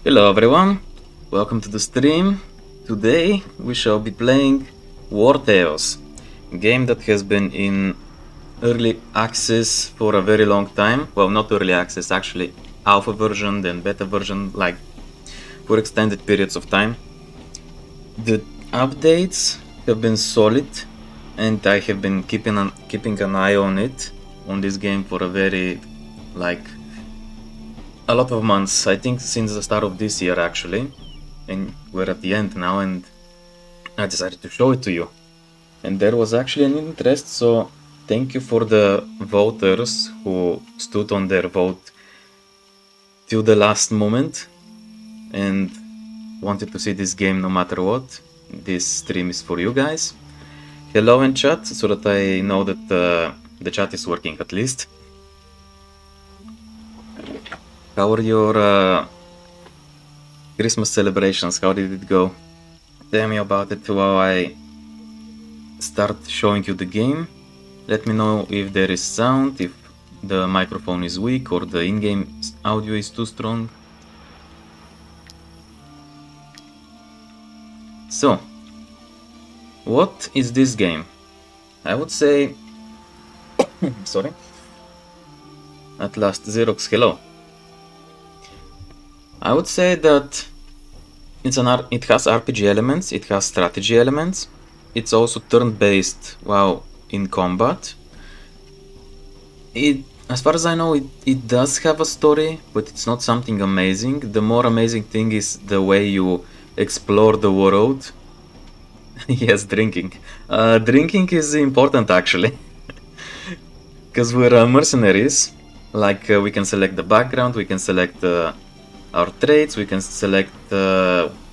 Hello everyone, welcome to the stream. Today we shall be playing Wartales, a game that has been in early access for a very long time. Well, not early access, actually alpha version, then beta version, like for extended periods of time. The updates have been solid and I have been keeping an eye on it, on this game for a very, a lot of months, I think since the start of this year actually, and we're at the end now and I decided to show it to you. And there was actually an interest, so thank you for the voters who stood on their vote till the last moment and wanted to see this game no matter what. This stream is for you guys. Hello in chat, so that I know that the chat is working at least. How are your Christmas celebrations? How did it go? Tell me about it while I start showing you the game. Let me know if there is sound, if the microphone is weak or the in-game audio is too strong. So, what is this game? I would say... sorry. At last, Xerox, hello. I would say that it has RPG elements, it has strategy elements, it's also turn-based while in combat. As far as I know, it does have a story, but it's not something amazing. The more amazing thing is the way you explore the world. Yes, drinking. Drinking is important actually, because we're mercenaries. Like we can select the background, we can select our traits, we can select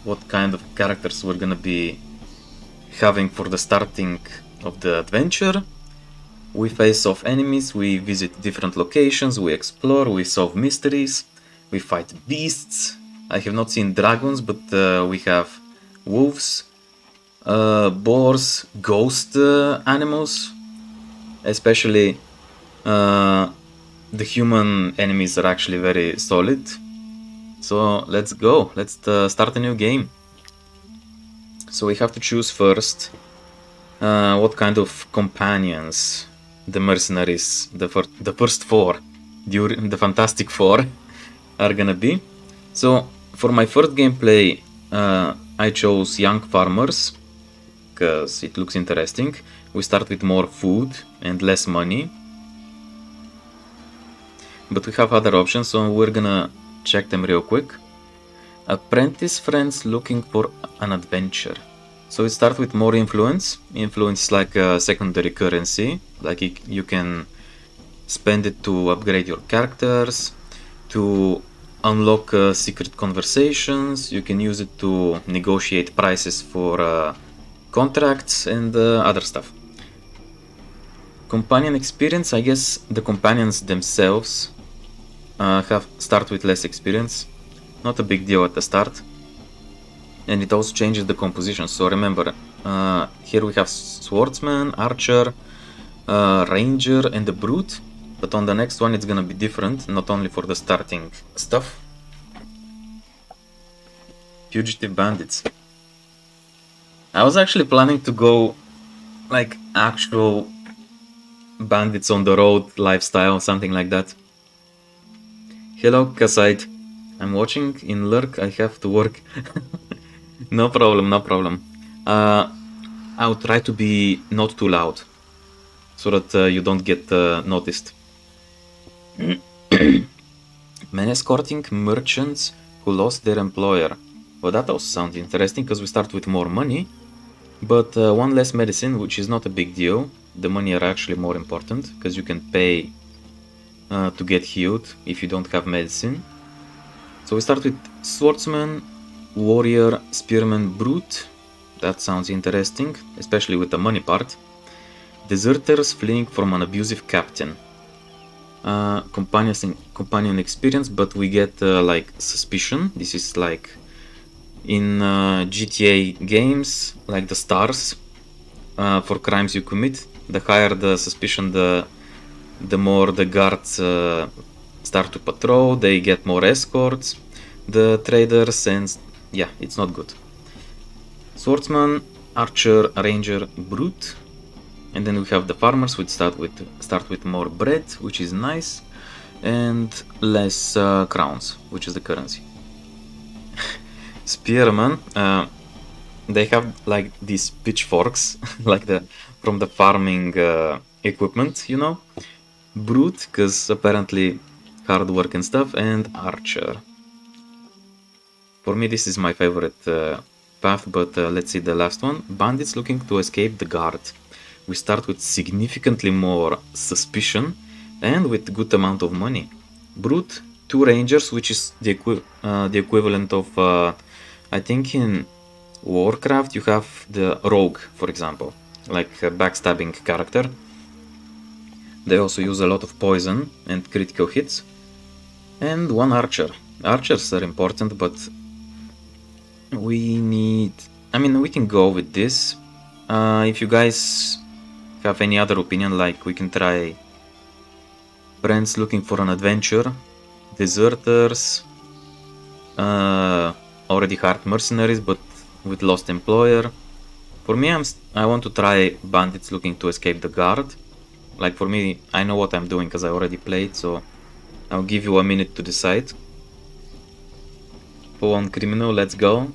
what kind of characters we're gonna be having for the starting of the adventure. We face off enemies, we visit different locations, we explore, we solve mysteries, we fight beasts. I have not seen dragons, but we have wolves, boars, ghost animals, especially the human enemies are actually very solid. So let's go, let's start a new game. So we have to choose first what kind of companions the mercenaries, the first four, during the Fantastic Four, are gonna be. So for my first gameplay, I chose young farmers, because it looks interesting. We start with more food and less money. But we have other options, so we're gonna check them real quick. Apprentice friends looking for an adventure. So we start with more influence. Influence is like a secondary currency. Like you can spend it to upgrade your characters, to unlock secret conversations. You can use it to negotiate prices for contracts and other stuff. Companion experience, I guess the companions themselves start with less experience. Not a big deal at the start. And it also changes the composition. So remember, here we have swordsman, archer, ranger and the brute. But on the next one it's gonna be different, not only for the starting stuff. Fugitive bandits. I was actually planning to go like actual bandits on the road lifestyle, something like that. Hello, Kasaid. I'm watching in lurk, I have to work. No problem, no problem. I'll try to be not too loud, so that you don't get noticed. Men escorting merchants who lost their employer. Well, that also sounds interesting, because we start with more money, but one less medicine, which is not a big deal. The money are actually more important, because you can pay to get healed if you don't have medicine. So we start with swordsman, warrior, spearman, brute. That sounds interesting, especially with the money part. Deserters fleeing from an abusive captain. Companion experience, but we get like suspicion. This is like in GTA games, like the stars for crimes you commit. The higher the suspicion, the more the guards start to patrol, they get more escorts. the traders, and yeah, it's not good. Swordsman, Archer, Ranger, Brute, and then we have the farmers, which start with more bread, which is nice, and less crowns, which is the currency. Spearman, they have like these pitchforks, like from the farming equipment, you know. Brute, because apparently hard work and stuff, and Archer. For me, this is my favorite path, but let's see the last one. Bandits looking to escape the guard. We start with significantly more suspicion and with good amount of money. Brute, 2 rangers, which is the equivalent of, I think in Warcraft you have the rogue, for example, like a backstabbing character. They also use a lot of poison and critical hits. And 1 archer. Archers are important, but we need... I mean, we can go with this. If you guys have any other opinion, like we can try friends looking for an adventure, deserters, already hard mercenaries but with lost employer. For me, I want to try bandits looking to escape the guard. Like for me, I know what I'm doing because I already played, so I'll give you a minute to decide. Full-on criminal, let's go.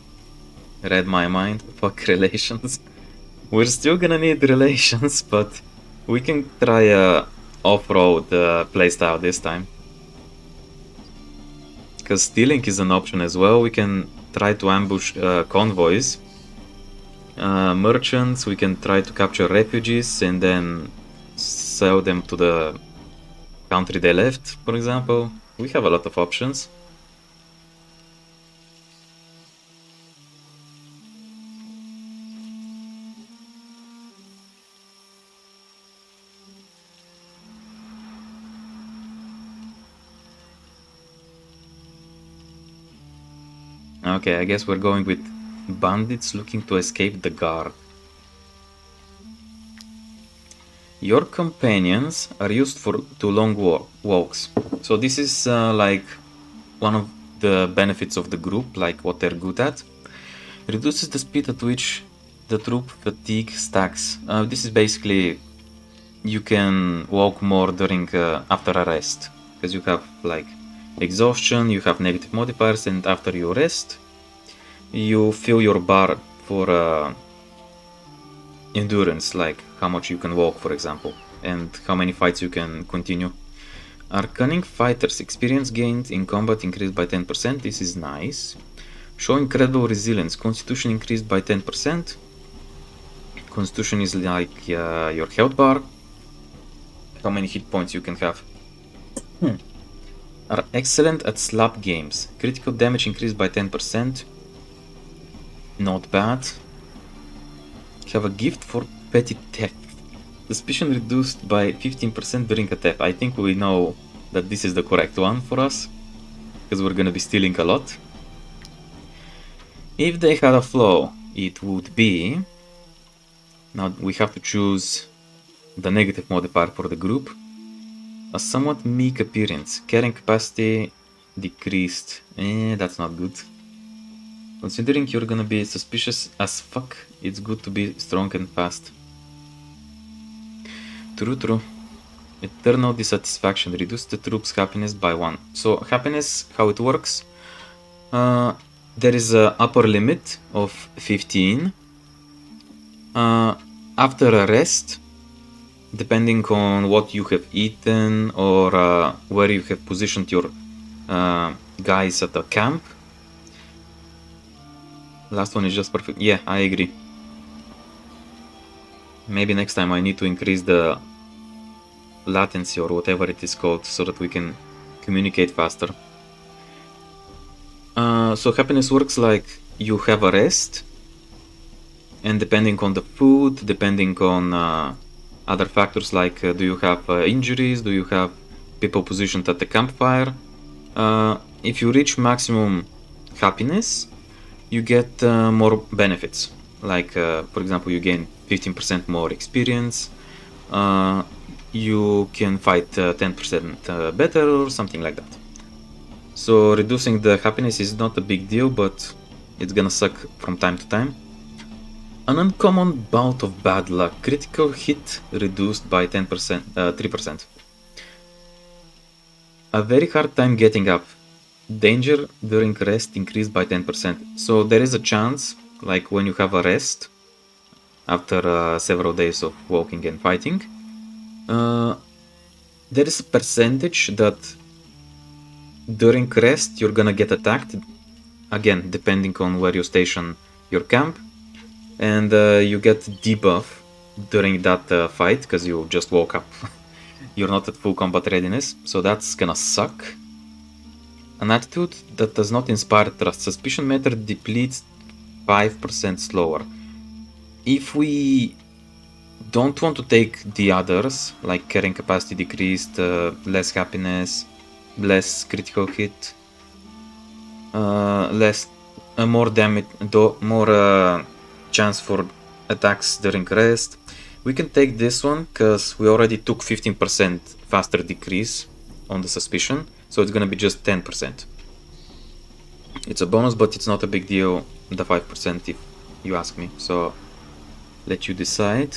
Read my mind. Fuck relations. We're still gonna need relations, but we can try a off-road playstyle this time. Because stealing is an option as well. We can try to ambush convoys. Merchants, we can try to capture refugees and then sell them to the country they left, for example. We have a lot of options. Okay, I guess we're going with bandits looking to escape the guard. Your companions are used to long walks. So this is like one of the benefits of the group, like what they're good at. Reduces the speed at which the troop fatigue stacks. This is basically you can walk more during after a rest, because you have like exhaustion, you have negative modifiers, and after you rest you fill your bar for endurance, like how much you can walk, for example, and how many fights you can continue. Our cunning fighters experience gained in combat increased by 10%. This is nice. Show incredible resilience. Constitution increased by 10%. Constitution is like your health bar, how many hit points you can have. Are excellent at slap games. Critical damage increased by 10%. Not bad. Have a gift for petty theft. Suspicion reduced by 15% during a theft. I think we know that this is the correct one for us, because we're gonna be stealing a lot. If they had a flaw, it would be... Now we have to choose the negative modifier for the group. A somewhat meek appearance. Carrying capacity decreased. That's not good. Considering you're gonna be suspicious as fuck, it's good to be strong and fast. True. Eternal dissatisfaction. Reduce the troops' happiness by 1. So happiness, how it works, there is a upper limit of 15. After a rest, depending on what you have eaten or where you have positioned your guys at the camp. Last one is just perfect. Yeah, I agree. Maybe next time I need to increase the latency or whatever it is called, so that we can communicate faster. So happiness works like you have a rest, and depending on the food, depending on other factors like do you have injuries, do you have people positioned at the campfire, if you reach maximum happiness, you get more benefits, like for example you gain 15% more experience, you can fight 10% better or something like that. So reducing the happiness is not a big deal, but it's gonna suck from time to time. An uncommon bout of bad luck. Critical hit reduced by 10%, 3%. A very hard time getting up. Danger during rest increased by 10%. So there is a chance, like when you have a rest, after several days of walking and fighting, there is a percentage that during rest you're gonna get attacked, again depending on where you station your camp, and you get debuff during that fight because you just woke up. You're not at full combat readiness, so that's gonna suck. An attitude that does not inspire trust. Suspicion meter depletes 5% slower. If we don't want to take the others, like carrying capacity decreased, less happiness, less critical hit, more damage, more chance for attacks during rest, we can take this one because we already took 15% faster decrease on the suspicion, so it's gonna be just 10%. It's a bonus, but it's not a big deal, the 5% if you ask me, so let you decide.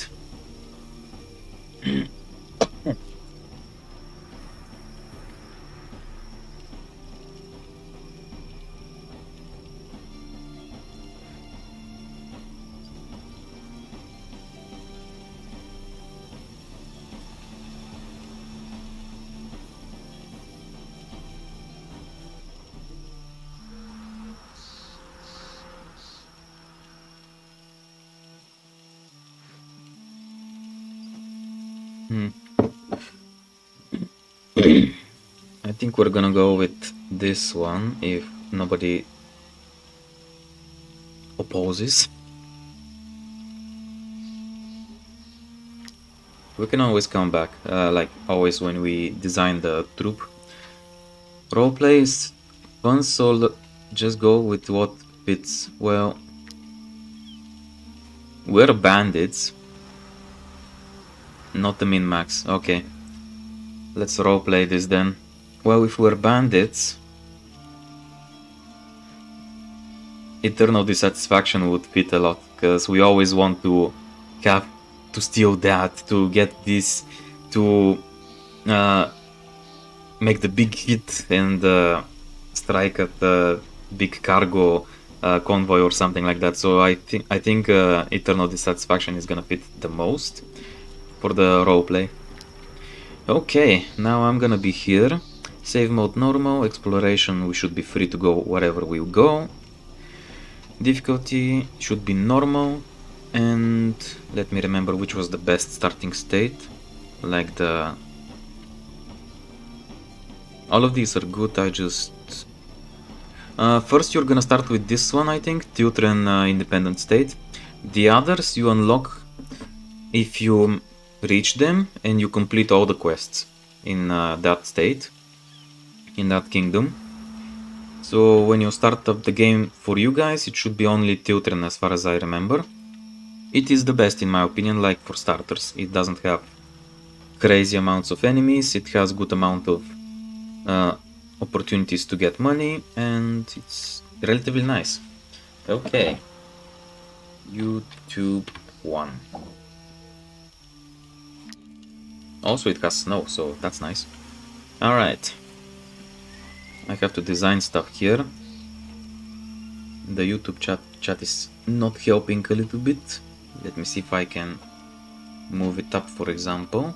I think we're gonna go with this one if nobody opposes. We can always come back, like always when we design the troop. Roleplay is fun, so just go with what fits. Well, we're bandits, not the min-max. Okay, let's roleplay this then. Well, if we're bandits, eternal dissatisfaction would fit a lot, because we always want to have to steal that, to get this, to make the big hit and strike at the big cargo convoy or something like that. So I think eternal dissatisfaction is gonna fit the most for the roleplay. Okay, now I'm gonna be here. Save mode normal, exploration we should be free to go wherever we go. Difficulty should be normal, and let me remember which was the best starting state. Like the... all of these are good, I just... first you're gonna start with this one, I think, Teutrian independent state. The others you unlock if you reach them and you complete all the quests in that state, in that kingdom. So when you start up the game for you guys, it should be only Teutrian as far as I remember. It is the best in my opinion, like for starters. It doesn't have crazy amounts of enemies, it has good amount of opportunities to get money, and it's relatively nice. Okay, YouTube 1. Also it has snow, so that's nice. Alright. I have to design stuff here. The YouTube chat is not helping a little bit. Let me see if I can move it up, for example.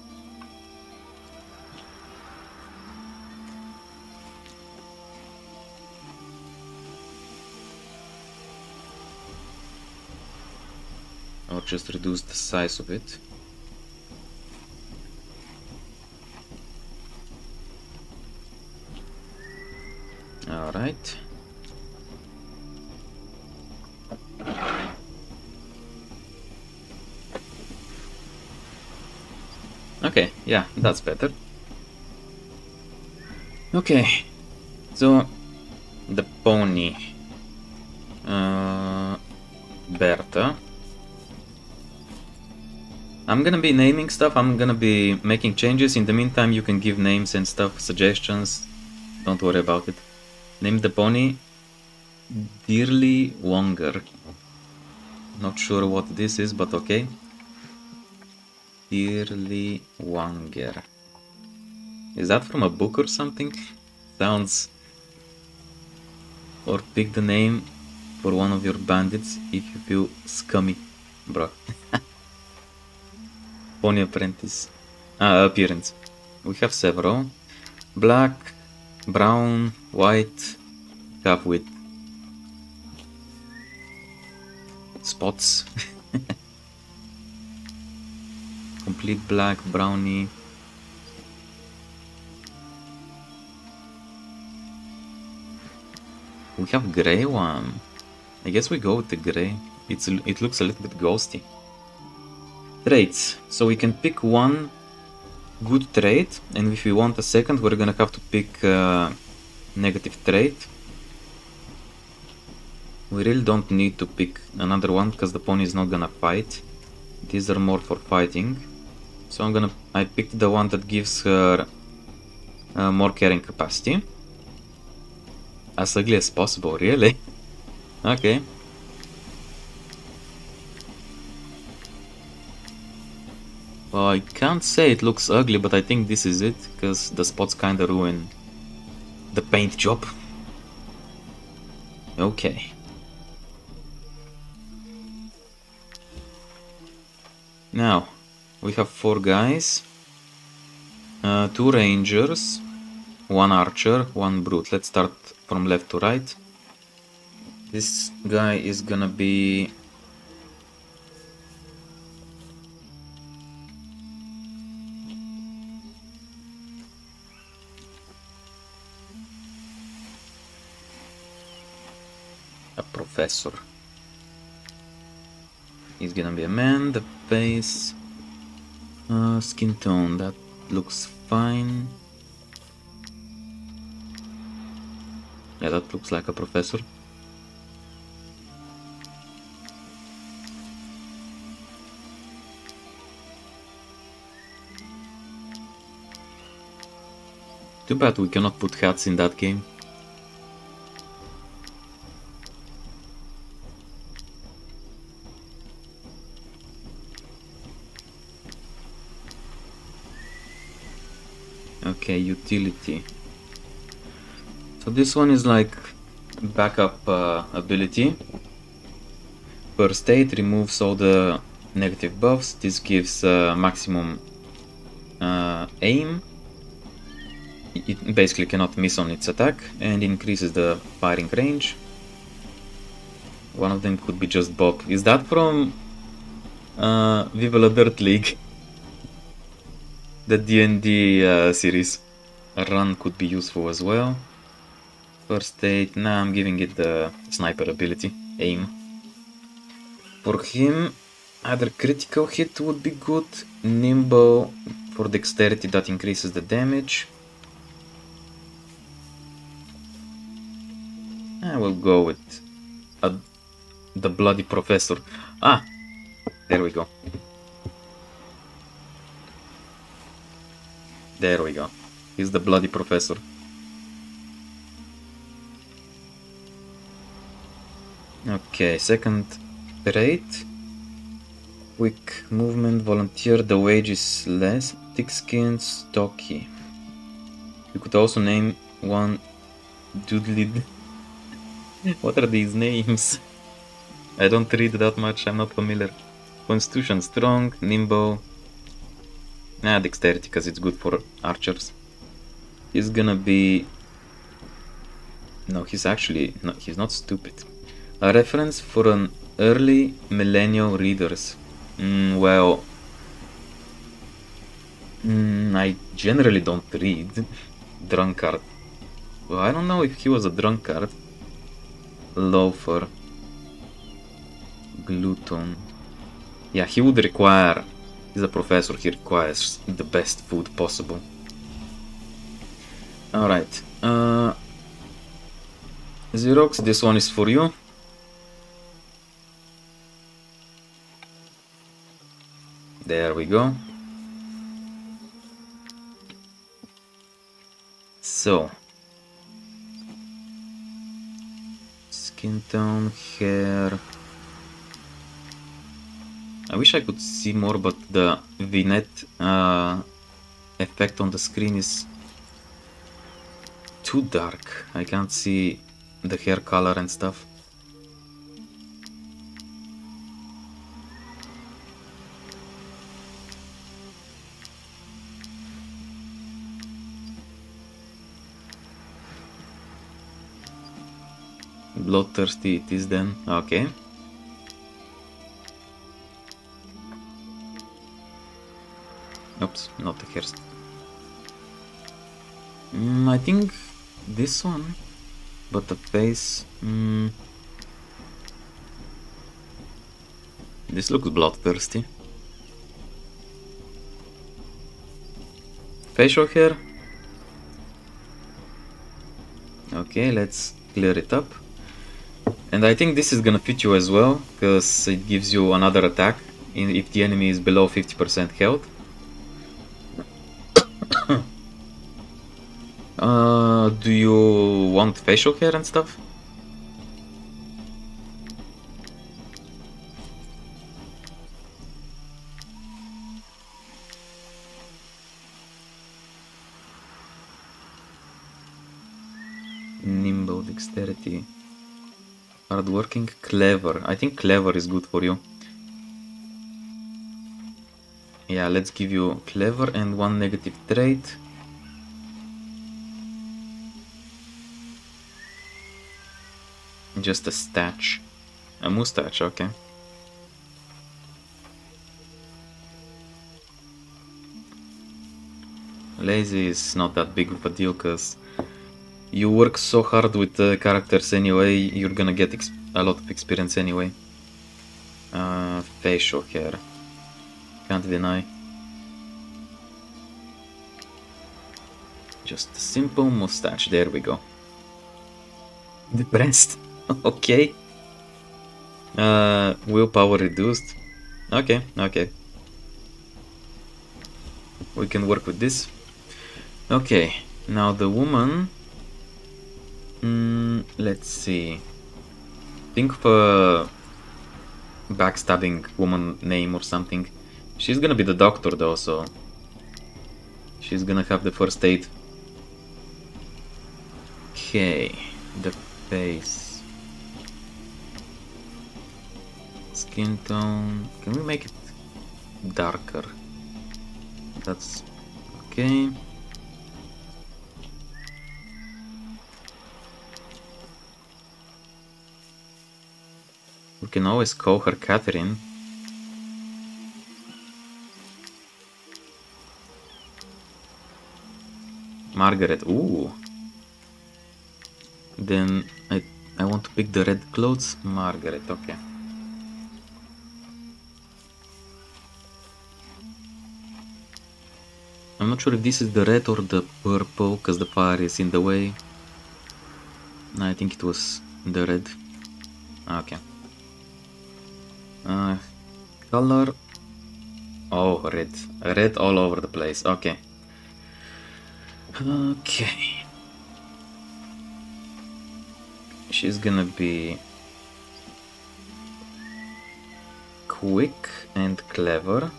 Or just reduce the size of it. Alright. Okay, yeah, that's better. Okay, so the pony Berta. I'm gonna be naming stuff, I'm gonna be making changes. In the meantime, you can give names and stuff, suggestions. Don't worry about it. Name the pony Dearly Wonger. Not sure what this is, but okay. Dearly Wonger. Is that from a book or something? Sounds... Or pick the name for one of your bandits if you feel scummy, bro. Pony apprentice. Appearance. We have several. Black, brown, white, half with spots. Complete black, brownie. We have grey one. I guess we go with the grey. It looks a little bit ghosty. Traits. So we can pick one good trait, and if we want a second, we're gonna have to pick a negative trait. We really don't need to pick another one because the pony is not gonna fight. These are more for fighting. So I picked the one that gives her more carrying capacity. As ugly as possible, really? Okay. Well, I can't say it looks ugly, but I think this is it, because the spots kinda ruin the paint job. Okay. Now, we have 4 guys. 2 rangers, 1 archer, 1 brute. Let's start from left to right. This guy is gonna be... a professor. He's gonna be a man. The face, skin tone, that looks fine. Yeah, that looks like a professor. Too bad we cannot put hats in that game. Okay, utility. So this one is like backup ability. First aid removes all the negative buffs. This gives maximum aim. It basically cannot miss on its attack and increases the firing range. One of them could be just Bob. Is that from Viva la Dirt League? The D&D series. A run could be useful as well. First aid, nah, I'm giving it the sniper ability, aim. For him, either critical hit would be good, nimble for dexterity that increases the damage. I will go with the bloody professor. Ah, there we go. There we go. He's the bloody professor. Okay, second trait. Quick movement, volunteer, the wage is less. Thick skin, stocky. You could also name one Doodlid. What are these names? I don't read that much, I'm not familiar. Constitution, strong, nimble. Nah, dexterity, because it's good for archers. He's gonna be... No, he's actually... No, he's not stupid. A reference for an early millennial readers. Well... I generally don't read. Drunkard. Well, I don't know if he was a drunkard. Loafer. Glutton. Yeah, he would require... He's a professor, he requires the best food possible. Alright. Xerox, this one is for you. There we go. So. Skin tone, hair. I wish I could see more, but the vignette effect on the screen is too dark. I can't see the hair color and stuff. Bloodthirsty it is then. Okay. Oops, not the hair. I think this one, but the face. This looks bloodthirsty. Facial hair. Okay, let's clear it up. And I think this is gonna fit you as well, because it gives you another attack if the enemy is below 50% health. Do you want facial hair and stuff? Nimble, dexterity, hardworking, clever. I think clever is good for you. Yeah, let's give you clever and one negative trait. Just a stash. A mustache, okay. Lazy is not that big of a deal, because you work so hard with the characters anyway, you're gonna get a lot of experience anyway. Facial hair. Can't deny. Just a simple mustache, there we go. Depressed. Okay. Willpower reduced. Okay, okay. We can work with this. Okay, now the woman. Let's see. Think of a backstabbing woman name or something. She's gonna be the doctor though, so she's gonna have the first aid. Okay, the face. Skin tone. Can we make it darker? That's okay. We can always call her Catherine. Margaret. Ooh. Then I want to pick the red clothes. Margaret. Okay. I'm not sure if this is the red or the purple, because the fire is in the way. I think it was the red. Okay. Color. Oh, red. Red all over the place. Okay. Okay. She's gonna be quick and clever.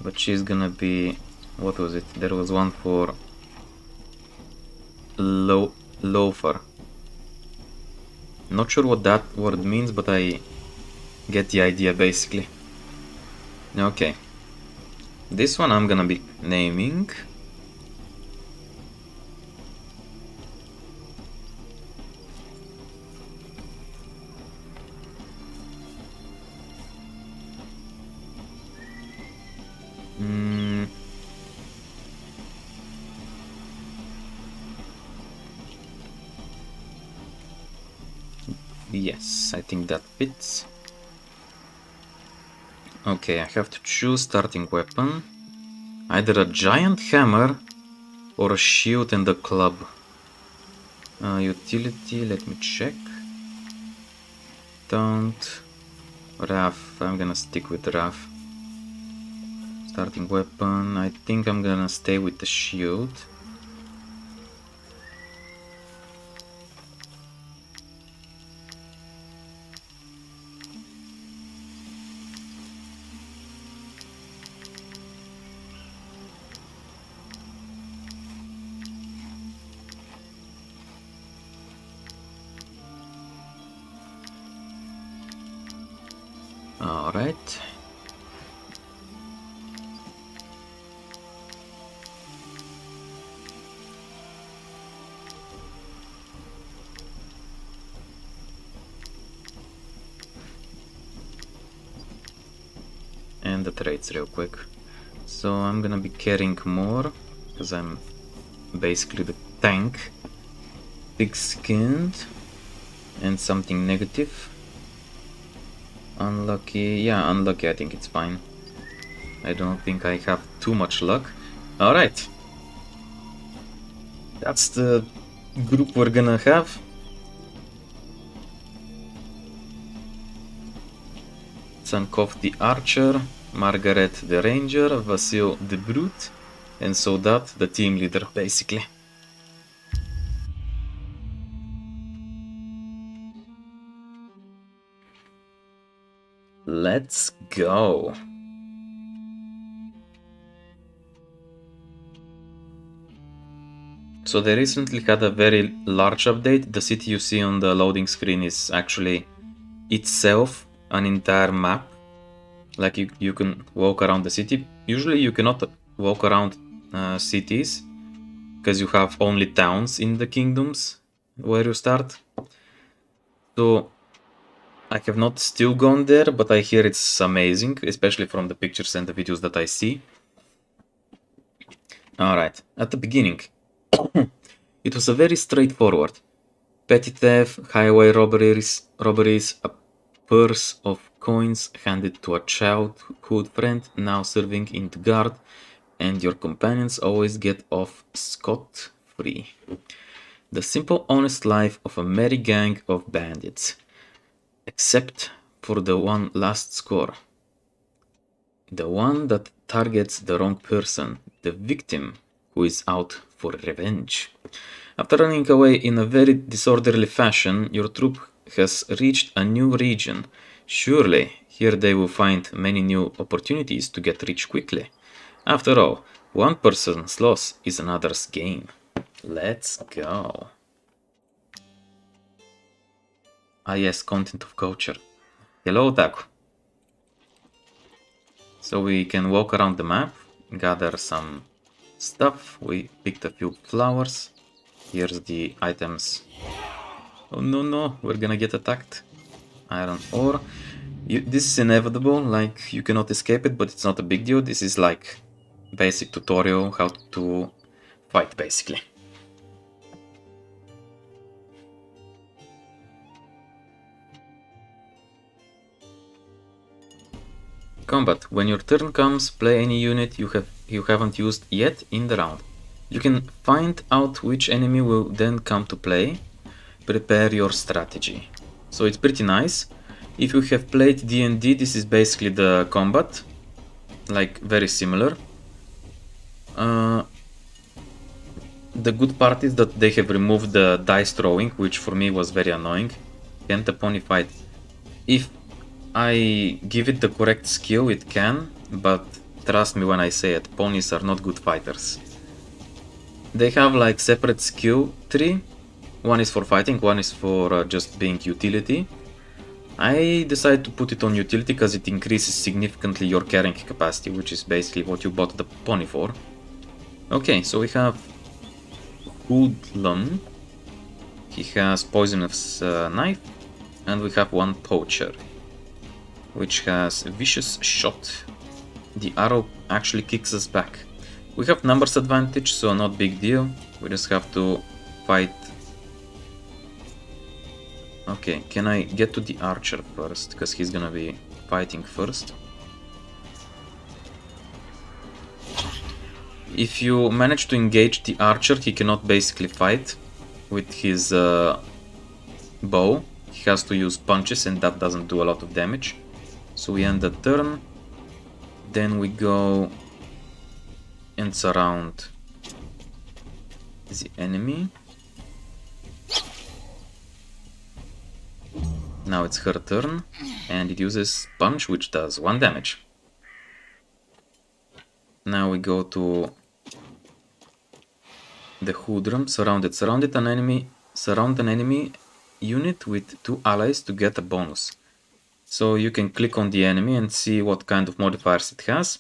But she's gonna be... What was it? There was one for... Loafer. Not sure what that word means, but I get the idea basically. Okay. This one I'm gonna be naming. Yes, I think that fits. Okay, I have to choose starting weapon. Either a giant hammer or a shield and a club. Utility, let me check. Don't. Raff, I'm gonna stick with Raff. Starting weapon, I think I'm gonna stay with the shield. Alright. And the traits real quick. So I'm gonna be carrying more, because I'm basically the tank. Thick-skinned. And something negative. Unlucky. Yeah, unlucky, I think it's fine. I don't think I have too much luck. Alright. That's the group we're gonna have. Tsankov the Archer, Margaret the Ranger, Vasil the Brute, and Sodat the team leader, basically. Let's go. So they recently had a very large update. The city you see on the loading screen is actually itself an entire map. Like you can walk around the city. Usually you cannot walk around cities because you have only towns in the kingdoms where you start. So I have not still gone there, but I hear it's amazing, especially from the pictures and the videos that I see. Alright, at the beginning, it was a very straightforward. Petty theft, highway robberies, a purse of coins handed to a childhood friend now serving in the guard, and your companions always get off scot-free. The simple, honest life of a merry gang of bandits. Except for the one last score. The one that targets the wrong person, the victim who is out for revenge. After running away in a very disorderly fashion, your troop has reached a new region. Surely, here they will find many new opportunities to get rich quickly. After all, one person's loss is another's gain. Let's go. Ah yes, content of culture. Hello, Otaku. So we can walk around the map, gather some stuff. We picked a few flowers. Here's the items. Oh no, we're gonna get attacked. Iron ore. This is inevitable, like you cannot escape it, but it's not a big deal. This is like basic tutorial how to fight, basically. Combat. When your turn comes, play any unit you haven't used yet in the round. You can find out which enemy will then come to play. Prepare your strategy. So it's pretty nice. If you have played D&D, this is basically the combat. Like, very similar. The good part is that they have removed the dice throwing, which for me was very annoying. Can't a pony fight? If I give it the correct skill, it can, but trust me when I say it, ponies are not good fighters. They have like separate skill tree. One is for fighting, one is for just being utility. I decided to put it on utility because it increases significantly your carrying capacity, which is basically what you bought the pony for. Okay, so we have Hoodlum. He has poisonous knife, and we have one poacher, which has vicious shot. The arrow actually kicks us back. We have numbers advantage, so not big deal. We just have to fight. Okay, can I get to the archer first? Because he's gonna be fighting first. If you manage to engage the archer, he cannot basically fight with his bow. He has to use punches, and that doesn't do a lot of damage. So we end the turn. Then we go and surround the enemy. Now it's her turn, and it uses punch, which does 1 damage. Now we go to the hoodlum. Surround an enemy unit with 2 allies to get a bonus. So you can click on the enemy and see what kind of modifiers it has.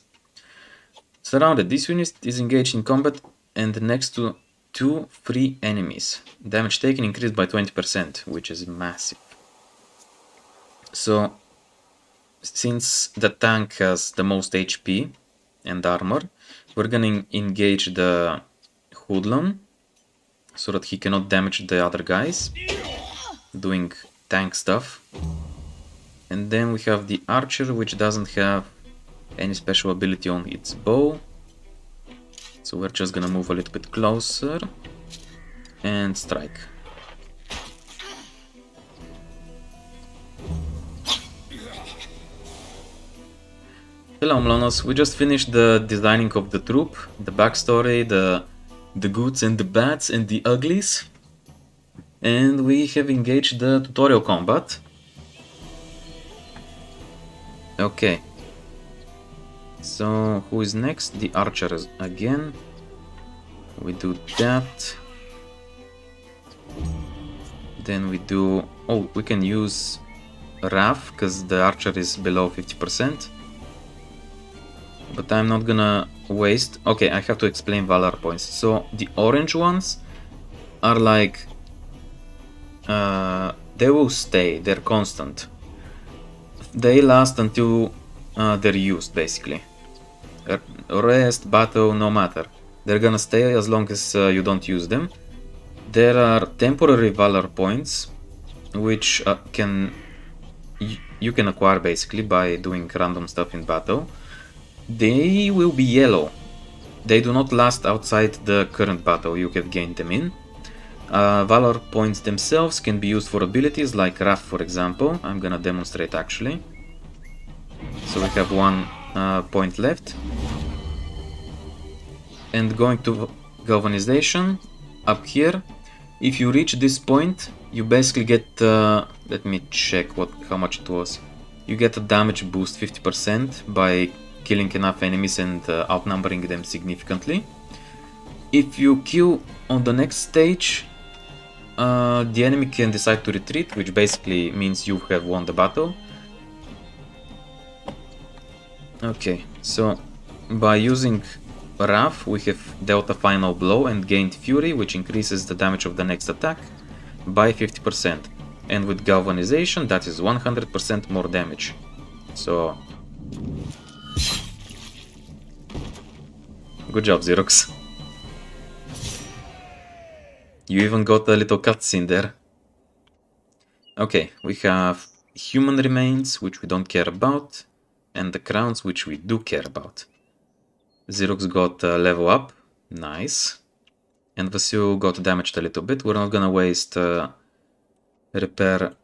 Surrounded. This unit is engaged in combat and next to 2 free enemies. Damage taken increased by 20%, which is massive. So, since the tank has the most HP and armor, we're gonna engage the hoodlum so that he cannot damage the other guys, doing tank stuff. And then we have the archer, which doesn't have any special ability on its bow. So we're just gonna move a little bit closer and strike. Hello Mlonos, we just finished the designing of the troop, the backstory, the goods and the bads and the uglies. And we have engaged the tutorial combat. Okay. So, who is next? The archers again. We do that. Then we do... Oh, we can use Raf, because the archer is below 50%. But I'm not gonna waste... Okay, I have to explain Valor points. So, the orange ones are like... they will stay, they're constant. They last until they're used, basically. Rest, battle, no matter. They're gonna stay as long as you don't use them. There are temporary valor points, which you can acquire basically by doing random stuff in battle. They will be yellow. They do not last outside the current battle you have gained them in. Valor points themselves can be used for abilities like Wrath, for example. I'm gonna demonstrate actually. So we have one point left. And going to galvanization, up here, if you reach this point, you basically get, let me check how much it was. You get a damage boost 50% by killing enough enemies and outnumbering them significantly. If you kill on the next stage, the enemy can decide to retreat, which basically means you have won the battle. Okay, so by using Wrath, we have dealt a final blow and gained Fury, which increases the damage of the next attack by 50%. And with Galvanization, that is 100% more damage. So... Good job, Xerox. You even got a little cutscene there. Okay, we have human remains, which we don't care about, and the crowns, which we do care about. Xerox got level up, nice. And Vasil got damaged a little bit. We're not gonna waste repair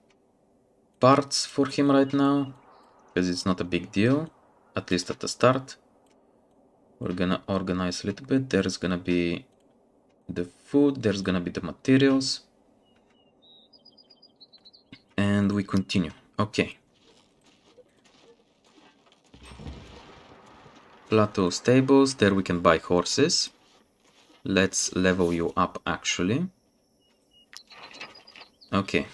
parts for him right now, because it's not a big deal, at least at the start. We're gonna organize a little bit. There's gonna be the food, there's gonna be the materials. And we continue. Okay. Plateau stables, there we can buy horses. Let's level you up actually. Okay.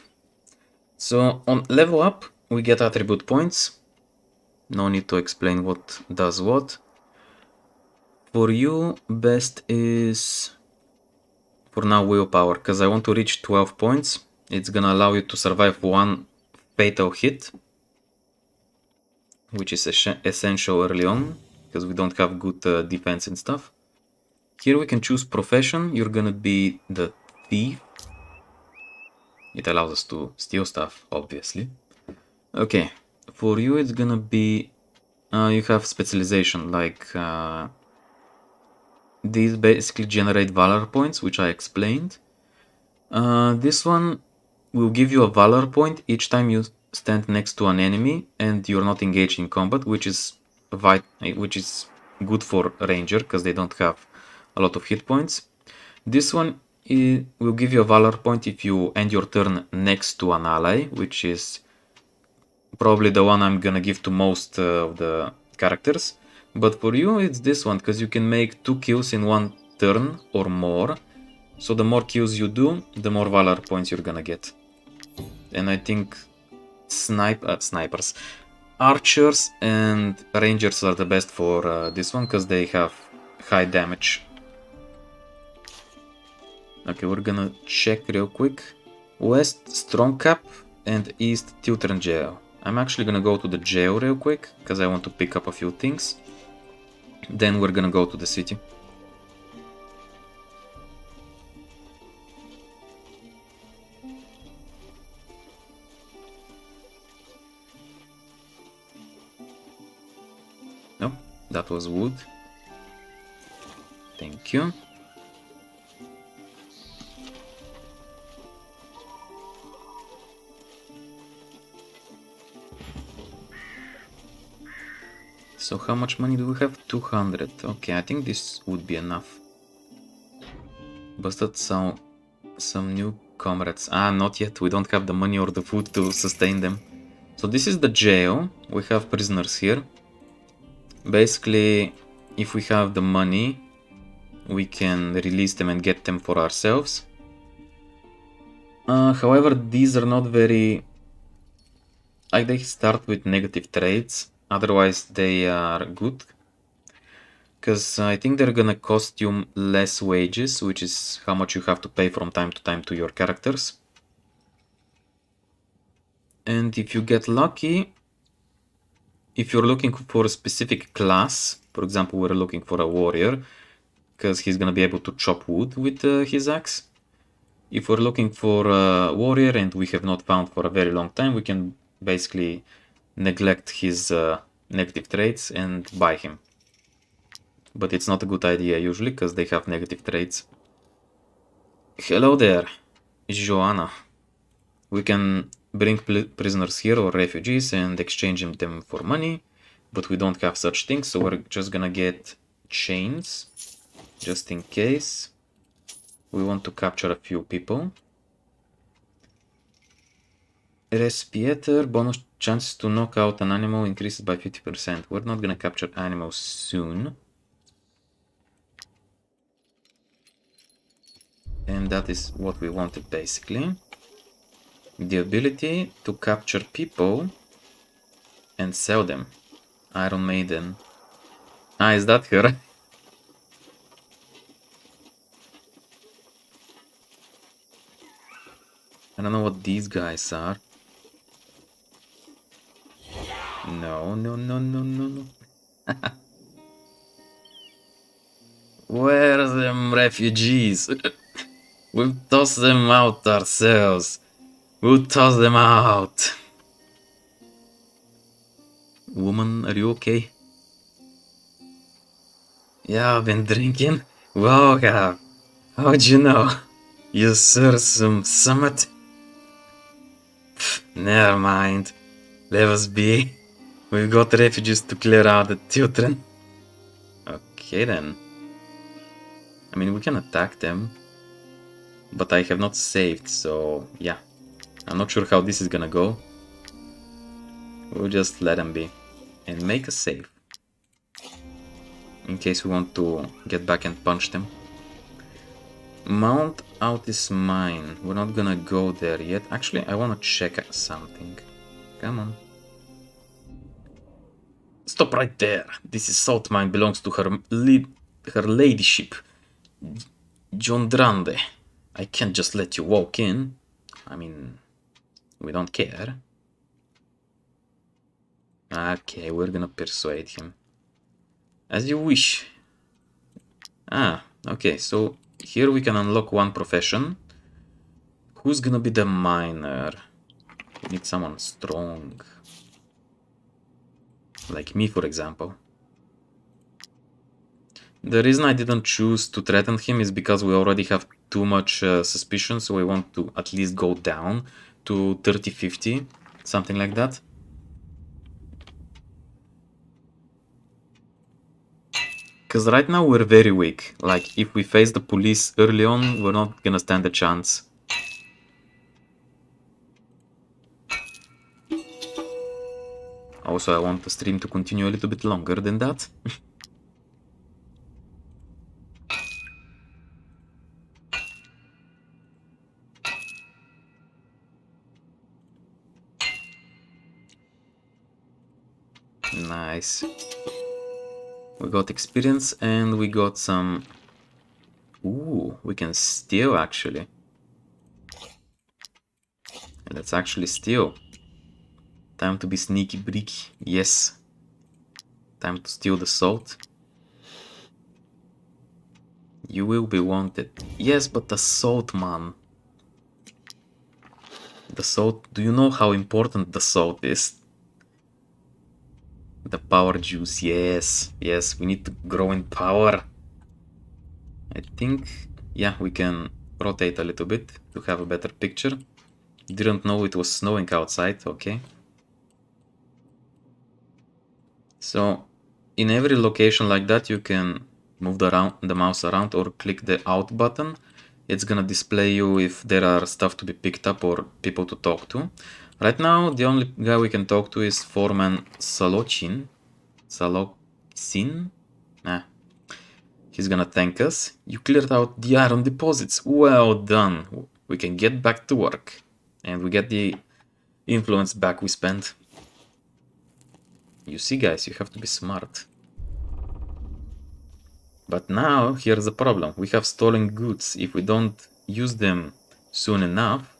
So on level up, we get attribute points. No need to explain what does what. For you, best is for now willpower, because I want to reach 12 points. It's gonna allow you to survive one fatal hit, which is essential early on, because we don't have good defense and stuff. Here we can choose profession. You're gonna be the thief. It allows us to steal stuff, obviously. Okay, for you it's gonna be... you have specialization, like... these basically generate valor points, which I explained. This one will give you a valor point each time you stand next to an enemy and you're not engaged in combat, which is good for ranger because they don't have a lot of hit points. This one will give you a valor point if you end your turn next to an ally, which is probably the one I'm gonna give to most of the characters. But for you it's this one, because you can make 2 kills in one turn or more. So the more kills you do, the more valor points you're gonna get. And I think snipers. Archers and rangers are the best for this one because they have high damage. Okay, we're gonna check real quick. West Strong Cap and East Tiltern Jail. I'm actually gonna go to the jail real quick because I want to pick up a few things. Then we're gonna go to the city. No, that was wood. Thank you. So how much money do we have? 200. Okay, I think this would be enough. Busted some new comrades. Ah, not yet. We don't have the money or the food to sustain them. So this is the jail. We have prisoners here. Basically, if we have the money, we can release them and get them for ourselves. However, these are not very... Like, they start with negative traits. Otherwise, they are good. Because I think they're gonna cost you less wages, which is how much you have to pay from time to time to your characters. And if you get lucky, if you're looking for a specific class, for example, we're looking for a warrior, because he's gonna be able to chop wood with his axe. If we're looking for a warrior and we have not found for a very long time, we can basically neglect his negative traits and buy him. But it's not a good idea usually, because they have negative traits. Hello there, Joanna. We can bring prisoners here or refugees and exchange them for money, but we don't have such things, so we're just gonna get chains, just in case. We want to capture a few people. Respieter, bonus chance to knock out an animal increases by 50%. We're not gonna capture animals soon. And that is what we wanted basically. The ability to capture people and sell them. Iron Maiden. Ah, is that her? I don't know what these guys are. No, no, no, no, no, no. Where are them refugees? We'll toss them out ourselves. We'll toss them out. Woman, are you okay? Yeah, I've been drinking. Wow, how'd you know? You saw some summit? Never mind. Let us be. We've got refugees to clear out the children. Okay then. I mean, we can attack them. But I have not saved, so yeah. I'm not sure how this is gonna go. We'll just let them be. And make a save. In case we want to get back and punch them. Mount out is mine. We're not gonna go there yet. Actually, I wanna check something. Come on. Stop right there. This is salt mine, belongs to her ladyship, John Drande. I can't just let you walk in. I mean, we don't care. Okay, we're gonna persuade him. As you wish. Ah, okay, so here we can unlock one profession. Who's gonna be the miner? We need someone strong. Like me, for example. The reason I didn't choose to threaten him is because we already have too much suspicion, so we want to at least go down to 30-50, something like that. Because right now we're very weak. Like, if we face the police early on, we're not gonna stand a chance. Also, I want the stream to continue a little bit longer than that. Nice. We got experience and we got some... Ooh, we can steal actually. Let's actually steal. Time to be sneaky breaky. Yes. Time to steal the salt. You will be wanted. Yes, but the salt, man. The salt... Do you know how important the salt is? The power juice, yes. Yes, we need to grow in power. I think... Yeah, we can rotate a little bit to have a better picture. Didn't know it was snowing outside, okay. So, in every location like that, you can move the mouse around or click the out button. It's gonna display you if there are stuff to be picked up or people to talk to. Right now, the only guy we can talk to is Foreman Salocin. Salocin? Nah. He's gonna thank us. You cleared out the iron deposits. Well done. We can get back to work. And we get the influence back we spent. You see, guys, you have to be smart. But now, here's the problem. We have stolen goods. If we don't use them soon enough,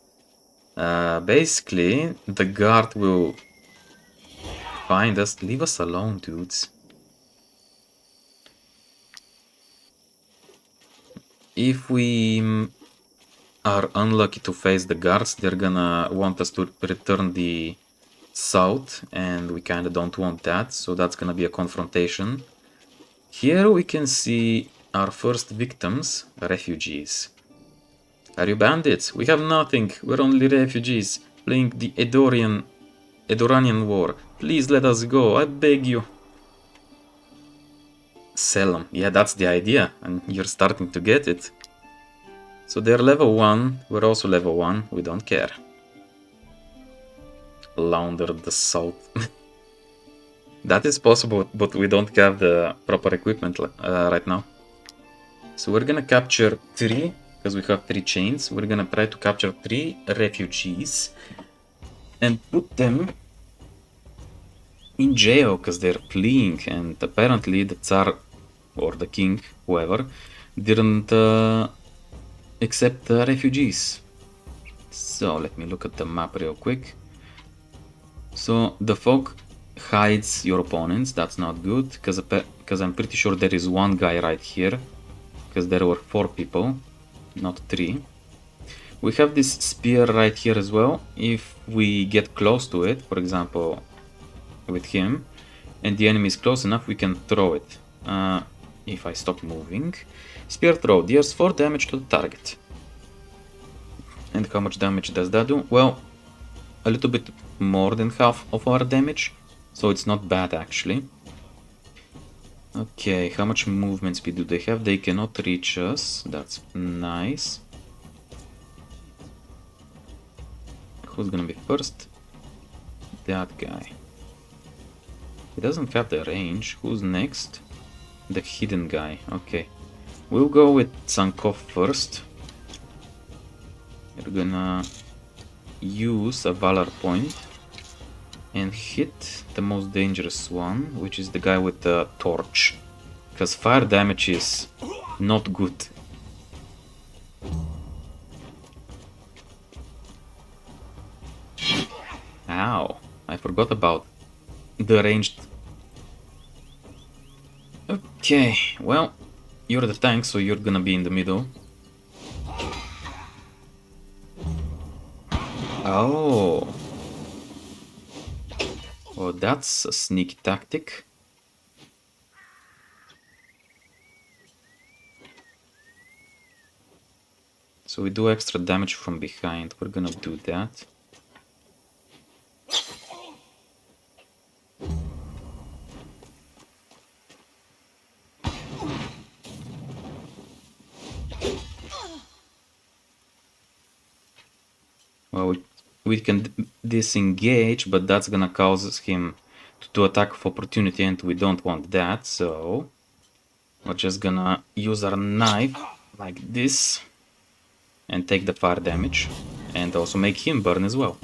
basically, the guard will find us. Leave us alone, dudes. If we are unlucky to face the guards, they're gonna want us to return the salt, and we kinda don't want that, so that's gonna be a confrontation. Here we can see our first victims, refugees. Are you bandits? We have nothing, we're only refugees, playing the Edoranian war. Please let us go, I beg you. Sell them. Yeah, that's the idea, and you're starting to get it. So they're level 1, we're also level 1, we don't care. Launder the salt. That is possible, but we don't have the proper equipment right now. So we're gonna capture 3, because we have 3 chains. We're gonna try to capture 3 refugees and put them in jail, because they're fleeing, and apparently the Tsar, or the king, whoever, didn't accept refugees. So let me look at the map real quick. So the fog hides your opponents, that's not good, because I'm pretty sure there is one guy right here, because there were 4 people, not 3. We have this spear right here as well. If we get close to it, for example with him, and the enemy is close enough, we can throw it. If I stop moving. Spear throw deals 4 damage to the target. And how much damage does that do? Well, a little bit more than half of our damage, so it's not bad actually. Okay, how much movement speed do they have? They cannot reach us, that's nice. Who's gonna be first? That guy. He doesn't have the range. Who's next? The hidden guy, okay. We'll go with Tsankov first. We're gonna use a Valor point and hit the most dangerous one, which is the guy with the torch, because fire damage is not good. Ow, I forgot about the ranged. Okay, well, you're the tank, so you're gonna be in the middle. Oh. Well, that's a sneaky tactic. So we do extra damage from behind. We're gonna do that. Well, we can disengage, but that's gonna cause him to do attack of opportunity, and we don't want that, so we're just gonna use our knife like this and take the fire damage, and also make him burn as well.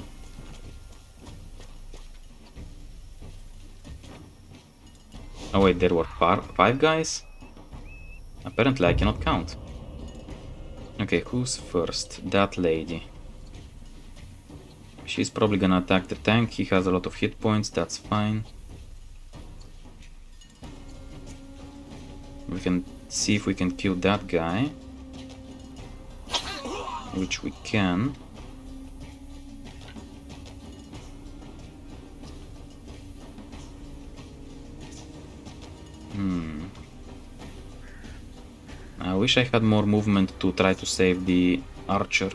Oh wait, there were 5 guys? Apparently I cannot count. Okay, who's first? That lady. She's probably gonna attack the tank. He has a lot of hit points, that's fine. We can see if we can kill that guy. Which we can. I wish I had more movement to try to save the archer.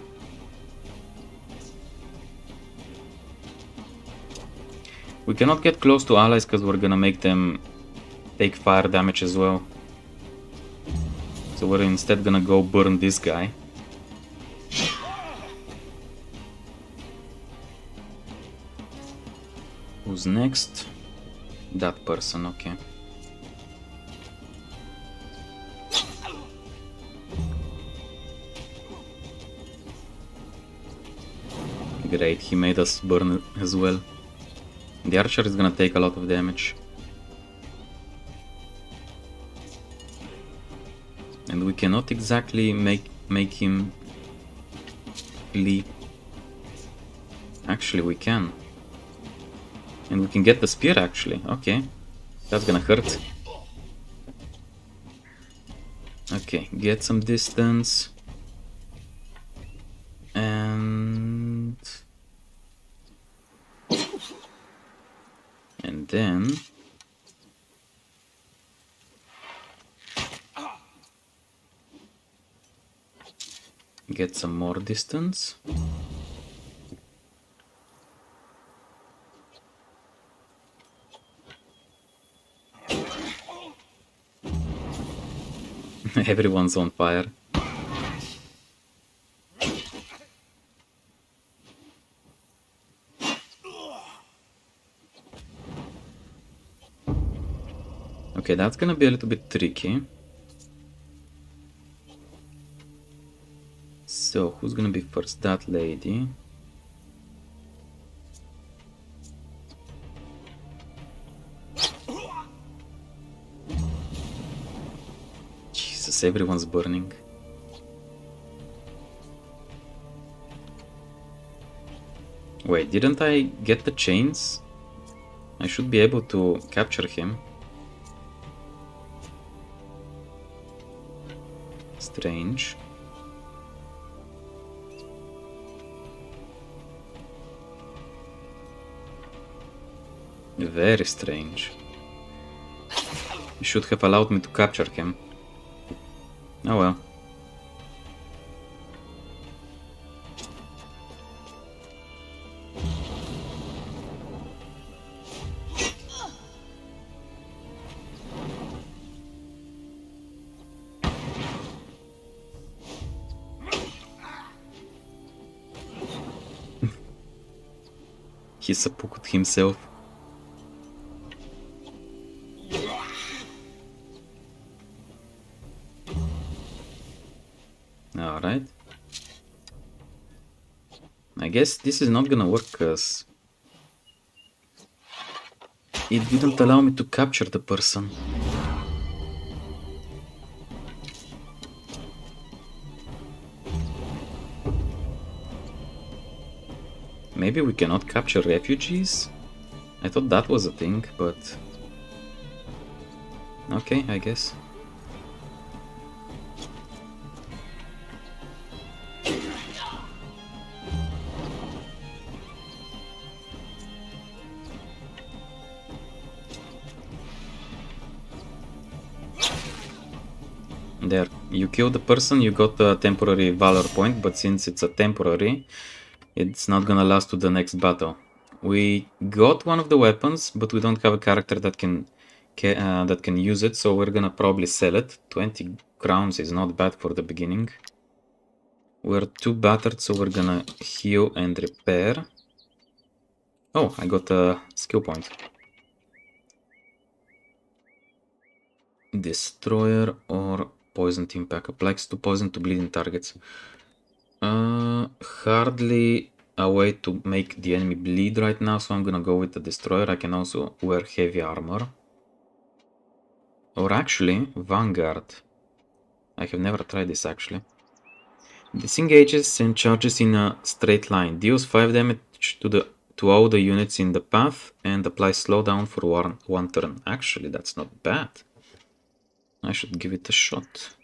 We cannot get close to allies because we're gonna make them take fire damage as well. So we're instead gonna go burn this guy. Who's next? That person, okay. Great, he made us burn as well. The archer is gonna take a lot of damage. And we cannot exactly make him flee. Actually, we can. And we can get the spear, actually. Okay. That's gonna hurt. Okay, get some distance. And then get some more distance. Everyone's on fire. Okay, that's gonna be a little bit tricky. So, who's gonna be first? That lady. Jesus, everyone's burning. Wait, didn't I get the chains? I should be able to capture him. Strange. Very strange. You should have allowed me to capture him. Oh well. He seppuku himself. Alright. I guess this is not gonna work because it didn't allow me to capture the person. Maybe we cannot capture refugees? I thought that was a thing, but... Okay, I guess. There, you killed the person, you got a temporary valor point, but since it's a temporary, it's not gonna last to the next battle. We got one of the weapons, but we don't have a character that can use it, so we're gonna probably sell it. 20 crowns is not bad for the beginning. We're too battered, so we're gonna heal and repair. Oh, I got a skill point. Destroyer or poisoned impact applies to poison to bleeding targets. Hardly a way to make the enemy bleed right now, so I'm gonna go with the destroyer. I can also wear heavy armor. Or actually, Vanguard. I have never tried this actually. Disengages and charges in a straight line. Deals 5 damage to all the units in the path and applies slowdown for one turn. Actually, that's not bad. I should give it a shot.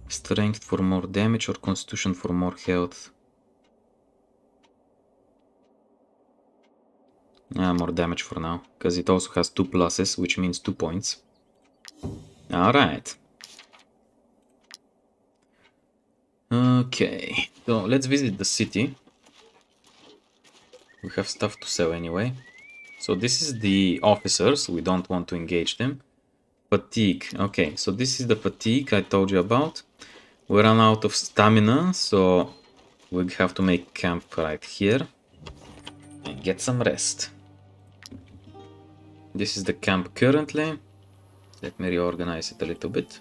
Strength for more damage or constitution for more health? More damage for now, because it also has 2 pluses, which means 2 points. Alright. Okay, so let's visit the city. We have stuff to sell anyway. So this is the officers, we don't want to engage them. Fatigue, okay, so this is the fatigue I told you about. We run out of stamina, so we have to make camp right here and get some rest. This is the camp currently. Let me reorganize it a little bit.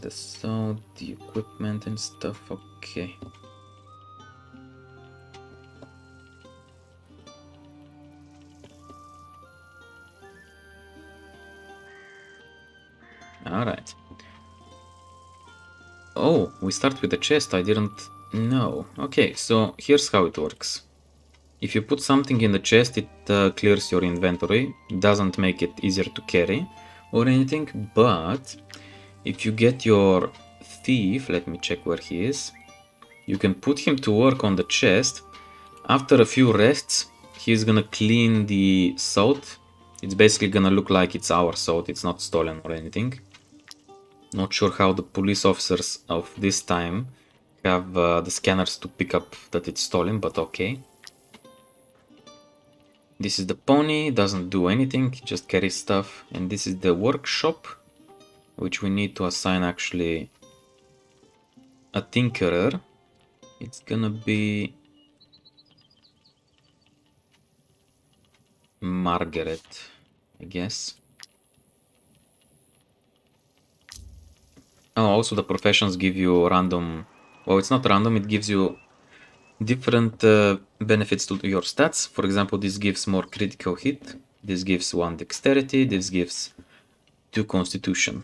The sound, the equipment and stuff, okay. Alright. Oh, we start with the chest, I didn't know. Okay, so here's how it works. If you put something in the chest, it clears your inventory. Doesn't make it easier to carry or anything, but if you get your thief, let me check where he is. You can put him to work on the chest. After a few rests, he's gonna clean the salt. It's basically gonna look like it's our salt, it's not stolen or anything. Not sure how the police officers of this time have the scanners to pick up that it's stolen, but okay. This is the pony, doesn't do anything, just carries stuff. And this is the workshop, which we need to assign actually a tinkerer. It's gonna be Margaret, I guess. Oh, also the professions give you random... Well, it's not random, it gives you different benefits to your stats. For example, this gives more critical hit, this gives 1 dexterity, this gives 2 constitution.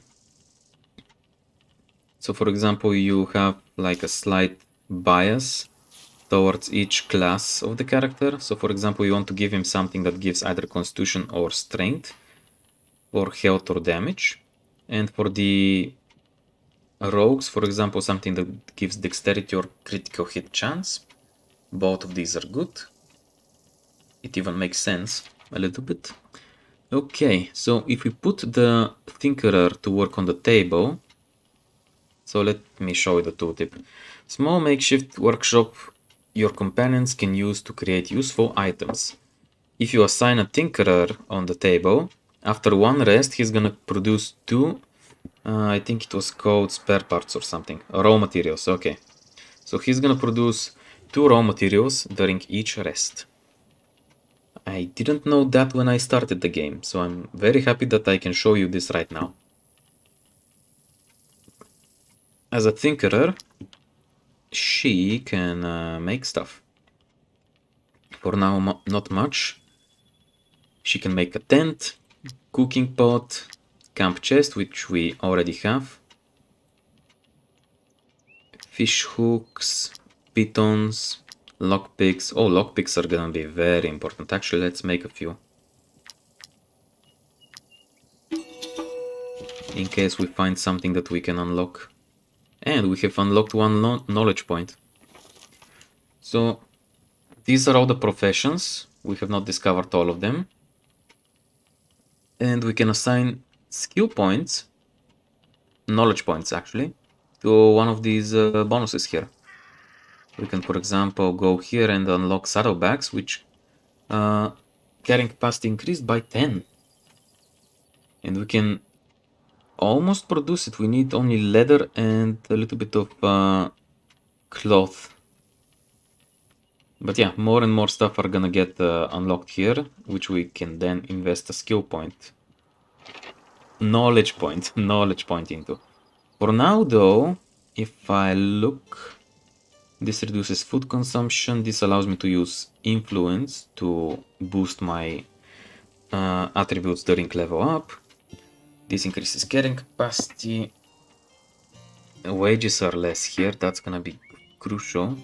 So for example, you have like a slight bias towards each class of the character. So for example, you want to give him something that gives either constitution or strength, or health or damage. And for the rogues, for example, something that gives dexterity or critical hit chance. Both of these are good. It even makes sense a little bit. Okay, so if we put the tinkerer to work on the table, so let me show you the tooltip. Small makeshift workshop your companions can use to create useful items. If you assign a tinkerer on the table, after 1 rest he's gonna produce 2, I think it was called spare parts or something, raw materials, okay. So he's gonna produce 2 raw materials during each rest. I didn't know that when I started the game, so I'm very happy that I can show you this right now. As a tinkerer, she can make stuff. For now, not much. She can make a tent, cooking pot, camp chest, which we already have, fish hooks, pitons, lockpicks. Oh, lockpicks are gonna be very important. Actually, let's make a few. In case we find something that we can unlock. And we have unlocked 1 knowledge point. So, these are all the professions. We have not discovered all of them. And we can assign skill points, knowledge points actually, to one of these bonuses here. We can, for example, go here and unlock saddlebags, which carrying capacity increased by 10. And we can almost produce it. We need only leather and a little bit of cloth. But yeah, more and more stuff are gonna get unlocked here, which we can then invest a skill point. Knowledge point into. For now though, if I look... This reduces food consumption. This allows me to use influence to boost my attributes during level up. This increases carrying capacity. Wages are less here, that's gonna be crucial.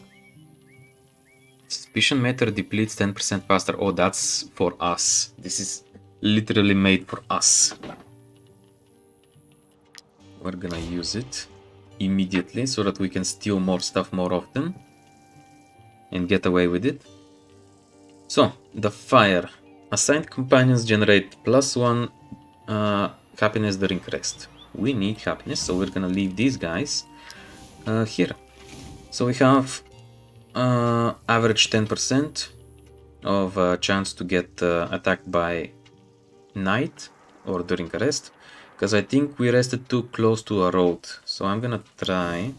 Suspicion meter depletes 10% faster. Oh, that's for us. This is literally made for us. We're gonna use it immediately so that we can steal more stuff more often and get away with it. So, the fire. Assigned companions generate +1 happiness during rest. We need happiness, so we're gonna leave these guys here. So we have average 10% of chance to get attacked by night or during a rest, because I think we rested too close to a road. So I'm gonna try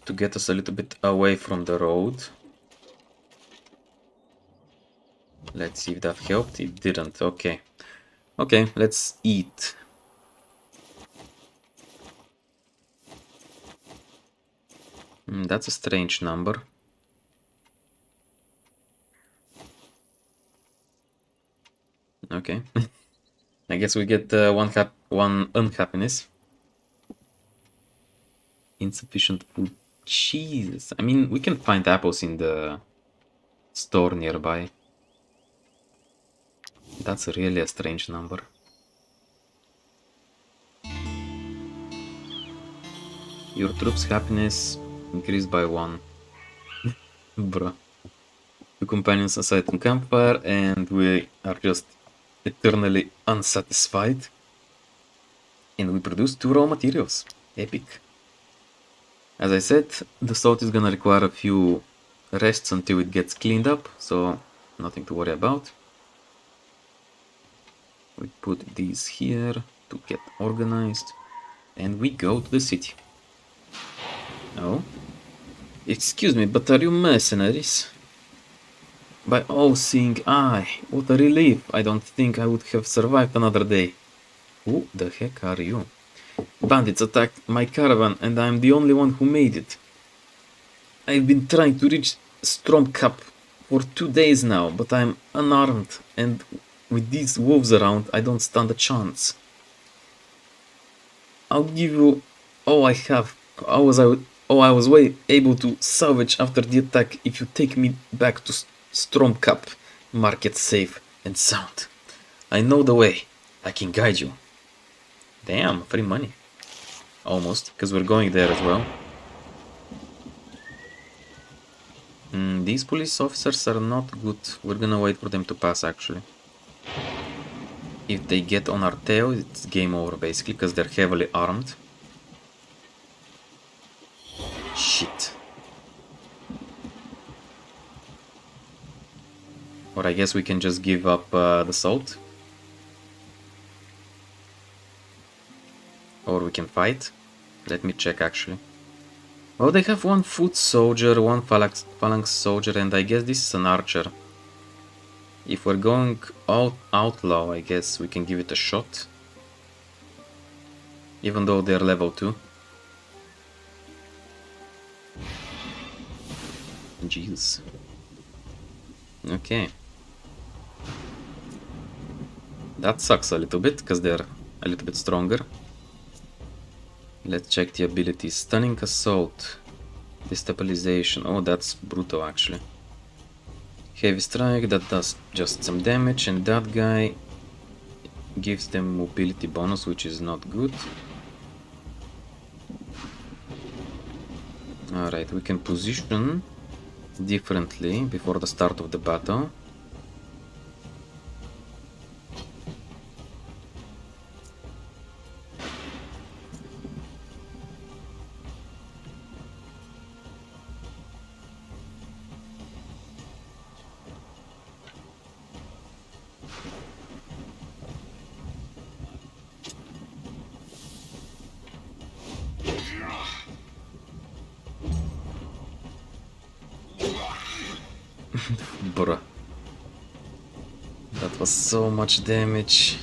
to get us a little bit away from the road. Let's see if that helped. It didn't. Okay. Okay, let's eat. That's a strange number. Okay. I guess we get one unhappiness. Insufficient food. Jesus. I mean, we can find apples in the store nearby. That's really a strange number. Your troops' happiness increased by 1. Bruh. 2 companions aside from campfire, and we are just eternally unsatisfied. And we produce 2 raw materials. Epic. As I said, the salt is gonna require a few rests until it gets cleaned up, so nothing to worry about. We put these here to get organized, and we go to the city. Oh? Excuse me, but are you mercenaries? By all-seeing eye, what a relief! I don't think I would have survived another day. Who the heck are you? Bandits attacked my caravan and I'm the only one who made it. I've been trying to reach Stromkap for 2 days now, but I'm unarmed and with these wolves around, I don't stand a chance. I'll give you all I have. I was able to salvage after the attack if you take me back to Stromkap. Market safe and sound. I know the way. I can guide you. Damn, free money. Almost, because we're going there as well. These police officers are not good. We're gonna wait for them to pass, actually. If they get on our tail, it's game over, basically, because they're heavily armed. Shit. Or I guess we can just give up the salt. Or we can fight. Let me check, actually. Well, they have 1 foot soldier, 1 phalanx soldier, and I guess this is an archer. If we're going outlaw, I guess we can give it a shot. Even though they're level 2. Jeez. Okay. That sucks a little bit, because they're a little bit stronger. Let's check the abilities. Stunning Assault. Destabilization. Oh, that's brutal, actually. Heavy Strike, that does just some damage, and that guy gives them mobility bonus, which is not good. Alright, we can position differently before the start of the battle. Bruh. That was so much damage.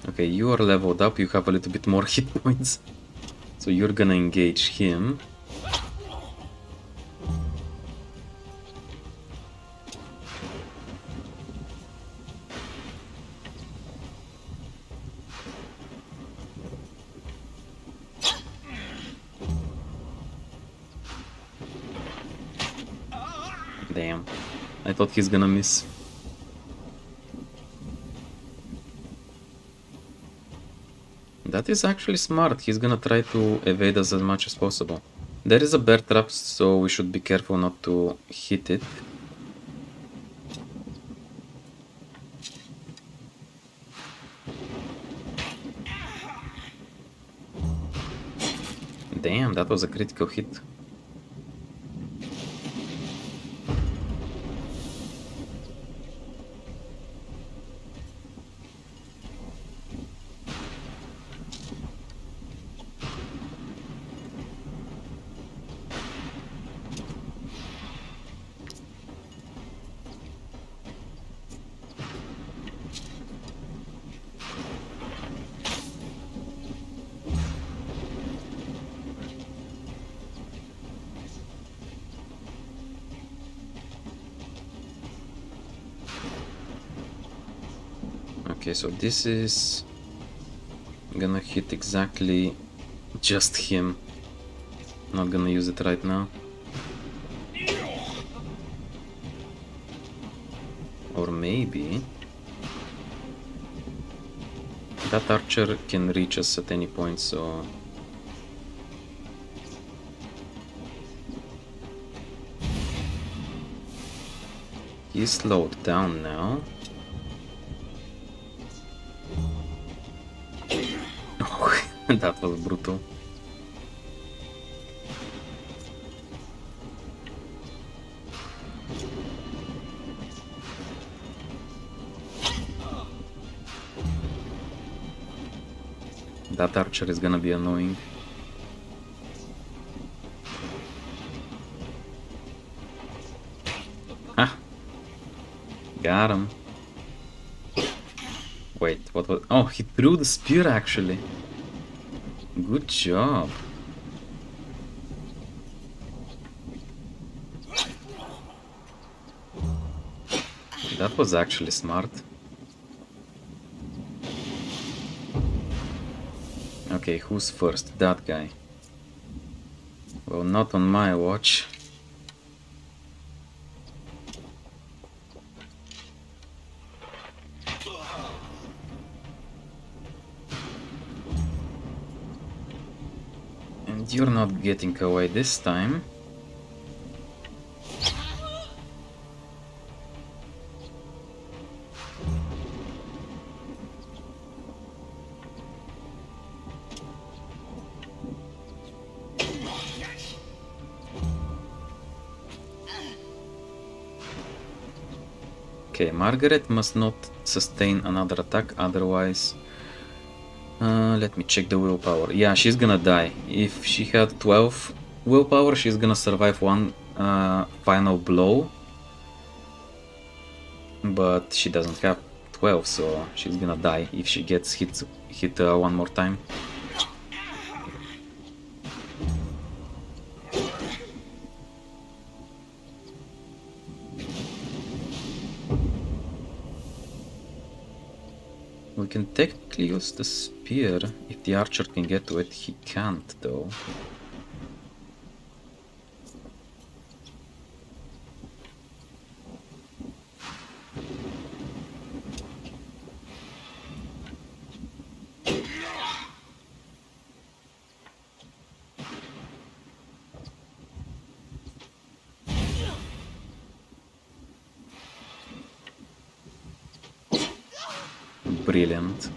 Okay, you are leveled up, you have a little bit more hit points. So you're gonna engage him. Damn. I thought he's gonna miss. That is actually smart. He's gonna try to evade us as much as possible. There is a bear trap, so we should be careful not to hit it. Damn, that was a critical hit. Okay, so this is gonna hit exactly just him. Not gonna use it right now. Or maybe that archer can reach us at any point, so he's slowed down now. That was brutal. That archer is gonna be annoying. Ah! Got him. Wait, what was... Oh, he threw the spear actually. Good job. That was actually smart. Okay, who's first? That guy. Well, not on my watch. And you're not getting away this time. Okay, Margaret must not sustain another attack, otherwise... let me check the willpower. Yeah, she's gonna die. If she had 12 willpower, she's gonna survive one final blow. But she doesn't have 12, so she's gonna die if she gets hit one more time. We can technically use the spear. If the archer can get to it, he can't though. Brilliant.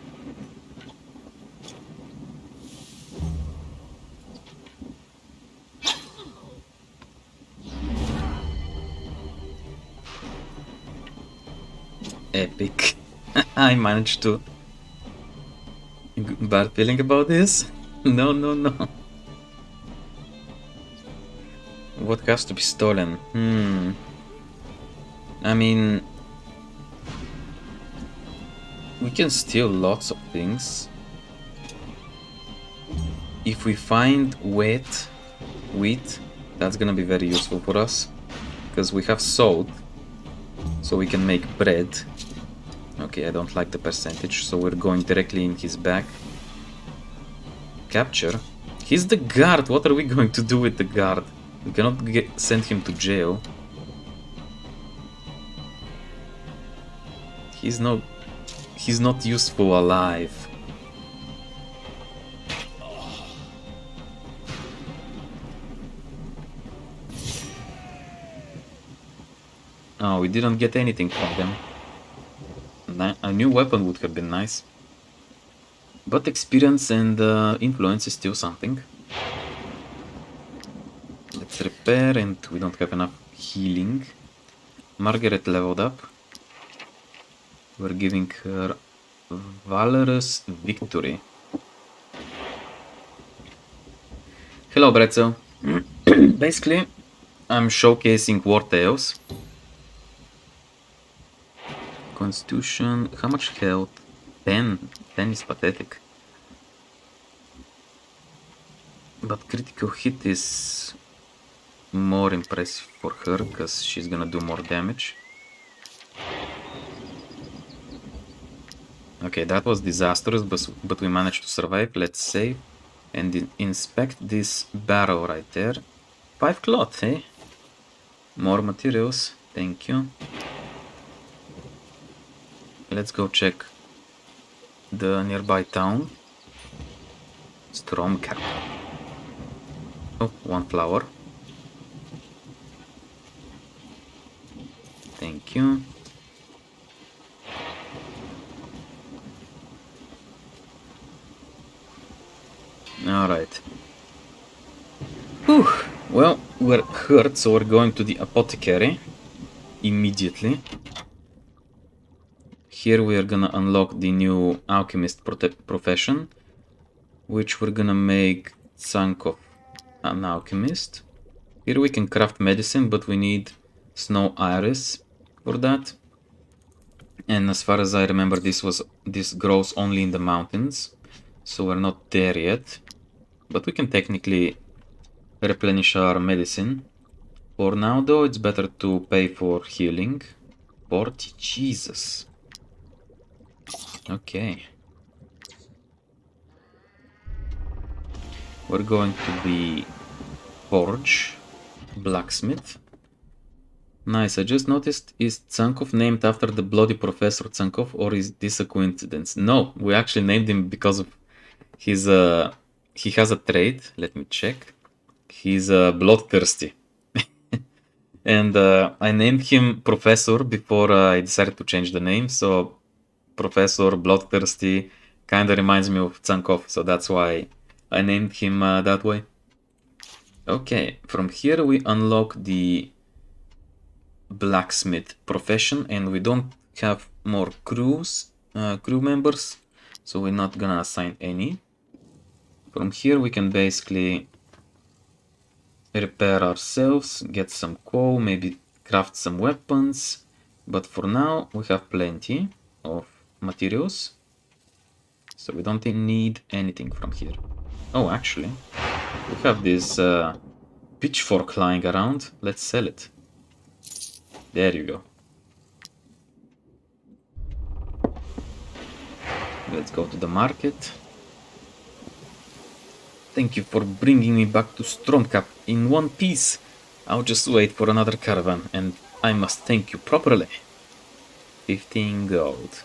Epic. I managed to... Bad feeling about this? No, no, no. What has to be stolen? I mean... we can steal lots of things. If we find wheat, that's gonna be very useful for us. Because we have salt, so we can make bread. Okay, I don't like the percentage, so we're going directly in his back. Capture. He's the guard. What are we going to do with the guard? We cannot send him to jail. He's not useful alive. Oh, we didn't get anything from them. A new weapon would have been nice. But experience and influence is still something. Let's repair, and we don't have enough healing. Margaret leveled up. We're giving her Valorous Victory. Hello, Bretzel. Basically, I'm showcasing Wartales. Constitution, how much health? 10. 10 is pathetic. But critical hit is more impressive for her, because she's gonna do more damage. Okay, that was disastrous, but we managed to survive. Let's save and inspect this barrel right there. 5 cloth, eh? More materials, thank you. Let's go check the nearby town. Stromcap. Oh, 1 flower. Thank you. Alright. Whew. Well, we're hurt, so we're going to the apothecary immediately. Here we are gonna unlock the new alchemist profession, which we're gonna make Tsankov an alchemist. Here we can craft medicine, but we need snow iris for that. And as far as I remember, this grows only in the mountains, so we're not there yet. But we can technically replenish our medicine. For now, though, it's better to pay for healing. 40, Jesus. Okay. We're going to the forge, blacksmith. Nice, I just noticed, is Tsankov named after the bloody Professor Tsankov, or is this a coincidence? No, we actually named him because of his, he has a trait, let me check. He's bloodthirsty. And I named him Professor before I decided to change the name, so Professor Bloodthirsty kinda reminds me of Tsankov, so that's why I named him that way. Okay, from here we unlock the blacksmith profession, and we don't have more crew members, so we're not gonna assign any. From here we can basically repair ourselves, get some coal, maybe craft some weapons, but for now we have plenty of materials, so we don't need anything from here. Oh, actually, we have this pitchfork lying around. Let's sell it. There you go. Let's go to the market. Thank you for bringing me back to Stromcap in one piece. I'll just wait for another caravan, and I must thank you properly. 15 gold.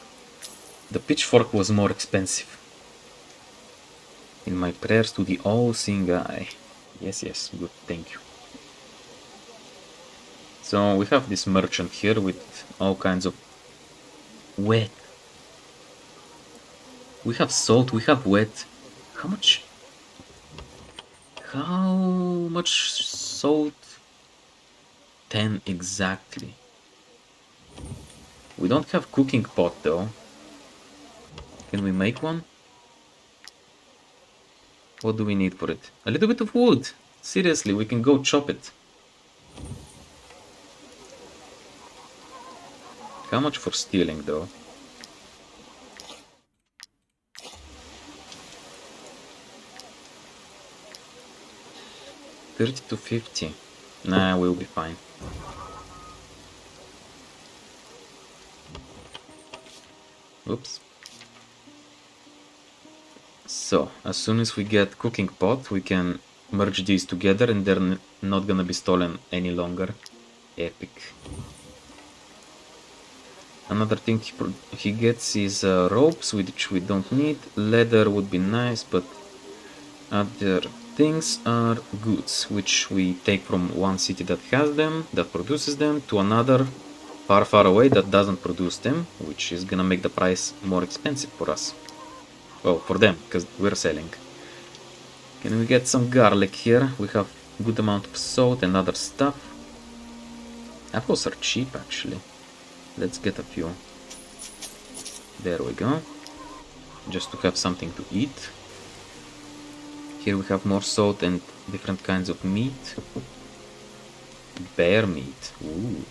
The pitchfork was more expensive. In my prayers to the all-seeing eye. Yes, yes, good, thank you. So we have this merchant here with all kinds of wheat. We have salt, we have wheat. How much? How much salt? 10 exactly. We don't have cooking pot though. Can we make one? What do we need for it? A little bit of wood. Seriously, we can go chop it. How much for stealing though? 30 to 50. Nah, we'll be fine. Oops. So, as soon as we get cooking pot, we can merge these together and they're not gonna be stolen any longer. Epic. Another thing he gets is ropes, which we don't need. Leather would be nice, but other things are goods, which we take from one city that has them, that produces them, to another far, far away that doesn't produce them, which is gonna make the price more expensive for us. Well, for them, because we're selling. Can we get some garlic here? We have good amount of salt and other stuff. Apples are cheap, actually. Let's get a few. There we go. Just to have something to eat. Here we have more salt and different kinds of meat. Bear meat. Ooh.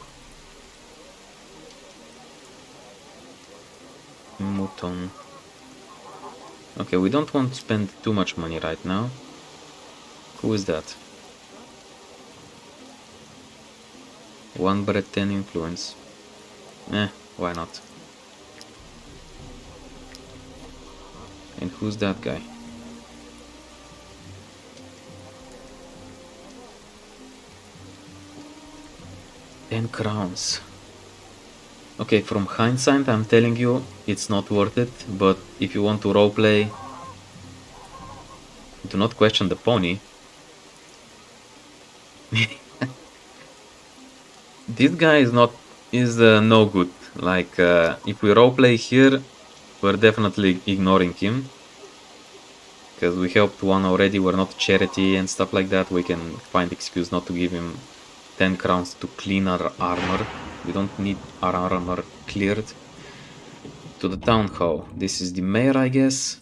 Mutton. Okay, we don't want to spend too much money right now. Who is that? 1 bread 10 influence. Why not? And who's that guy? £10. Okay, from hindsight, I'm telling you, it's not worth it, but if you want to roleplay, do not question the pony. This guy is no good. Like, if we roleplay here, we're definitely ignoring him. Because we helped one already, we're not charity and stuff like that, we can find excuse not to give him 10 crowns to clean our armor. We don't need our armor cleared. To the town hall. This is the mayor, I guess.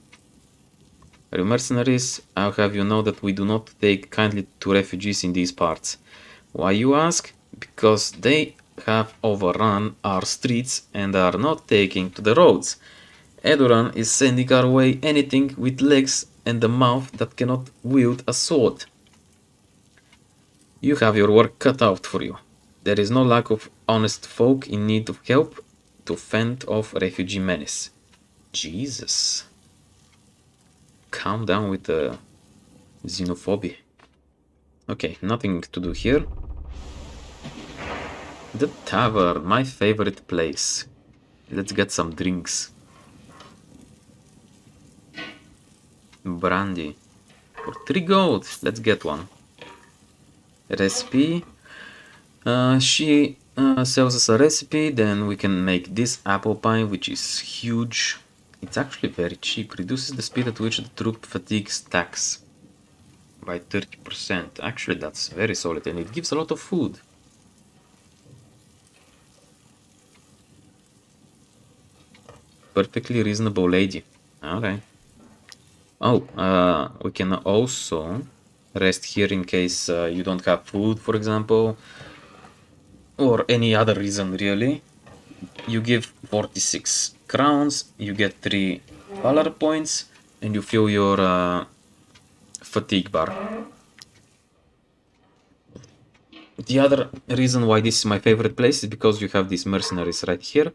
Are you mercenaries? I'll have you know that we do not take kindly to refugees in these parts. Why, you ask? Because they have overrun our streets and are not taking to the roads. Edoran is sending our way anything with legs and a mouth that cannot wield a sword. You have your work cut out for you. There is no lack of honest folk in need of help to fend off refugee menace. Jesus. Calm down with the xenophobia. Okay, nothing to do here. The tavern, my favorite place. Let's get some drinks. Brandy. For 3 gold, let's get one. Recipe. She sells us a recipe, then we can make this apple pie, which is huge. It's actually very cheap. Reduces the speed at which the troop fatigue stacks by 30%. Actually, that's very solid, and it gives a lot of food. Perfectly reasonable lady. Okay. Oh, we can also rest here in case you don't have food, for example, or any other reason, really. You give 46 crowns, you get 3 valor points, and you fill your fatigue bar. The other reason why this is my favorite place is because you have these mercenaries right here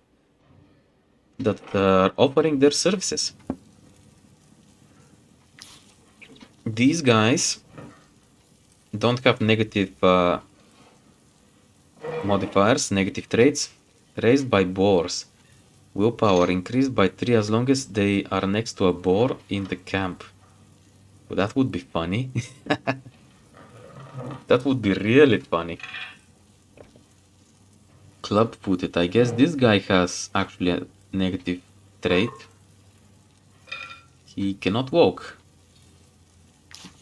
that are offering their services. These guys don't have negative modifiers, negative traits, raised by boars. Willpower increased by 3 as long as they are next to a boar in the camp. Well, that would be funny. That would be really funny. Club-footed. I guess this guy has actually a negative trait. He cannot walk.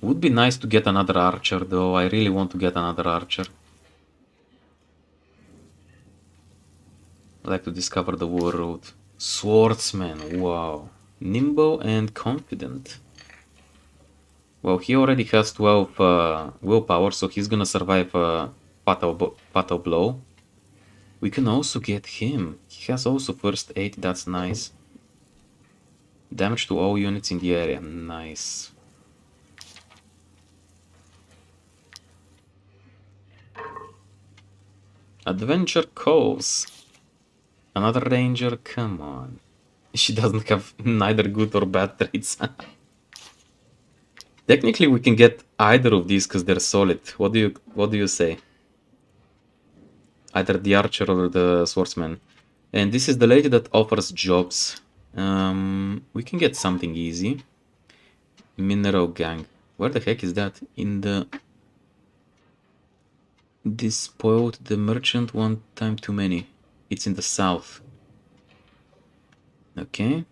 Would be nice to get another archer, though. I really want to get another archer. I like to discover the world. Swordsman. Wow. Nimble and confident. Well, he already has 12 willpower, so he's gonna survive a fatal blow. We can also get him. He has also first aid, that's nice. Damage to all units in the area, nice. Adventure calls. Another ranger, come on. She doesn't have neither good or bad traits. Technically, we can get either of these because they're solid. What do you say? Either the archer or the swordsman. And this is the lady that offers jobs. We can get something easy. Mineral gang. Where the heck is that? In the despoiled the merchant one time too many. It's in the south. Okay.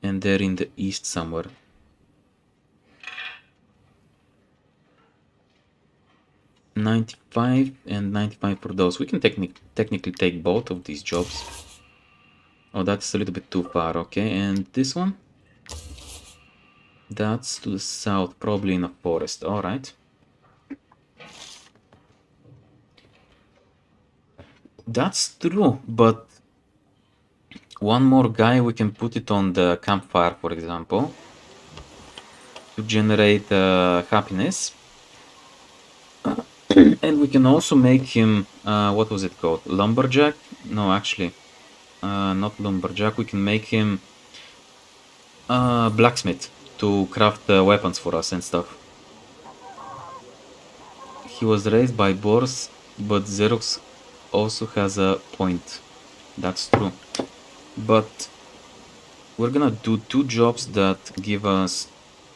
And they're in the east somewhere. $95 and $95 for those. We can technically take both of these jobs. Oh, that's a little bit too far. Okay, and this one? That's to the south, probably in a forest. Alright. That's true, but one more guy, we can put it on the campfire, for example, to generate happiness. And we can also make him, what was it called? Lumberjack? No, actually, not lumberjack. We can make him blacksmith to craft weapons for us and stuff. He was raised by boars, but Xerox also has a point. That's true. But we're gonna do two jobs that give us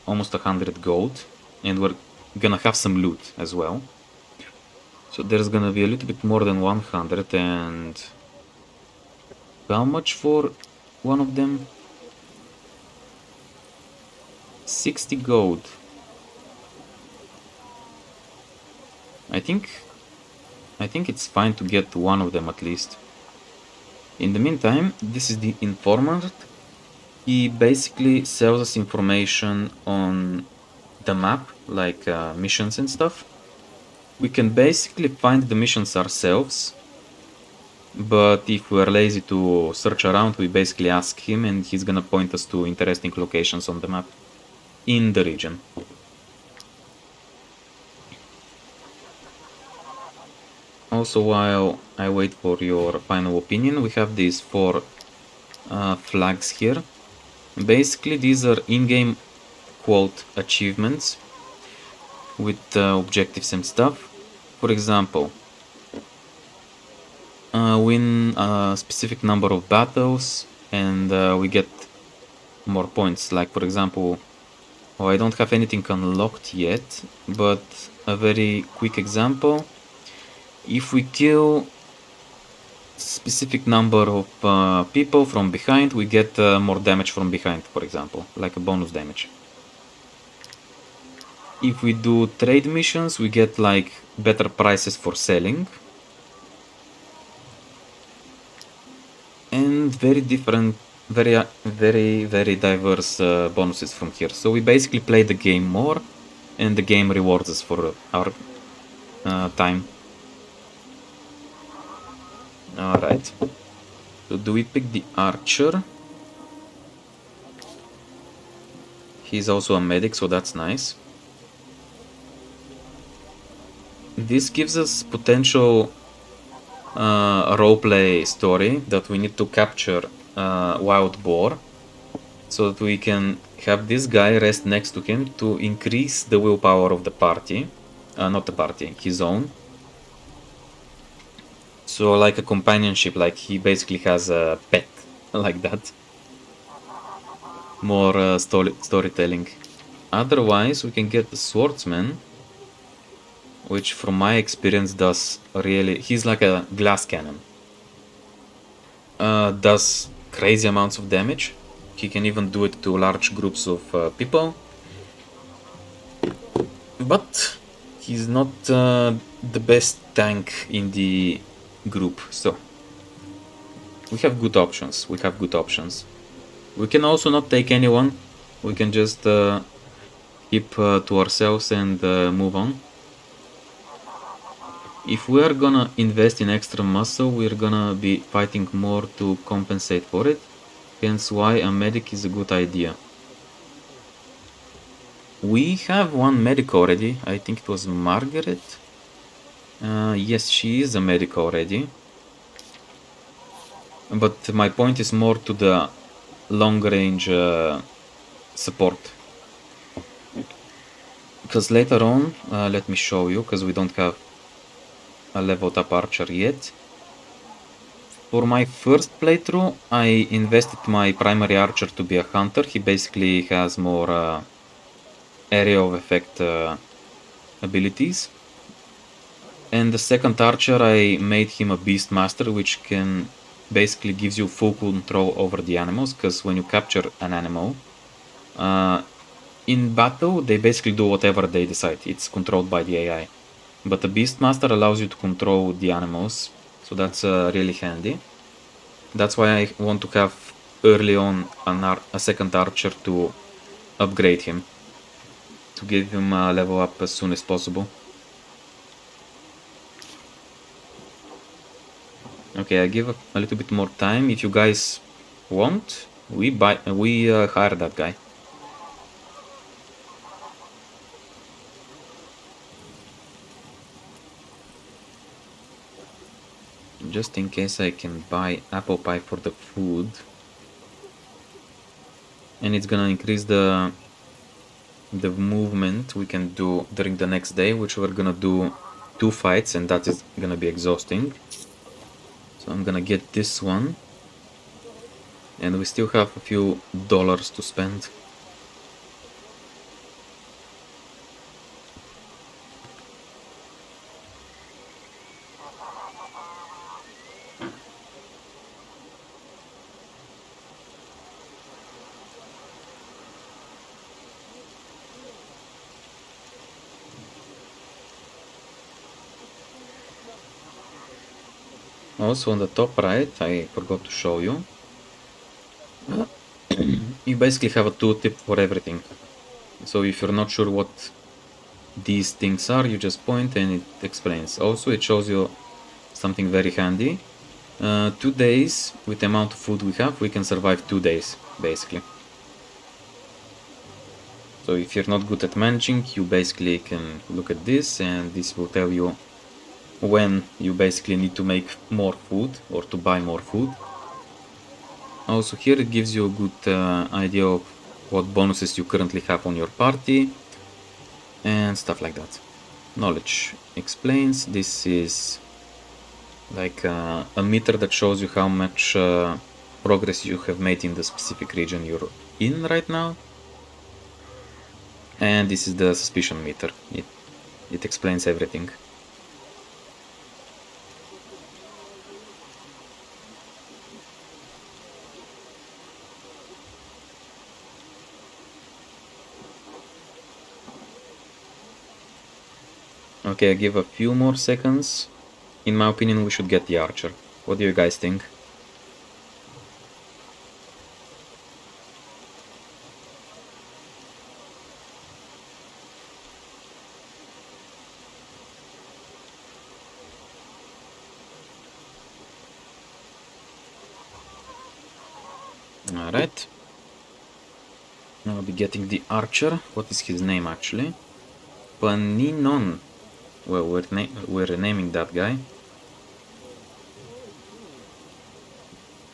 almost 100 gold, and we're gonna have some loot as well. So there's gonna be a little bit more than 100, and how much for one of them? 60 gold. I think it's fine to get one of them at least. In the meantime, this is the informant. He basically sells us information on the map, like missions and stuff. We can basically find the missions ourselves, but if we're lazy to search around, we basically ask him and he's gonna point us to interesting locations on the map in the region. Also, while I wait for your final opinion, we have these 4 flags here. Basically, these are in-game quote achievements with objectives and stuff. For example, win a specific number of battles and we get more points. Like, for example, oh, I don't have anything unlocked yet, but a very quick example. If we kill specific number of people from behind, we get more damage from behind, for example, like a bonus damage. If we do trade missions, we get like better prices for selling. And very different, very diverse bonuses from here. So we basically play the game more, and the game rewards us for our time. Alright. So do we pick the archer? He's also a medic, so that's nice. This gives us potential roleplay story that we need to capture wild boar, so that we can have this guy rest next to him to increase the willpower of the party. Not the party, his own. So like a companionship, like he basically has a pet, like that. More storytelling. Otherwise, we can get the swordsman, which from my experience does really... He's like a glass cannon. Does crazy amounts of damage. He can even do it to large groups of people. But he's not the best tank in the group, so we have good options. We can also not take anyone. We can just keep to ourselves and move on. If we are gonna invest in extra muscle, we're gonna be fighting more to compensate for it. Hence why a medic is a good idea. We have one medic already. I think it was Margaret. Yes, she is a medic already. But my point is more to the long range support. Because later on, let me show you, because we don't have a leveled up archer yet. For my first playthrough, I invested my primary archer to be a hunter. He basically has more area of effect abilities. And the second archer, I made him a beast master, which can basically gives you full control over the animals, because when you capture an animal, in battle, they basically do whatever they decide. It's controlled by the AI. But the Beastmaster allows you to control the animals, so that's really handy. That's why I want to have early on a second archer to upgrade him, to give him a level up as soon as possible. Okay, I give a little bit more time. If you guys want, we hire that guy. Just in case I can buy apple pie for the food. And it's gonna increase the movement we can do during the next day, which we're gonna do 2 fights, and that is gonna be exhausting. So I'm gonna get this one. And we still have a few dollars to spend. Also on the top right, I forgot to show you. You basically have a tooltip for everything. So if you're not sure what these things are, you just point and it explains. Also it shows you something very handy. 2 days, with the amount of food we have, we can survive 2 days, basically. So if you're not good at managing, you basically can look at this, and this will tell you when you basically need to make more food or to buy more food. Also here it gives you a good idea of what bonuses you currently have on your party and stuff like that. Knowledge explains. This is like a meter that shows you how much progress you have made in the specific region you're in right now. And this is the suspicion meter. It explains everything. Okay, I give a few more seconds. In my opinion, we should get the archer. What do you guys think? Alright. I'll be getting the archer. What is his name actually? Paninon. Well, we're renaming that guy.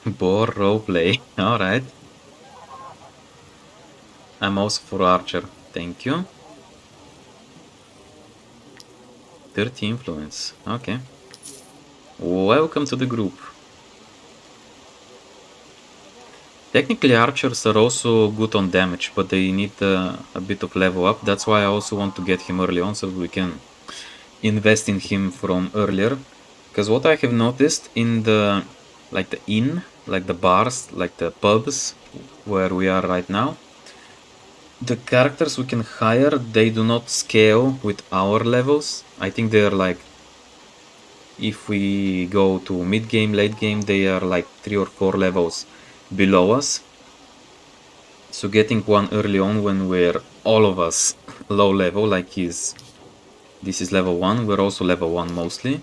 Boar roleplay. Alright. I'm also for archer. Thank you. 30 influence. Okay. Welcome to the group. Technically archers are also good on damage, but they need a bit of level up. That's why I also want to get him early on, so we can invest in him from earlier. Because what I have noticed in the inn, like the bars, like the pubs where we are right now, the characters we can hire, they do not scale with our levels. I think they're like, if we go to mid game, late game, they are like 3 or 4 levels below us. So getting one early on when we're all of us low level, like this is level 1, we're also level 1 mostly.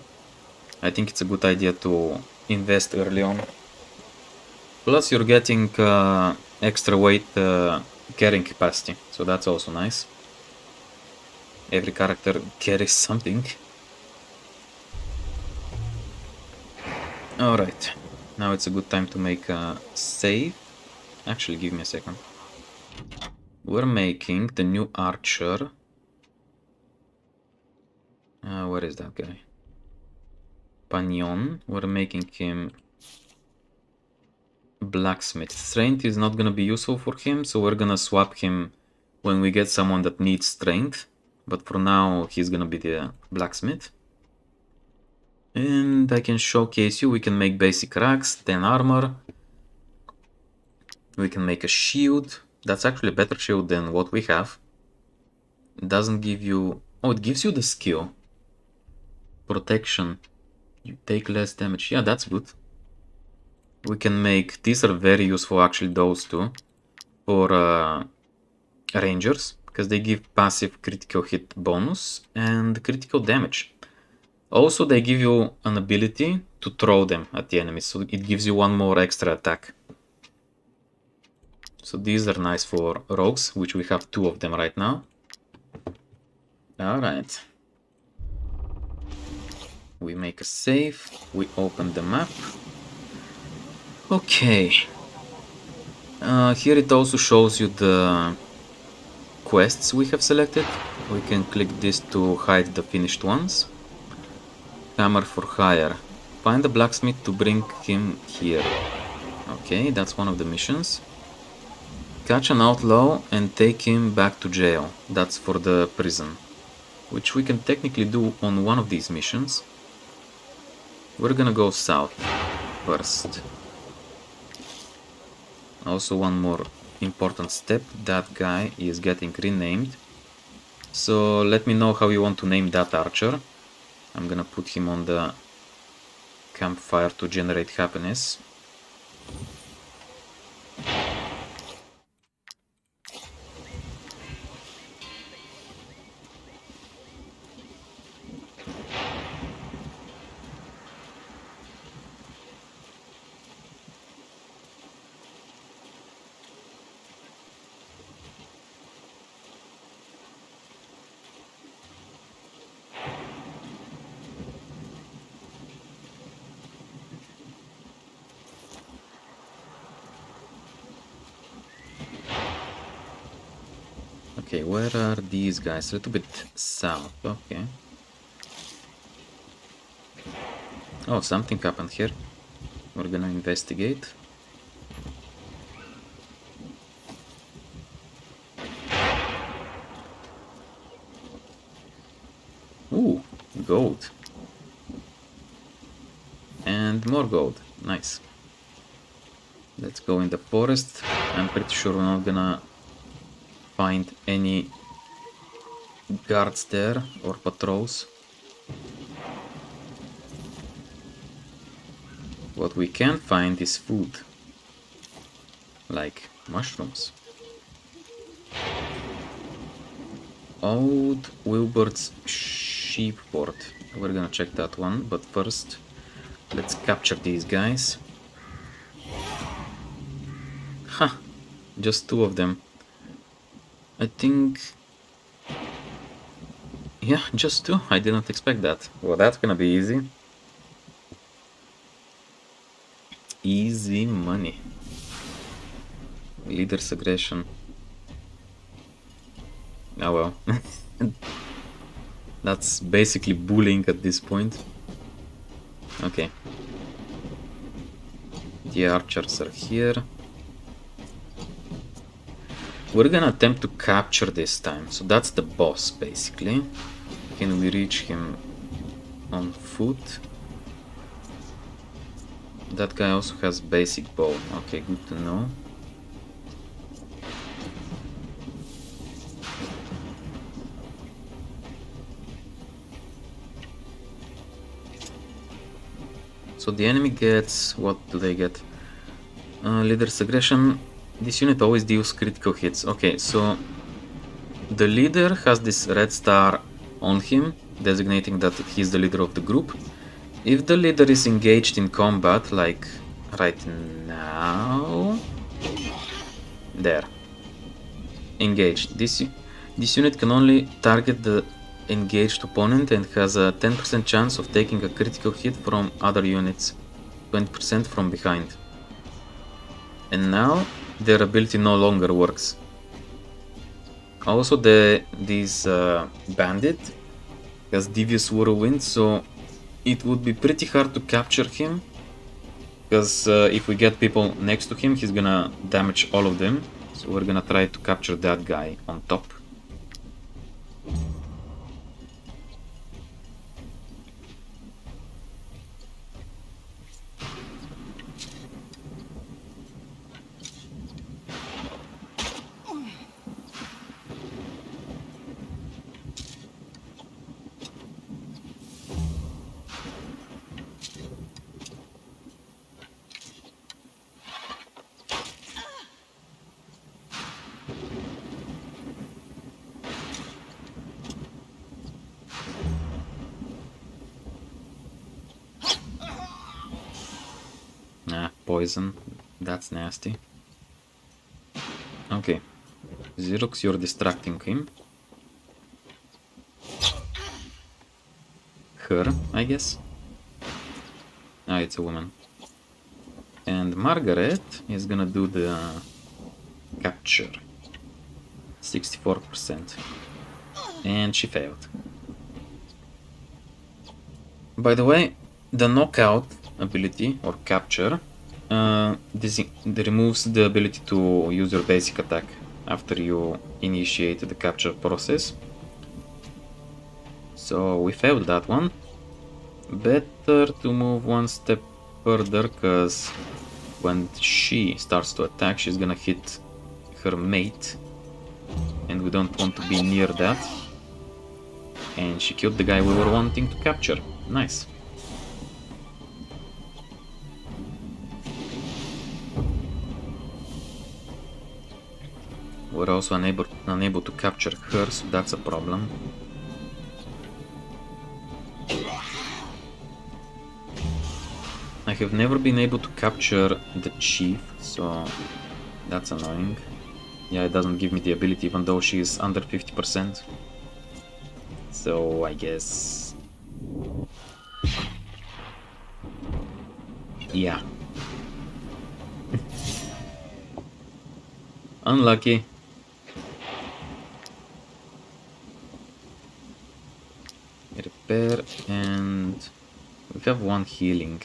I think it's a good idea to invest early on. Plus you're getting extra weight carrying capacity, so that's also nice. Every character carries something. Alright, now it's a good time to make a save. Actually, give me a second. We're making the new archer. Where is that guy? Pagnon. We're making him blacksmith. Strength is not gonna be useful for him, so we're gonna swap him when we get someone that needs strength. But for now, he's gonna be the blacksmith. And I can showcase you, we can make basic racks, 10 armor. We can make a shield. That's actually a better shield than what we have. It doesn't give you... Oh, it gives you the skill. Protection. You take less damage. Yeah, that's good. We can make... These are very useful, actually, those two. For rangers. Because they give passive critical hit bonus and critical damage. Also, they give you an ability to throw them at the enemy, so it gives you one more extra attack. So these are nice for rogues, which we have 2 of them right now. Alright. We make a save, we open the map. Okay. Here it also shows you the quests we have selected. We can click this to hide the finished ones. Hammer for hire. Find the blacksmith to bring him here. Okay, that's one of the missions. Catch an outlaw and take him back to jail. That's for the prison. Which we can technically do on one of these missions. We're gonna go south first. Also one more important step. That guy is getting renamed. So let me know how you want to name that archer. I'm gonna put him on the campfire to generate happiness. Okay, where are these guys? A little bit south, okay. Oh, something happened here. We're gonna investigate. Ooh, gold. And more gold, nice. Let's go in the forest. I'm pretty sure we're not gonna find any guards there or patrols. What we can find is food, like mushrooms. Old Wilbert's sheepport. We're gonna check that one, but first let's capture these guys. Ha! Just 2 of them. I think... Yeah, just 2. I didn't expect that. Well, that's gonna be easy. Easy money. Leader's aggression. Oh well. That's basically bullying at this point. Okay. The archers are here. We're gonna attempt to capture this time. So that's the boss, basically. Can we reach him on foot? That guy also has basic bow. Okay, good to know. So the enemy gets... what do they get? Leader's aggression. This unit always deals critical hits. Okay, so the leader has this red star on him, designating that he's the leader of the group. If the leader is engaged in combat, like right now... There. Engaged. This unit can only target the engaged opponent and has a 10% chance of taking a critical hit from other units 20% from behind. And now their ability no longer works. Also, this bandit has devious whirlwind, so it would be pretty hard to capture him. Because if we get people next to him, he's gonna damage all of them. So we're gonna try to capture that guy on top. Poison. That's nasty. Okay. Xerox, you're distracting him. Her, I guess. Ah, it's a woman. And Margaret is gonna do the capture. 64%. And she failed. By the way, the knockout ability, or capture, this removes the ability to use your basic attack after you initiate the capture process. So we failed that one. Better to move one step further, because when she starts to attack, she's gonna hit her mate, and we don't want to be near that. And she killed the guy we were wanting to capture. Nice. We're also unable to capture her, so that's a problem. I have never been able to capture the chief, so that's annoying. Yeah, it doesn't give me the ability even though she is under 50%. So I guess... yeah. Unlucky. Repair, and we have one healing.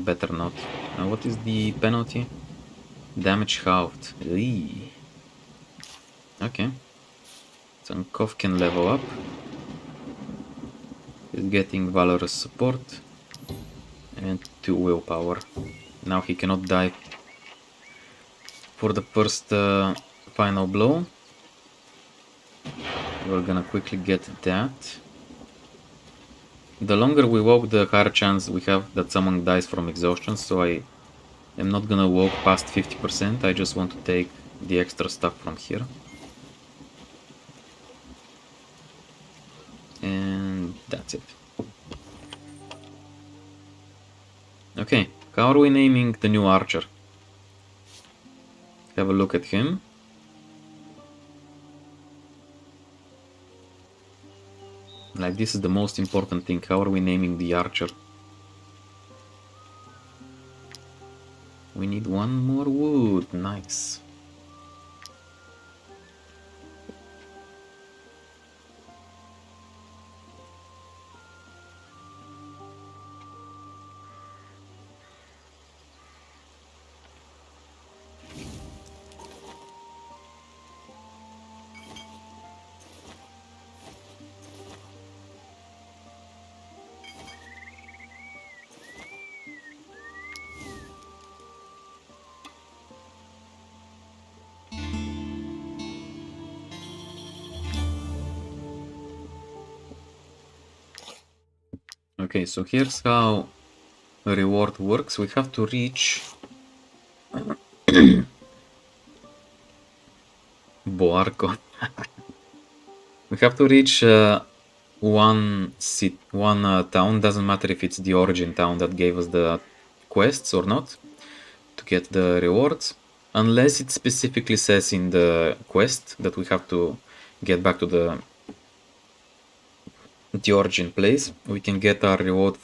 Better not. What is the penalty? Damage halved. Eee. Okay. Sankov can level up. He's getting valorous support and 2 willpower. Now he cannot die for the first final blow. We're gonna quickly get that. The longer we walk, the higher chance we have that someone dies from exhaustion, so I am not gonna walk past 50%, I just want to take the extra stuff from here. And that's it. Okay, how are we naming the new archer? Have a look at him. Like, this is the most important thing. How are we naming the archer? We need one more wood. Nice. Okay, so here's how a reward works. We have to reach Boarco. We have to reach one town. Doesn't matter if it's the origin town that gave us the quests or not, to get the rewards, unless it specifically says in the quest that we have to get back to the origin place. We can get our reward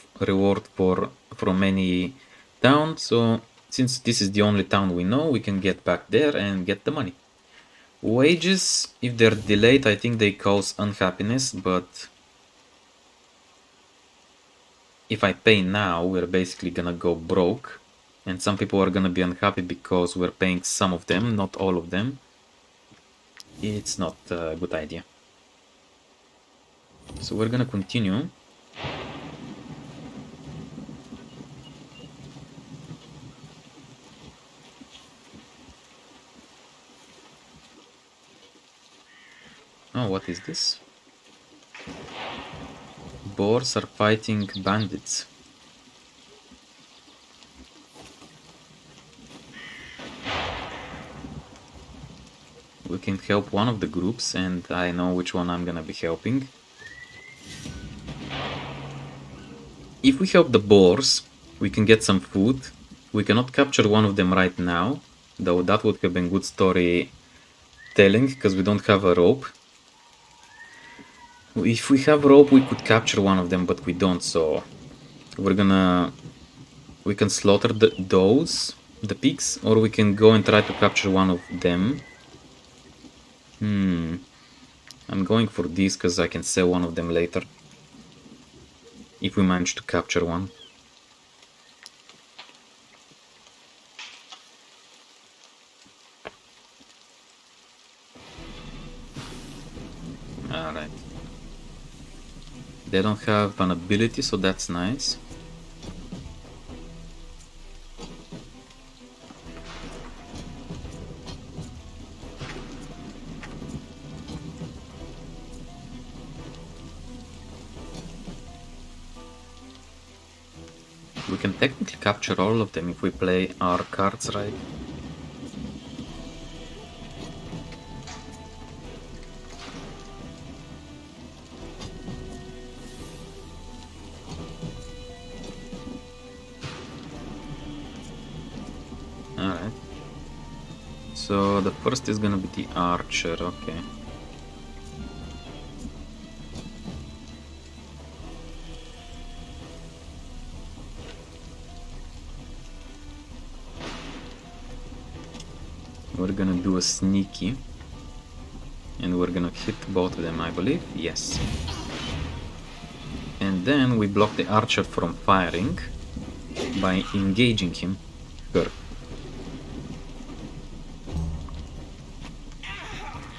for from any town, so since this is the only town we know, we can get back there and get the money. Wages, if they're delayed, I think they cause unhappiness, but if I pay now, we're basically gonna go broke, and some people are gonna be unhappy because we're paying some of them, not all of them. It's not a good idea. So we're gonna continue. Oh, what is this? Boars are fighting bandits. We can help one of the groups, and I know which one I'm gonna be helping. If we help the boars, we can get some food. We cannot capture one of them right now, though that would have been good story telling, because we don't have a rope. If we have rope, we could capture one of them, but we don't, so we can slaughter the pigs, or we can go and try to capture one of them. I'm going for this because I can sell one of them later, if we manage to capture one. Alright. They don't have an ability, so that's nice. We can technically capture all of them if we play our cards right. Alright. So the first is gonna be the archer, okay. We're gonna do a sneaky, and we're gonna hit both of them, I believe. Yes. And then we block the archer from firing by engaging him. Sure.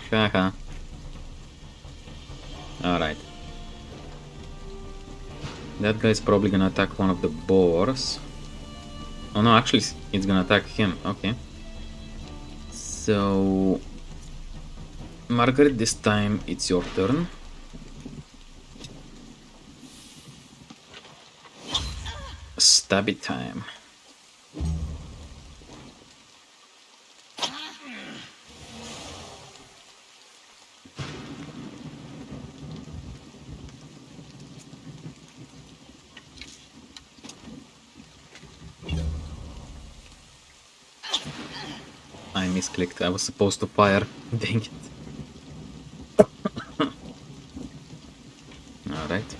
Haha. Alright. That guy's probably gonna attack one of the boars. Oh no, actually it's gonna attack him. Okay. So, Margaret, this time it's your turn. Stabby time. I misclicked. I was supposed to fire. Dang it. Alright.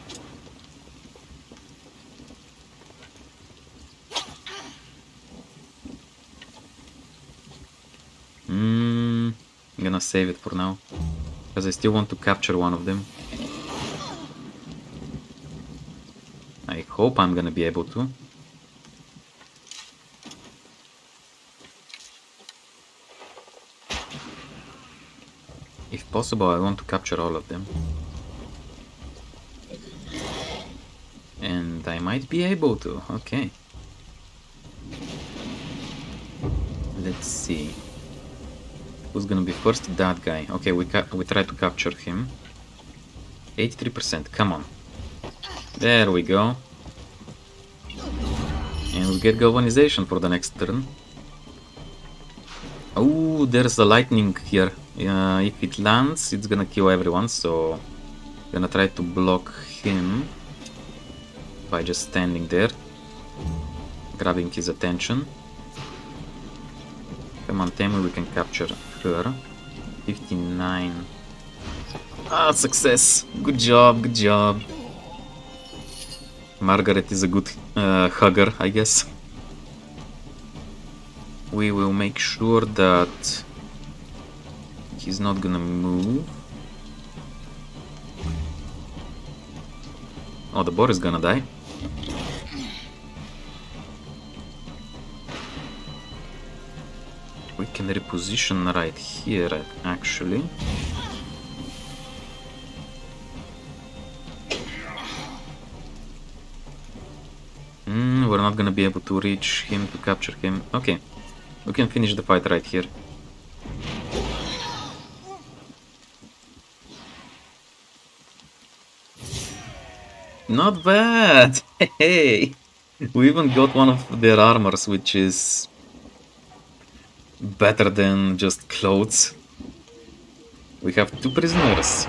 I'm gonna save it for now, because I still want to capture one of them. I hope I'm gonna be able to. If possible, I want to capture all of them. And I might be able to, okay. Let's see. Who's gonna be first? That guy. Okay, we try to capture him. 83%, come on. There we go. And we get galvanization for the next turn. Oh, there's a lightning here. If it lands, it's gonna kill everyone, so gonna try to block him by just standing there, grabbing his attention. Come on, Tammy, we can capture her. 59. Ah, success! Good job, good job. Margaret is a good hugger, I guess. We will make sure that he's not gonna move. Oh, the boar is gonna die. We can reposition right here, actually. We're not gonna be able to reach him to capture him. Okay, we can finish the fight right here. Not bad! Hey! We even got one of their armors, which is better than just clothes. We have 2 prisoners.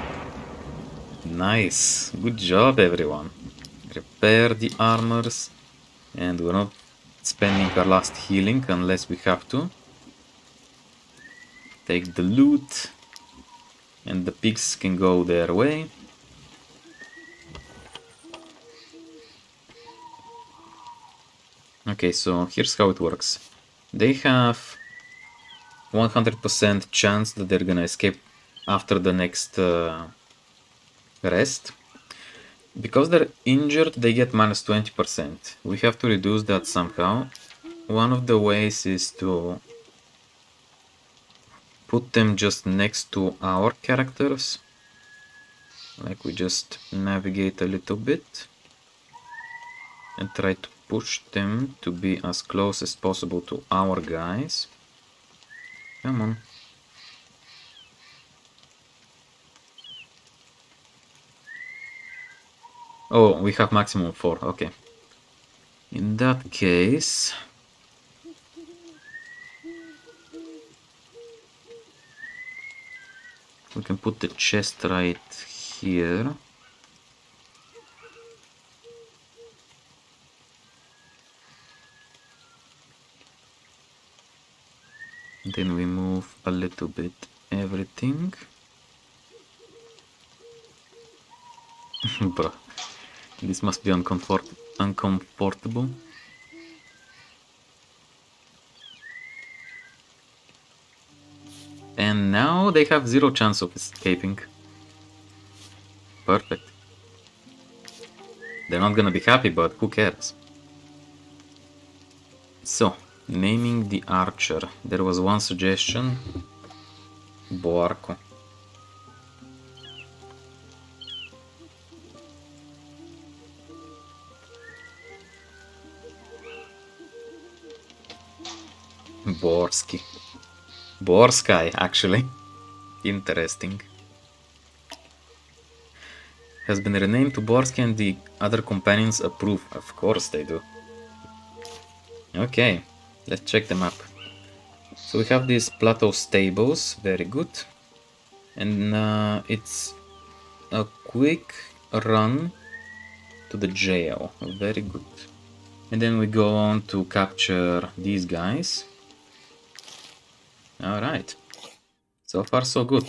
Nice. Good job, everyone. Repair the armors. And we're not spending our last healing unless we have to. Take the loot. And the pigs can go their way. Okay, so here's how it works. They have 100% chance that they're gonna escape after the next rest. Because they're injured, they get minus 20%. We have to reduce that somehow. One of the ways is to put them just next to our characters. Like we just navigate a little bit and try to push them to be as close as possible to our guys. Come on. Oh, we have maximum 4, okay. In that case... we can put the chest right here. Then we move a little bit everything. Bruh. This must be uncomfortable. And now they have 0 chance of escaping. Perfect. They're not gonna be happy, but who cares? So, naming the archer. There was one suggestion. Boarco. Borsky. Borsky, actually. Interesting. Has been renamed to Borsky and the other companions approve. Of course they do. Okay, let's check the map. So we have these plateau stables, very good. And it's a quick run to the jail, very good. And then we go on to capture these guys. Alright, so far so good.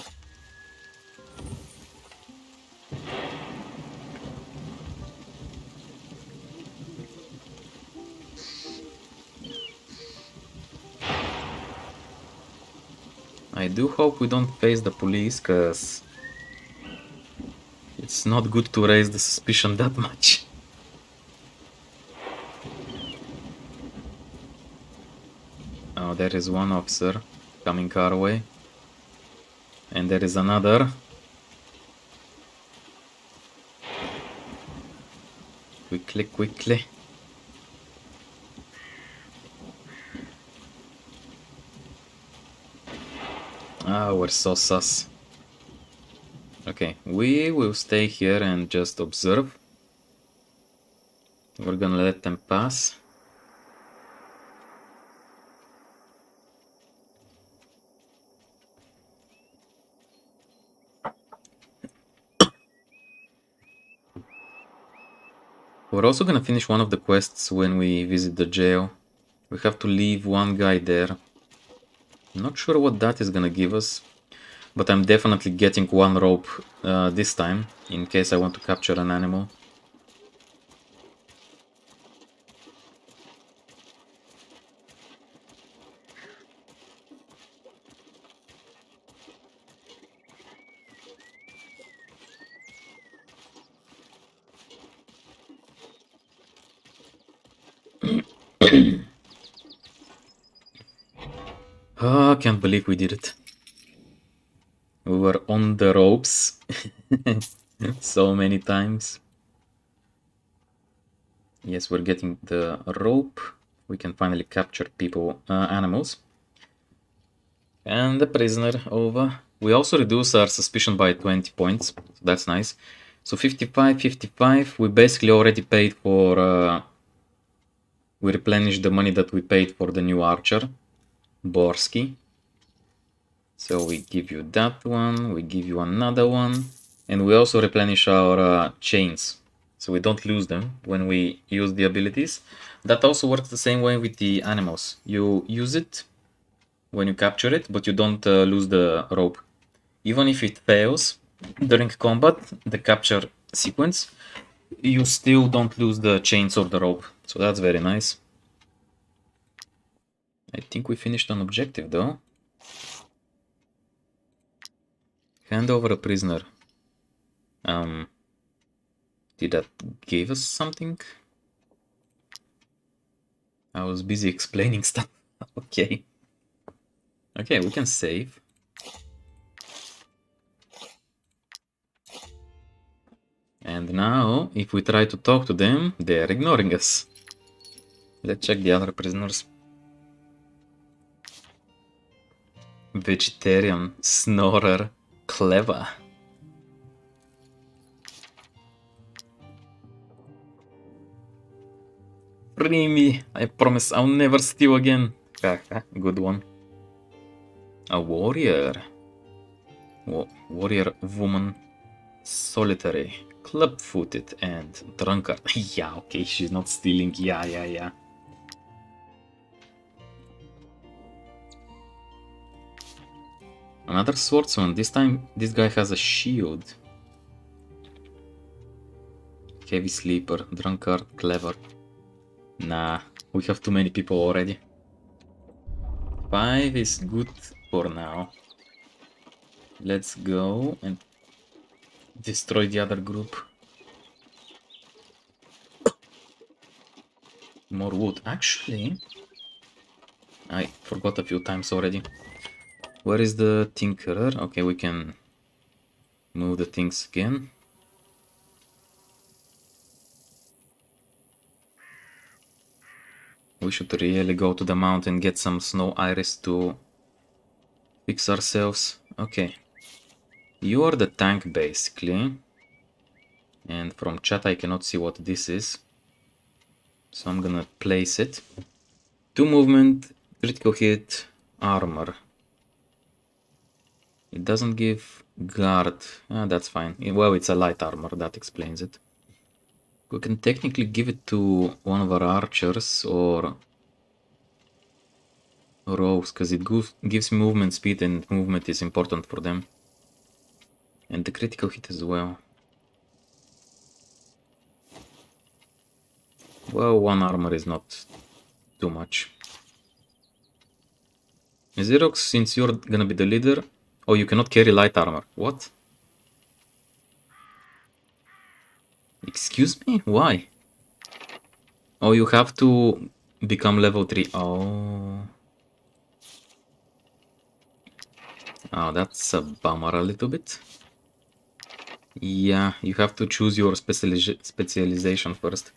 I do hope we don't face the police, cause it's not good to raise the suspicion that much. Oh, there is one officer coming our way. And there is another. Quickly, quickly. Ah, we're so sus. Okay, we will stay here and just observe. We're gonna let them pass. We're also gonna finish one of the quests when we visit the jail. We have to leave one guy there. I'm not sure what that is gonna give us, but I'm definitely getting one rope this time, in case I want to capture an animal. Oh, I can't believe we did it. We were on the ropes so many times. Yes, we're getting the rope. We can finally capture people, animals. And the prisoner over. We also reduce our suspicion by 20 points, so that's nice. So 55, 55, we basically already paid for, we replenished the money that we paid for the new archer, Borski. So we give you that one, we give you another one, and we also replenish our chains, so we don't lose them when we use the abilities. That also works the same way with the animals. You use it when you capture it, but you don't lose the rope. Even if it fails during combat, the capture sequence, you still don't lose the chains or the rope. So that's very nice. I think we finished an objective though. Hand over a prisoner. Did that give us something? I was busy explaining stuff. Okay. Okay, we can save. And now, if we try to talk to them, they're ignoring us. Let's check the other prisoners. Vegetarian, snorer, clever. Free me! I promise I'll never steal again. Good one. A warrior. Warrior woman. Solitary. Club-footed and drunkard. Yeah, okay, she's not stealing. Yeah. Another swordsman. This time, this guy has a shield. Heavy sleeper, drunkard, clever. Nah, we have too many people already. 5 is good for now. Let's go and destroy the other group. More wood. Actually, I forgot a few times already. Where is the tinkerer? Okay, we can move the things again. We should really go to the mountain, get some snow iris to fix ourselves. Okay. You are the tank, basically. And from chat I cannot see what this is. So I'm gonna place it. 2 movement, critical hit, armor. It doesn't give guard. That's fine. Well, it's a light armor, that explains it. We can technically give it to one of our archers or rogues, because it gives movement speed, and movement is important for them. And the critical hit as well. Well, 1 armor is not too much. Xerox, since you're gonna be the leader... Oh, you cannot carry light armor. What? Excuse me? Why? Oh, you have to become level 3. Oh. Oh, that's a bummer a little bit. Yeah, you have to choose your specialization first.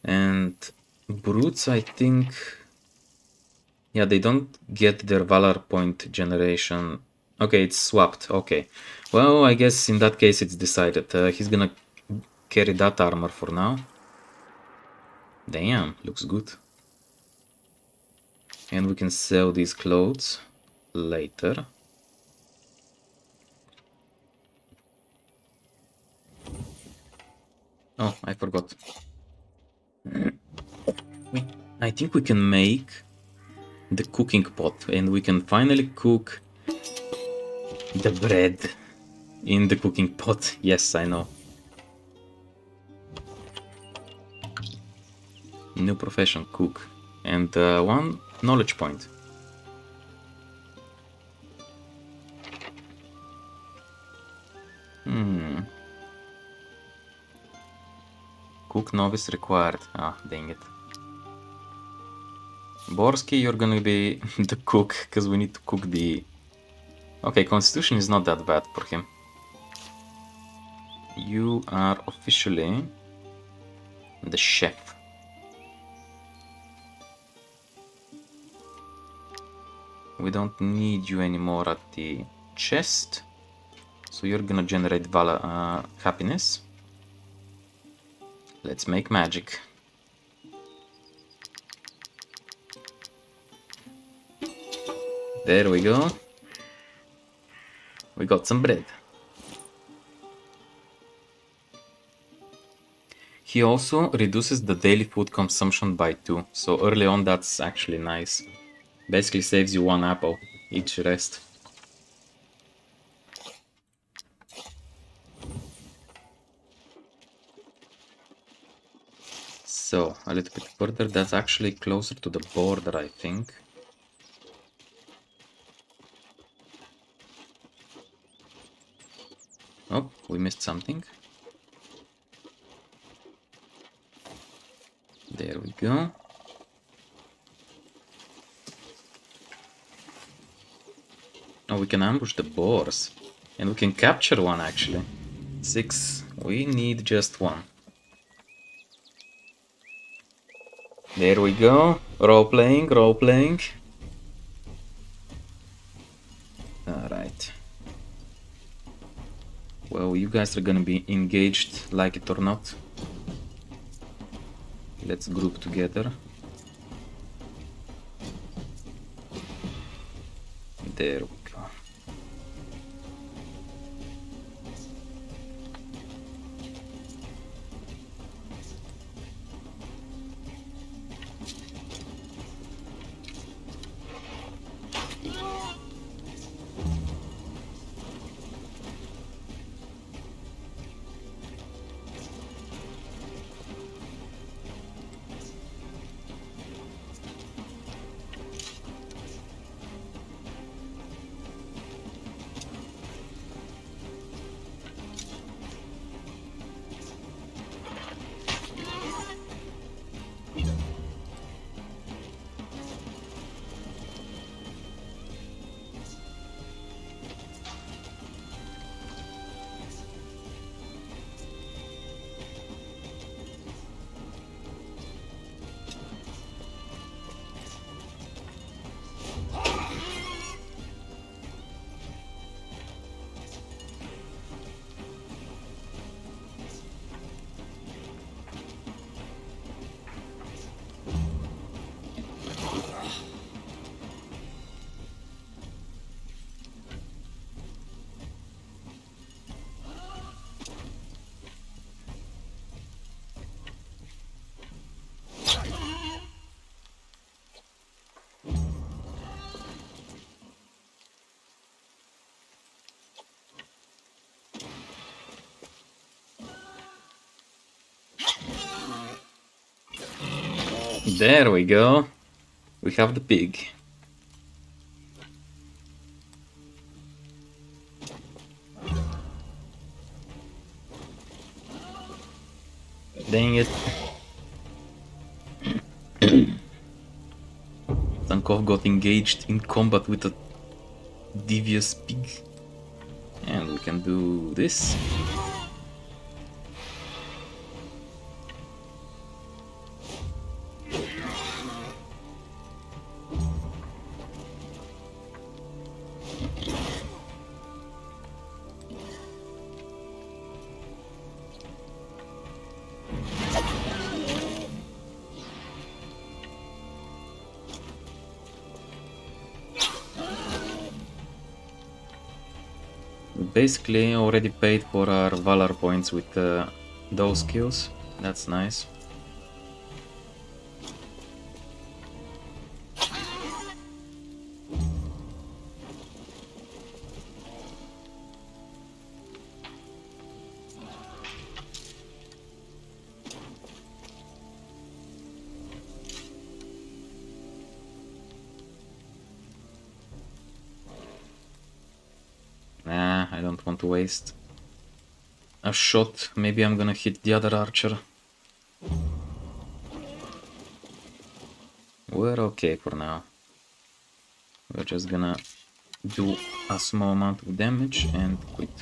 And brutes, I think... Yeah, they don't get their valor point generation. Okay, it's swapped. Okay. Well, I guess in that case it's decided. He's gonna carry that armor for now. Damn, looks good. And we can sell these clothes later. Oh, I forgot. I think we can make the cooking pot, and we can finally cook the bread in the cooking pot. Yes, I know. New profession, cook. And 1 knowledge point. Cook novice required. Ah, dang it. Borsky, you're gonna be the cook, because we need to cook the... Okay, Constitution is not that bad for him. You are officially the chef. We don't need you anymore at the chest. So you're gonna generate happiness. Let's make magic. There we go. We got some bread. He also reduces the daily food consumption by 2. So early on that's actually nice. Basically saves you 1 apple each rest. So, a little bit further, that's actually closer to the border, I think. Oh, we missed something. There we go. Oh, we can ambush the boars. And we can capture one, actually. 6. We need just 1. There we go. Role-playing, role-playing. Alright. Well, you guys are gonna be engaged, like it or not. Let's group together. There we go. There we go. We have the pig. Dang it. Tankov got engaged in combat with a devious pig. And we can do this. Basically already paid for our Valor points with those skills. That's nice. Nah, I don't want to waste a shot. Maybe I'm gonna hit the other archer. we're okay for now. We're just gonna do a small amount of damage and quit.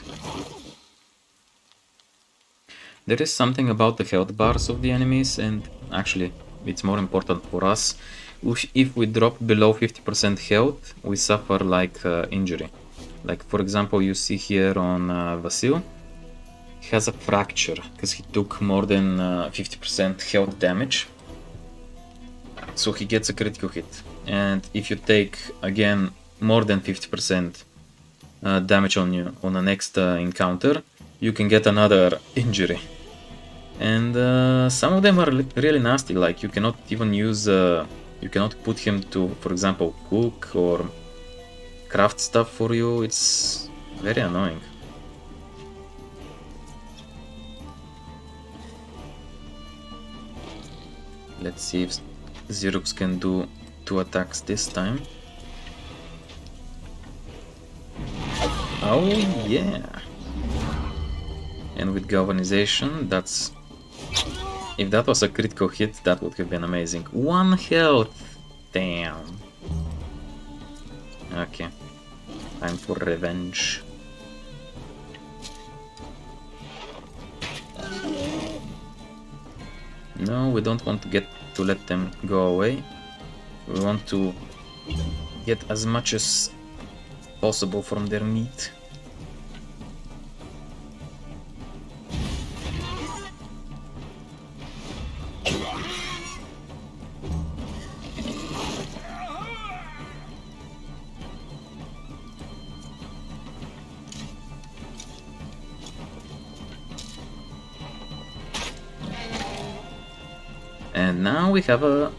There is something about the health bars of the enemies, and actually it's more important for us. If we drop below 50% health, we suffer like injury. Like for example, you see here on Vasil, he has a fracture because he took more than 50% health damage. So he gets a critical hit. And if you take again more than 50% damage on you on the next encounter, you can get another injury. And some of them are really nasty, like you cannot even use, you cannot put him to, for example, cook or craft stuff for you. It's very annoying. Let's see if Xerox can do 2 attacks this time. Oh yeah! And with galvanization, that's... If that was a critical hit, that would have been amazing. 1 health! Damn. Okay. Time for revenge. No, we don't want to let them go away. We want to get as much as possible from their meat. And now we have a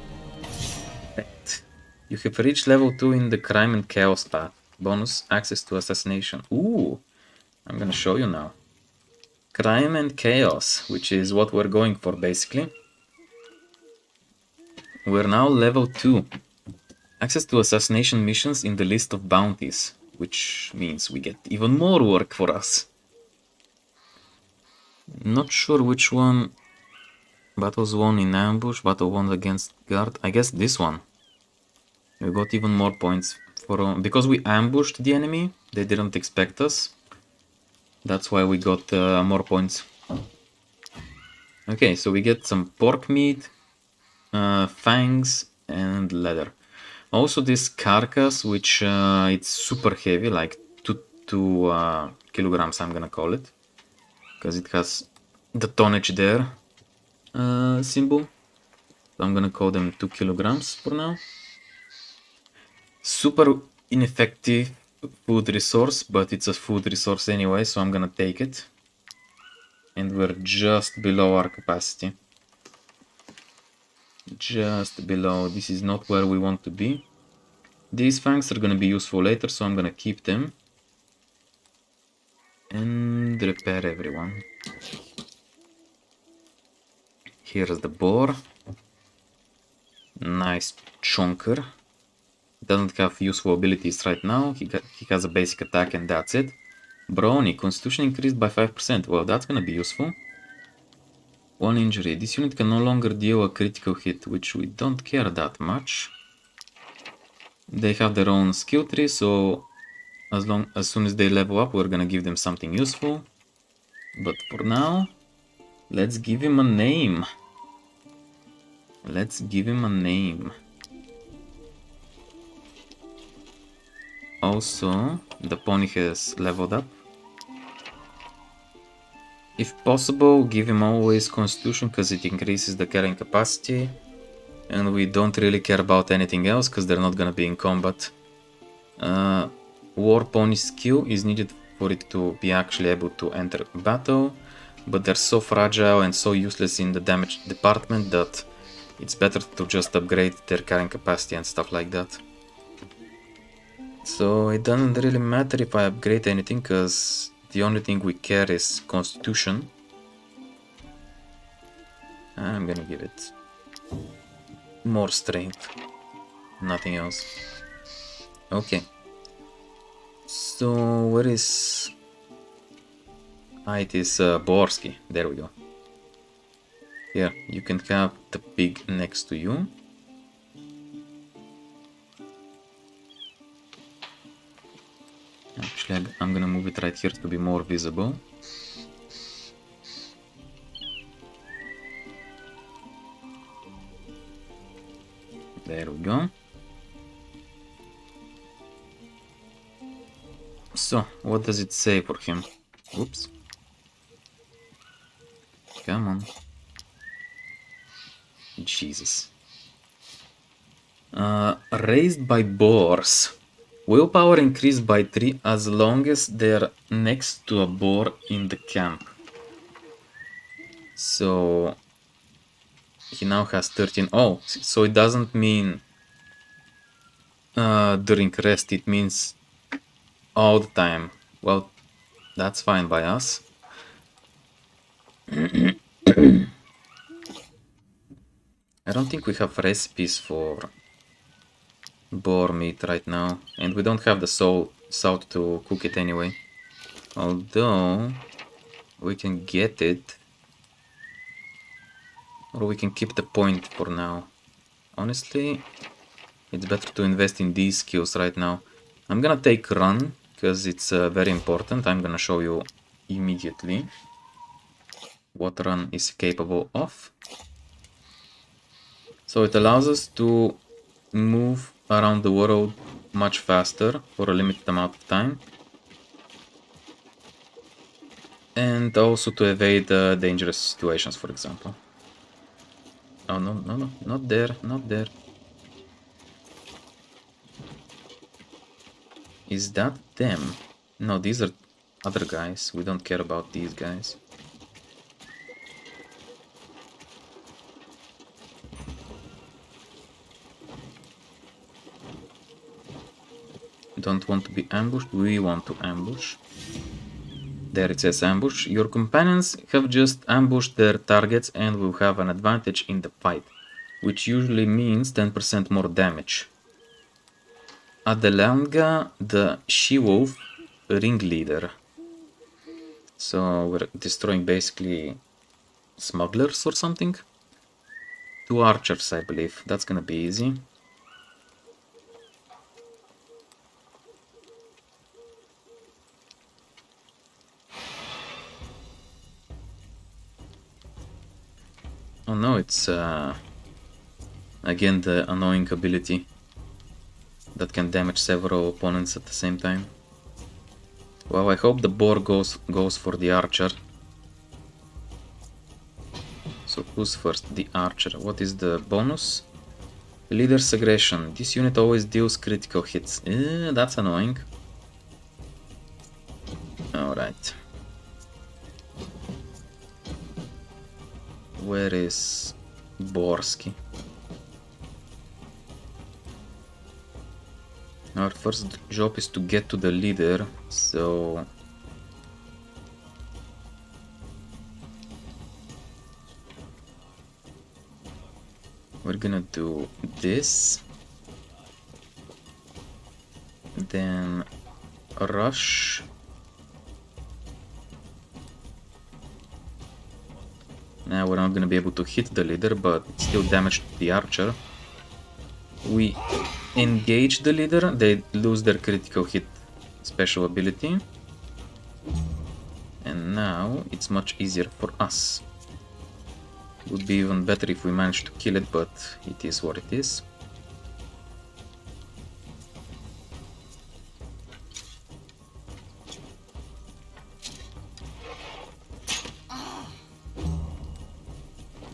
pet. You have reached level 2 in the crime and chaos path. Bonus access to assassination. Ooh, I'm gonna show you now. Crime and chaos, which is what we're going for basically. We're now level 2. Access to assassination missions in the list of bounties, which means we get even more work for us. Not sure which one. Battles won in ambush, battle won against guard. I guess this one. We got even more points for because we ambushed the enemy. They didn't expect us. That's why we got more points. Okay, so we get some pork meat, fangs, and leather. Also this carcass, which it's super heavy, like 2 kilograms I'm gonna call it. Because it has the tonnage there symbol. So I'm gonna call them 2 kilograms for now. Super ineffective food resource, but it's a food resource anyway, so I'm gonna take it. And we're just below our capacity. Just below. This is not where we want to be. These fangs are gonna be useful later, so I'm gonna keep them. And repair everyone. Here's the boar. Nice chunker. Doesn't have useful abilities right now. He has a basic attack and that's it. Brawny, constitution increased by 5%. Well, that's gonna be useful. 1 injury. This unit can no longer deal a critical hit, which we don't care that much. They have their own skill tree, so as soon as they level up, we're gonna give them something useful. But for now, let's give him a name. Let's give him a name. Also, the pony has leveled up. If possible, give him always constitution because it increases the carrying capacity. And we don't really care about anything else because they're not gonna be in combat. War pony skill is needed for it to be actually able to enter battle. But they're so fragile and so useless in the damage department that it's better to just upgrade their carrying capacity and stuff like that. So it doesn't really matter if I upgrade anything because the only thing we care is constitution. I'm gonna give it more strength, nothing else. Okay. So where is... it is Borsky. There we go. Here, you can have the pig next to you. Actually, I'm gonna move it right here to be more visible. There we go. So, what does it say for him? Oops. Come on. Jesus. Raised by boars. Willpower increased by 3 as long as they're next to a boar in the camp. So he now has 13. Oh, so it doesn't mean during rest, it means all the time. Well, that's fine by us. I don't think we have recipes for boar meat right now, and we don't have the salt to cook it anyway. Although we can get it, or we can keep the point for now. Honestly, it's better to invest in these skills right now. I'm gonna take run because it's very important. I'm gonna show you immediately what run is capable of. So it allows us to move around the world much faster for a limited amount of time, and also to evade dangerous situations, for example. Oh no, no, no, not there, not there. Is that them? No, these are other guys. We don't care about these guys. Don't want to be ambushed, we want to ambush. There it says ambush. Your companions have just ambushed their targets and will have an advantage in the fight, which usually means 10% more damage. Adelanga, the she-wolf ringleader. So we're destroying basically smugglers or something. 2 archers, I believe. That's gonna be easy. Oh no, it's again the annoying ability that can damage several opponents at the same time. Well, I hope the boar goes for the archer. So who's first? The archer. What is the bonus? Leader's aggression. This unit always deals critical hits. That's annoying. Alright. Where is Borsky? Our first job is to get to the leader, so we're gonna do this, then rush. Now we're not gonna be able to hit the leader, but still damage the archer. We engage the leader, they lose their critical hit special ability. And now it's much easier for us. Would be even better if we managed to kill it, but it is what it is.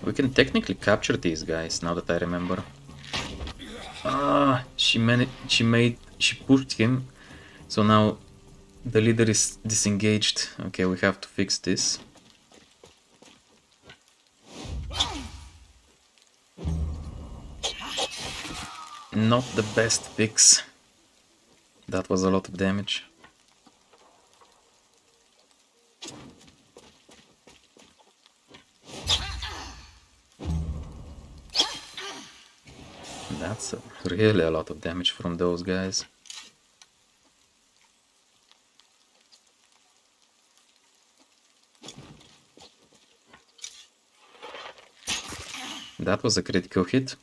We can technically capture these guys, now that I remember. Ah, she pushed him, so now the leader is disengaged. Okay, we have to fix this. Not the best fix. That was a lot of damage. That's really a lot of damage from those guys. That was a critical hit.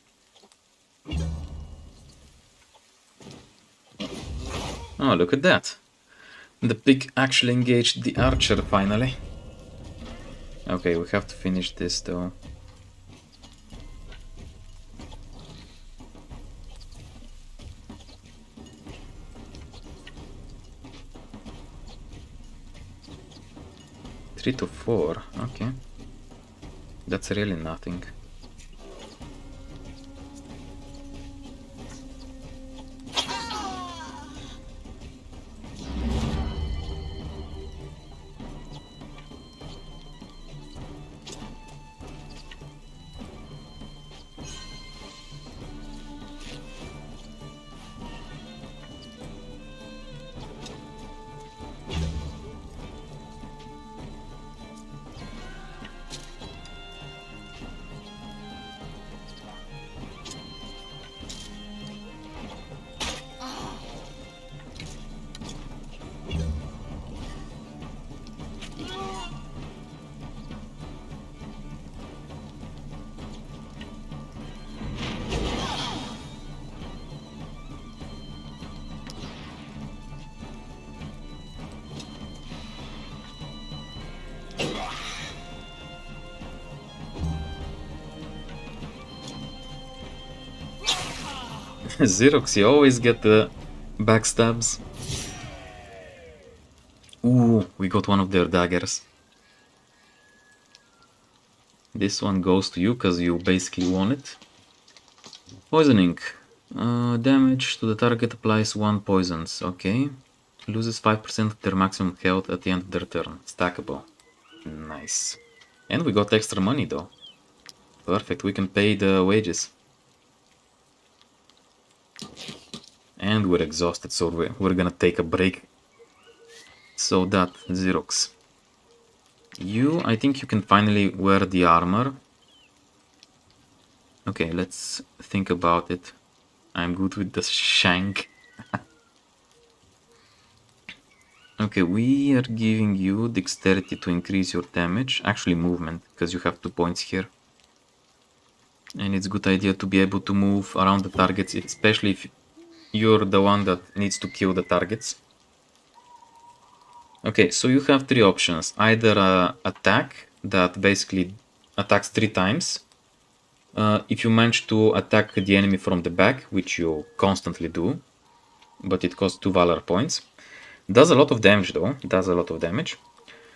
Oh, look at that. The pig actually engaged the archer finally. Okay, we have to finish this though. Three to four, okay. That's really nothing. Xerox, you always get the backstabs. Ooh, we got one of their daggers. This one goes to you because you basically won it. Poisoning. Damage to the target applies 1 poisons. Okay. Loses 5% of their maximum health at the end of their turn. Stackable. Nice. And we got extra money though. Perfect, we can pay the wages. And we're exhausted, so we're gonna take a break. So that, Xerox. You, I think you can finally wear the armor. Okay, let's think about it. I'm good with the shank. Okay, we are giving you dexterity to increase your damage. Actually movement, because you have 2 points here. And it's a good idea to be able to move around the targets, especially if you're the one that needs to kill the targets. Okay, so you have 3 options. Either attack, that basically attacks 3 times. If you manage to attack the enemy from the back, which you constantly do, but it costs 2 valor points. Does a lot of damage though, does a lot of damage.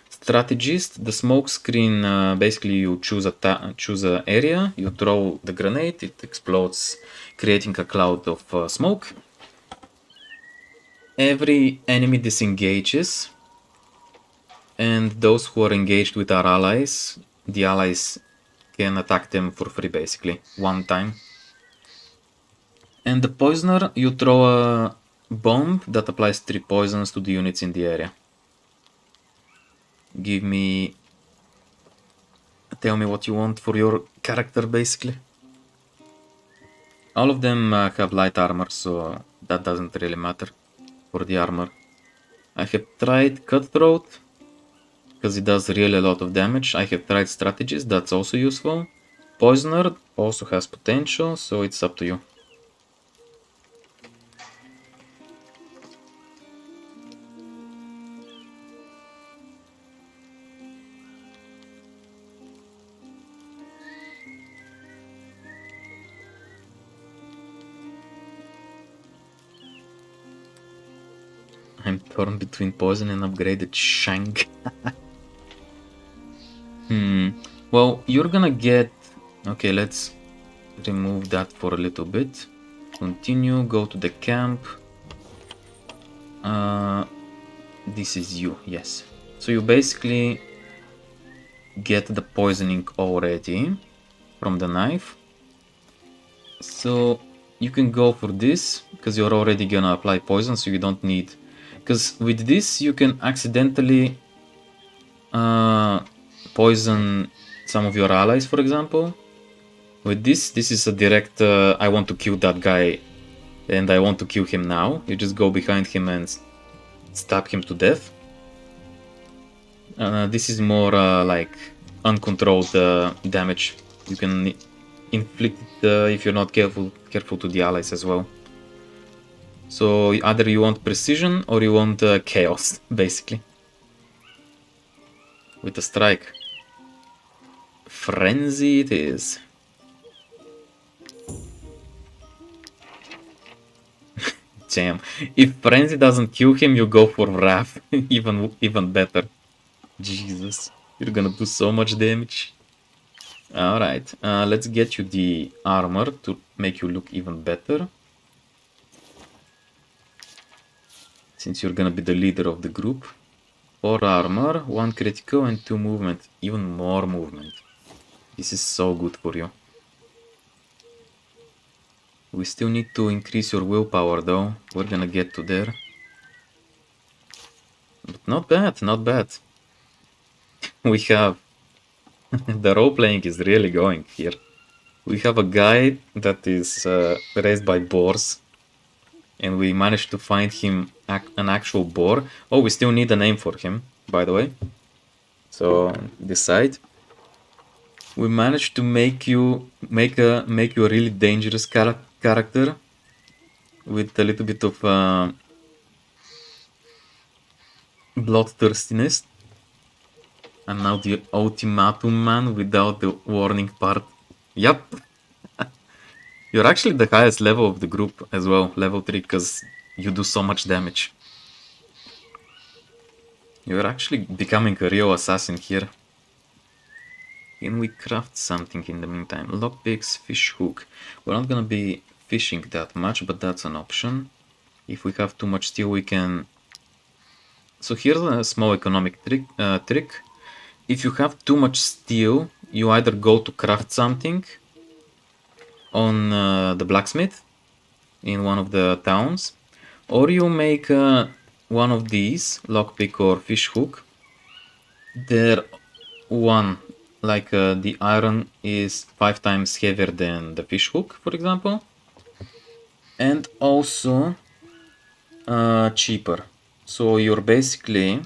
Strategist, the smoke screen, basically you choose a area, you throw the grenade, it explodes, creating a cloud of smoke. Every enemy disengages, and those who are engaged with our allies, the allies can attack them for free basically, 1 time. And the poisoner, you throw a bomb that applies 3 poisons to the units in the area. Tell me what you want for your character basically. All of them have light armor, so that doesn't really matter for the armor. I have tried Cutthroat, because it does really a lot of damage. I have tried Strategist, that's also useful. Poisoner also has potential, so it's up to you. I'm torn between poison and upgraded shank. Well, you're gonna get... Okay, let's remove that for a little bit. Continue, go to the camp. This is you, yes. So you basically get the poisoning already from the knife. So you can go for this, because you're already gonna apply poison, so you don't need... Because with this you can accidentally poison some of your allies, for example. With this is a direct, I want to kill that guy and I want to kill him now. You just go behind him and stab him to death. This is more like uncontrolled damage. You can inflict it if you're not careful to the allies as well. So either you want precision or you want chaos, basically. With a strike. Frenzy it is. Damn. If Frenzy doesn't kill him, you go for Wrath. even better. Jesus. You're gonna do so much damage. Alright. Let's get you the armor to make you look even better. Since you're gonna be the leader of the group. 4 armor, 1 critical and 2 movement. Even more movement. This is so good for you. We still need to increase your willpower though. We're gonna get to there. But not bad, not bad. We have... the role-playing is really going here. We have a guy that is raised by boars. And we managed to find him an actual boar. Oh, we still need a name for him, by the way. So, decide. We managed to make you a really dangerous character with a little bit of bloodthirstiness. I'm now the ultimatum man without the warning part. Yup. You're actually the highest level of the group as well, level 3, because you do so much damage. You're actually becoming a real assassin here. Can we craft something in the meantime? Lockpicks, fish hook. We're not gonna be fishing that much, but that's an option. If we have too much steel, we can... So here's a small economic trick. If you have too much steel, you either go to craft something on the blacksmith in one of the towns, or you make one of these, lockpick or fish hook. They're one, like the iron is 5 times heavier than the fish hook, for example, and also cheaper. So you're basically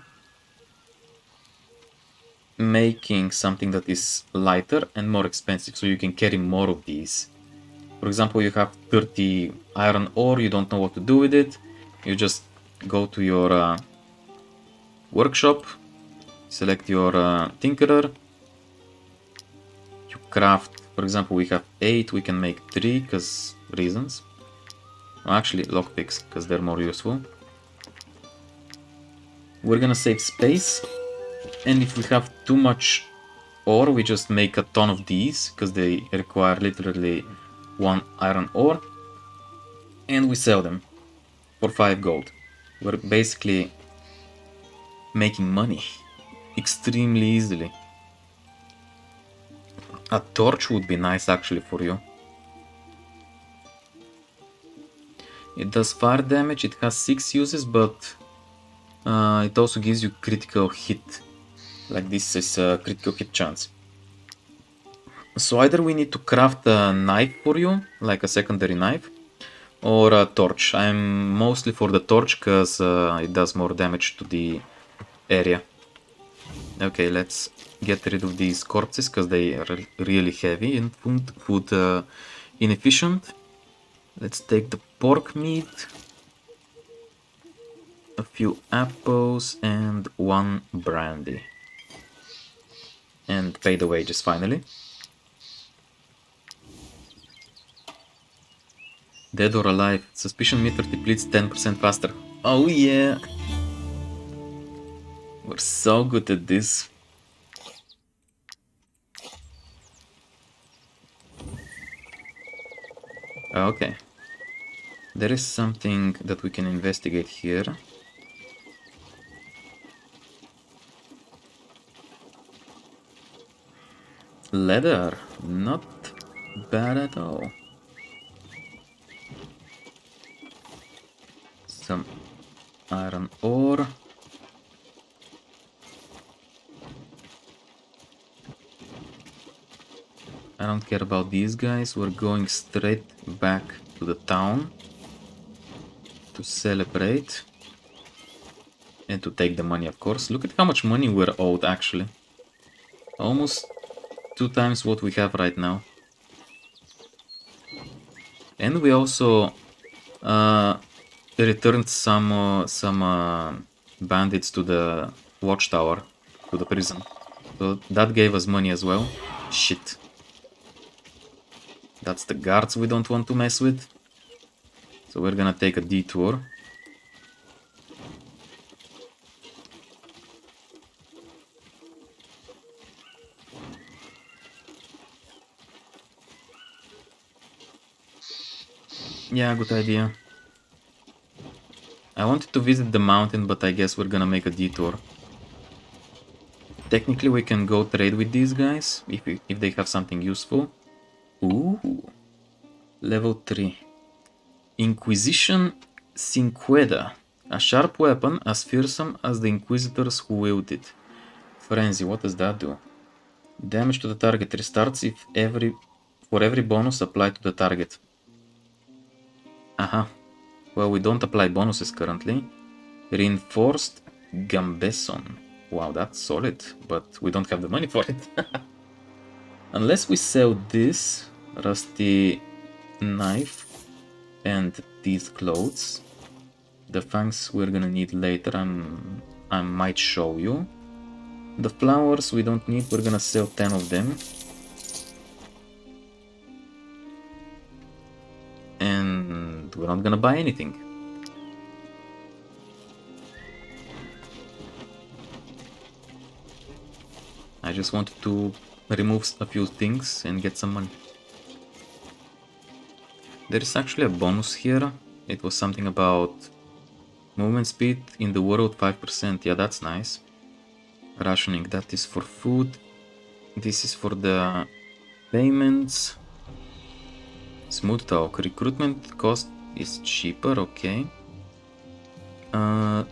making something that is lighter and more expensive, so you can carry more of these. For example, you have 30 iron ore, you don't know what to do with it, you just go to your workshop, select your tinkerer, you craft, for example, we have 8, we can make 3, because reasons. Well, actually, lockpicks, because they're more useful. We're gonna save space, and if we have too much ore, we just make a ton of these, because they require literally 1 iron ore, and we sell them for 5 gold. We're basically making money extremely easily. A torch would be nice actually for you. It does fire damage, it has 6 uses, but it also gives you critical hit. Like this is a critical hit chance. So either we need to craft a knife for you, like a secondary knife, or a torch. I'm mostly for the torch because it does more damage to the area. Okay, let's get rid of these corpses because they are really heavy and food inefficient. Let's take the pork meat, a few apples and 1 brandy. And pay the wages finally. Dead or alive, suspicion meter depletes 10% faster. Oh yeah! We're so good at this. Okay. There is something that we can investigate here. Leather, not bad at all. Some iron ore. I don't care about these guys, we're going straight back to the town to celebrate and to take the money, of course. Look at how much money we're owed actually. Almost 2 times what we have right now. And we also returned some bandits to the watchtower, to the prison. So that gave us money as well. Shit. That's the guards we don't want to mess with. So we're gonna take a detour. Yeah, good idea. I wanted to visit the mountain, but I guess we're gonna make a detour. Technically, we can go trade with these guys if they have something useful. Ooh, level 3. Inquisition Cinqueda. A sharp weapon as fearsome as the Inquisitors who wield it. Frenzy, what does that do? Damage to the target restarts for every bonus applied to the target. Aha. Well, we don't apply bonuses currently. Reinforced Gambeson. Wow, that's solid, but we don't have the money for it. Unless we sell this rusty knife and these clothes. The fangs we're gonna need later, I might show you. The flowers we don't need, we're gonna sell 10 of them. And we're not gonna buy anything. I just wanted to remove a few things and get some money. There is actually a bonus here. It was something about movement speed in the world 5%. Yeah, that's nice. Rationing, that is for food. This is for the payments. Smooth talk. Recruitment cost is cheaper, okay.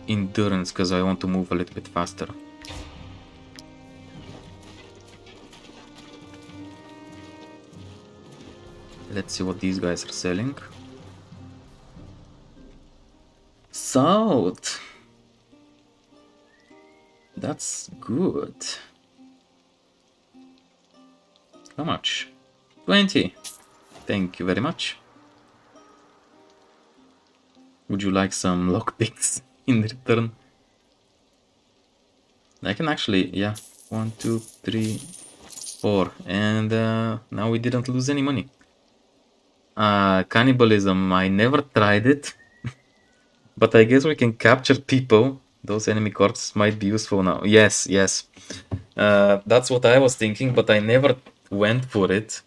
Endurance, because I want to move a little bit faster. Let's see what these guys are selling. Salt! That's good. How much? 20! Thank you very much. Would you like some lockpicks in return? I can actually, yeah. 1, 2, 3, 4. And now we didn't lose any money. Cannibalism, I never tried it. But I guess we can capture people. Those enemy corpses might be useful now. Yes, yes. That's what I was thinking, but I never went for it.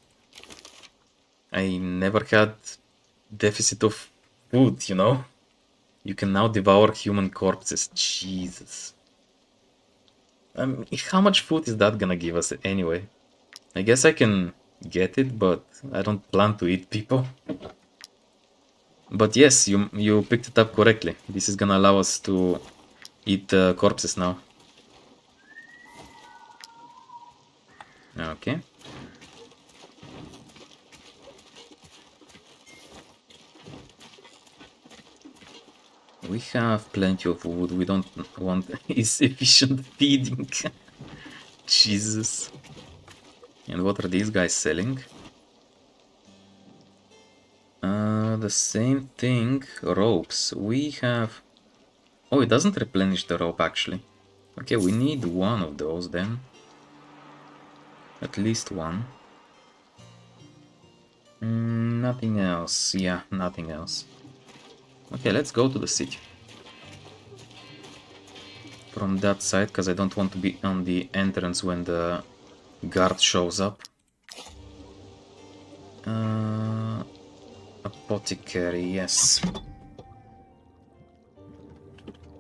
I never had deficit of food, you know? You can now devour human corpses. Jesus. How much food is that gonna give us anyway? I guess I can get it, but I don't plan to eat people. But yes, you picked it up correctly. This is gonna allow us to eat corpses now. Okay. We have plenty of wood. We don't want insufficient feeding. Jesus. And what are these guys selling? The same thing. Ropes. We have... Oh, it doesn't replenish the rope actually. Okay, we need one of those then. At least one. Nothing else. Yeah, nothing else. Okay, let's go to the city. From that side, because I don't want to be on the entrance when the guard shows up. Apothecary, yes.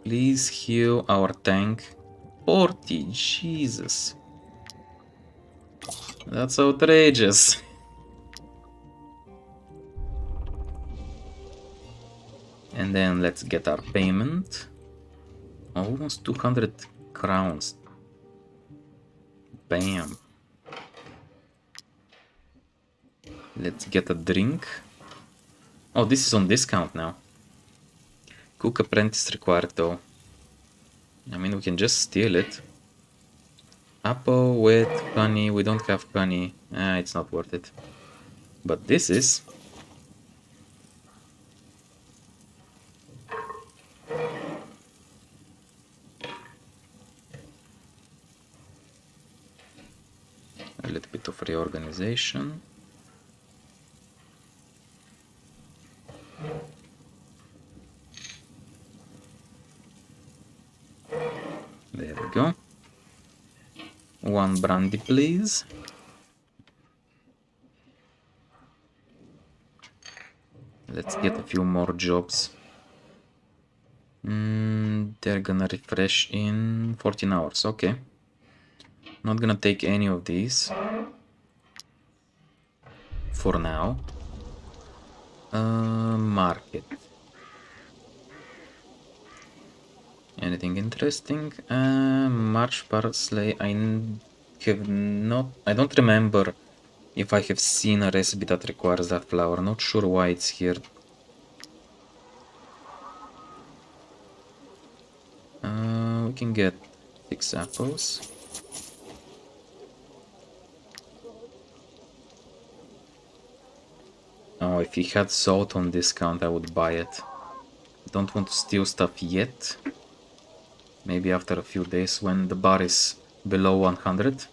Please heal our tank. 40, Jesus. That's outrageous. And then let's get our payment. Almost 200 crowns. Bam. Let's get a drink. Oh, this is on discount now. Cook apprentice required though. I mean, we can just steal it. Apple with honey. We don't have honey. It's not worth it. But this is... of reorganization. There we go. One brandy, please. Let's get a few more jobs. They're gonna refresh in 14 hours. Okay. Not gonna take any of these for now. Market. Anything interesting? Marsh parsley. I don't remember if I have seen a recipe that requires that flour. Not sure why it's here. We can get 6 apples. Oh, if he had salt on discount, I would buy it. Don't want to steal stuff yet. Maybe after a few days when the bar is below 100.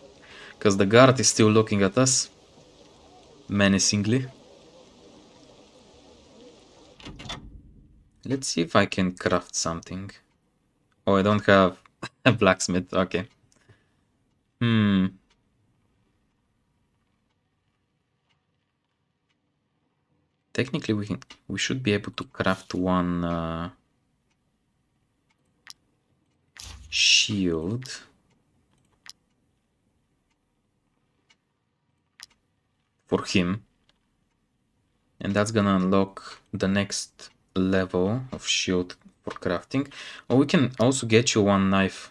Because the guard is still looking at us menacingly. Let's see if I can craft something. Oh, I don't have a blacksmith. Okay. Technically, we should be able to craft one shield. For him. And that's gonna unlock the next level of shield for crafting. Or we can also get you one knife.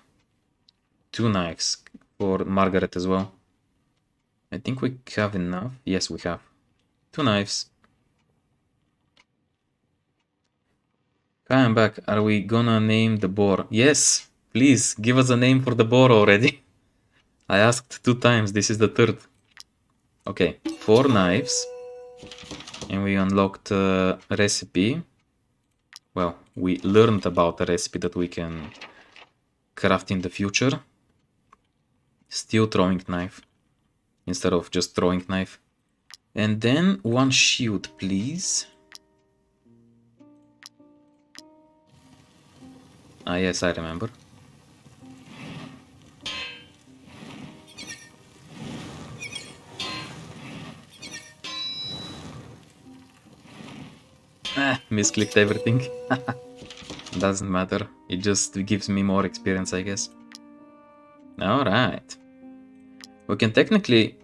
2 knives for Margaret as well. I think we have enough. Yes, we have. 2 knives. Hi, I'm back. Are we gonna name the boar? Yes, please give us a name for the boar already. I asked 2 times. This is the 3rd. Okay, 4 knives. And we unlocked a recipe. Well, we learned about a recipe that we can craft in the future. Steel throwing knife instead of just throwing knife. And then 1 shield, please. Ah, yes, I remember. Misclicked everything. Doesn't matter. It just gives me more experience, I guess. Alright. We can technically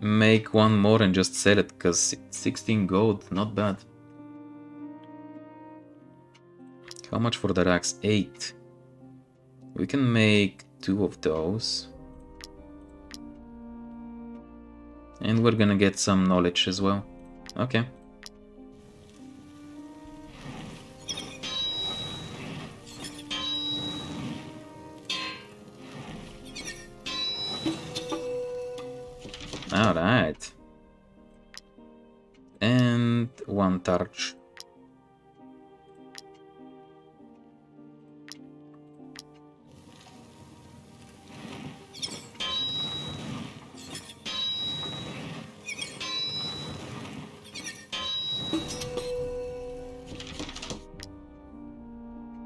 make one more and just sell it, because 16 gold, not bad. How much for the racks? 8. We can make 2 of those. And we're gonna get some knowledge as well. Okay. Alright. And 1 torch.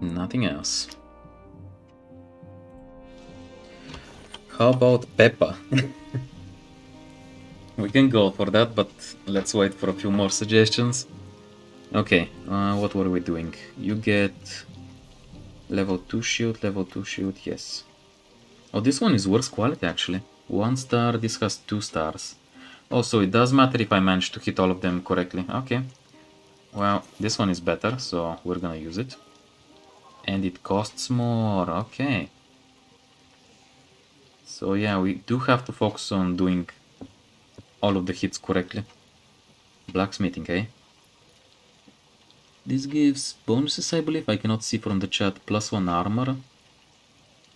Nothing else. How about Peppa? We can go for that, but let's wait for a few more suggestions. Okay, what were we doing? You get level 2 shield, yes. Oh, this one is worse quality actually. 1 star, this has 2 stars. Oh, so it does matter if I manage to hit all of them correctly. Okay. Well, this one is better, so we're gonna use it. And it costs more, okay. So yeah, we do have to focus on doing all of the hits correctly. Blacksmithing, eh? This gives bonuses, I believe. I cannot see from the chat. +1 armor.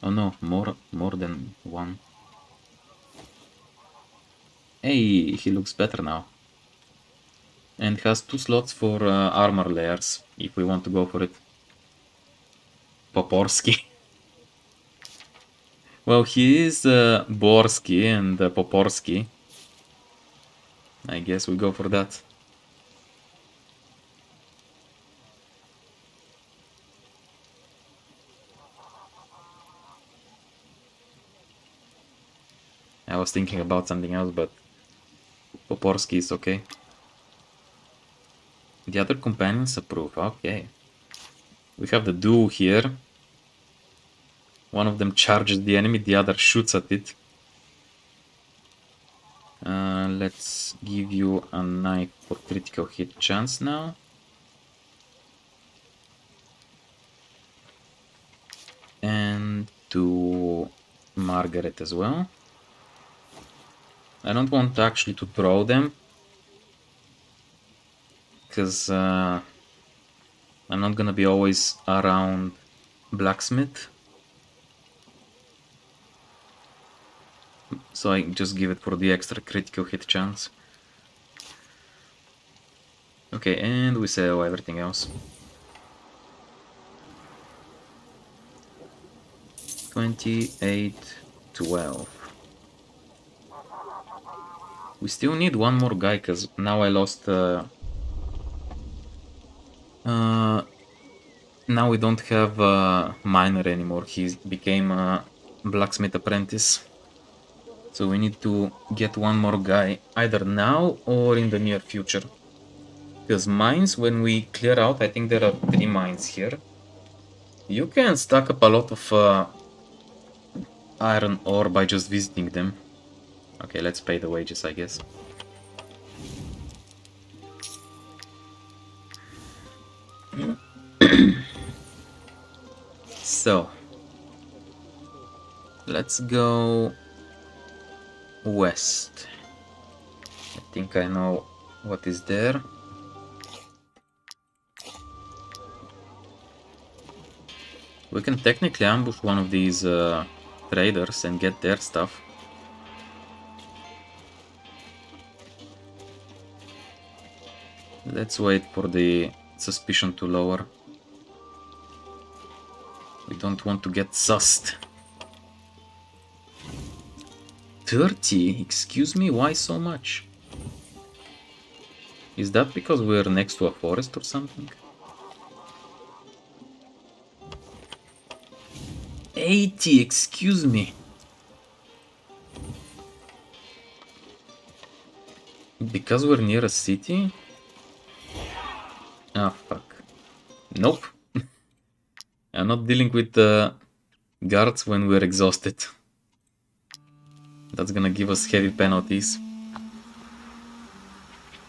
Oh no, more than 1. Hey, he looks better now. And has 2 slots for armor layers, if we want to go for it. Poporski. Well, he is Borski and Poporski. I guess we go for that. I was thinking about something else, but Poporsky is okay. The other companions approve, okay. We have the duo here. One of them charges the enemy, the other shoots at it. Let's give you a knife for critical hit chance now. And to Margaret as well. I don't want actually to throw them, because I'm not gonna be always around Blacksmith. So I just give it for the extra critical hit chance. Okay, and we sell everything else. 28-12. We still need one more guy, because now I lost... now we don't have a miner anymore. He became a blacksmith apprentice. So we need to get one more guy, either now or in the near future. Because mines, when we clear out, I think there are 3 mines here. You can stack up a lot of iron ore by just visiting them. Okay, let's pay the wages, I guess. So, let's go west. I think I know what is there. We can technically ambush one of these traders and get their stuff. Let's wait for the suspicion to lower. We don't want to get sussed. 30? Excuse me, why so much? Is that because we're next to a forest or something? 80, excuse me. Because we're near a city? Ah, fuck. Nope. I'm not dealing with guards when we're exhausted. That's gonna give us heavy penalties.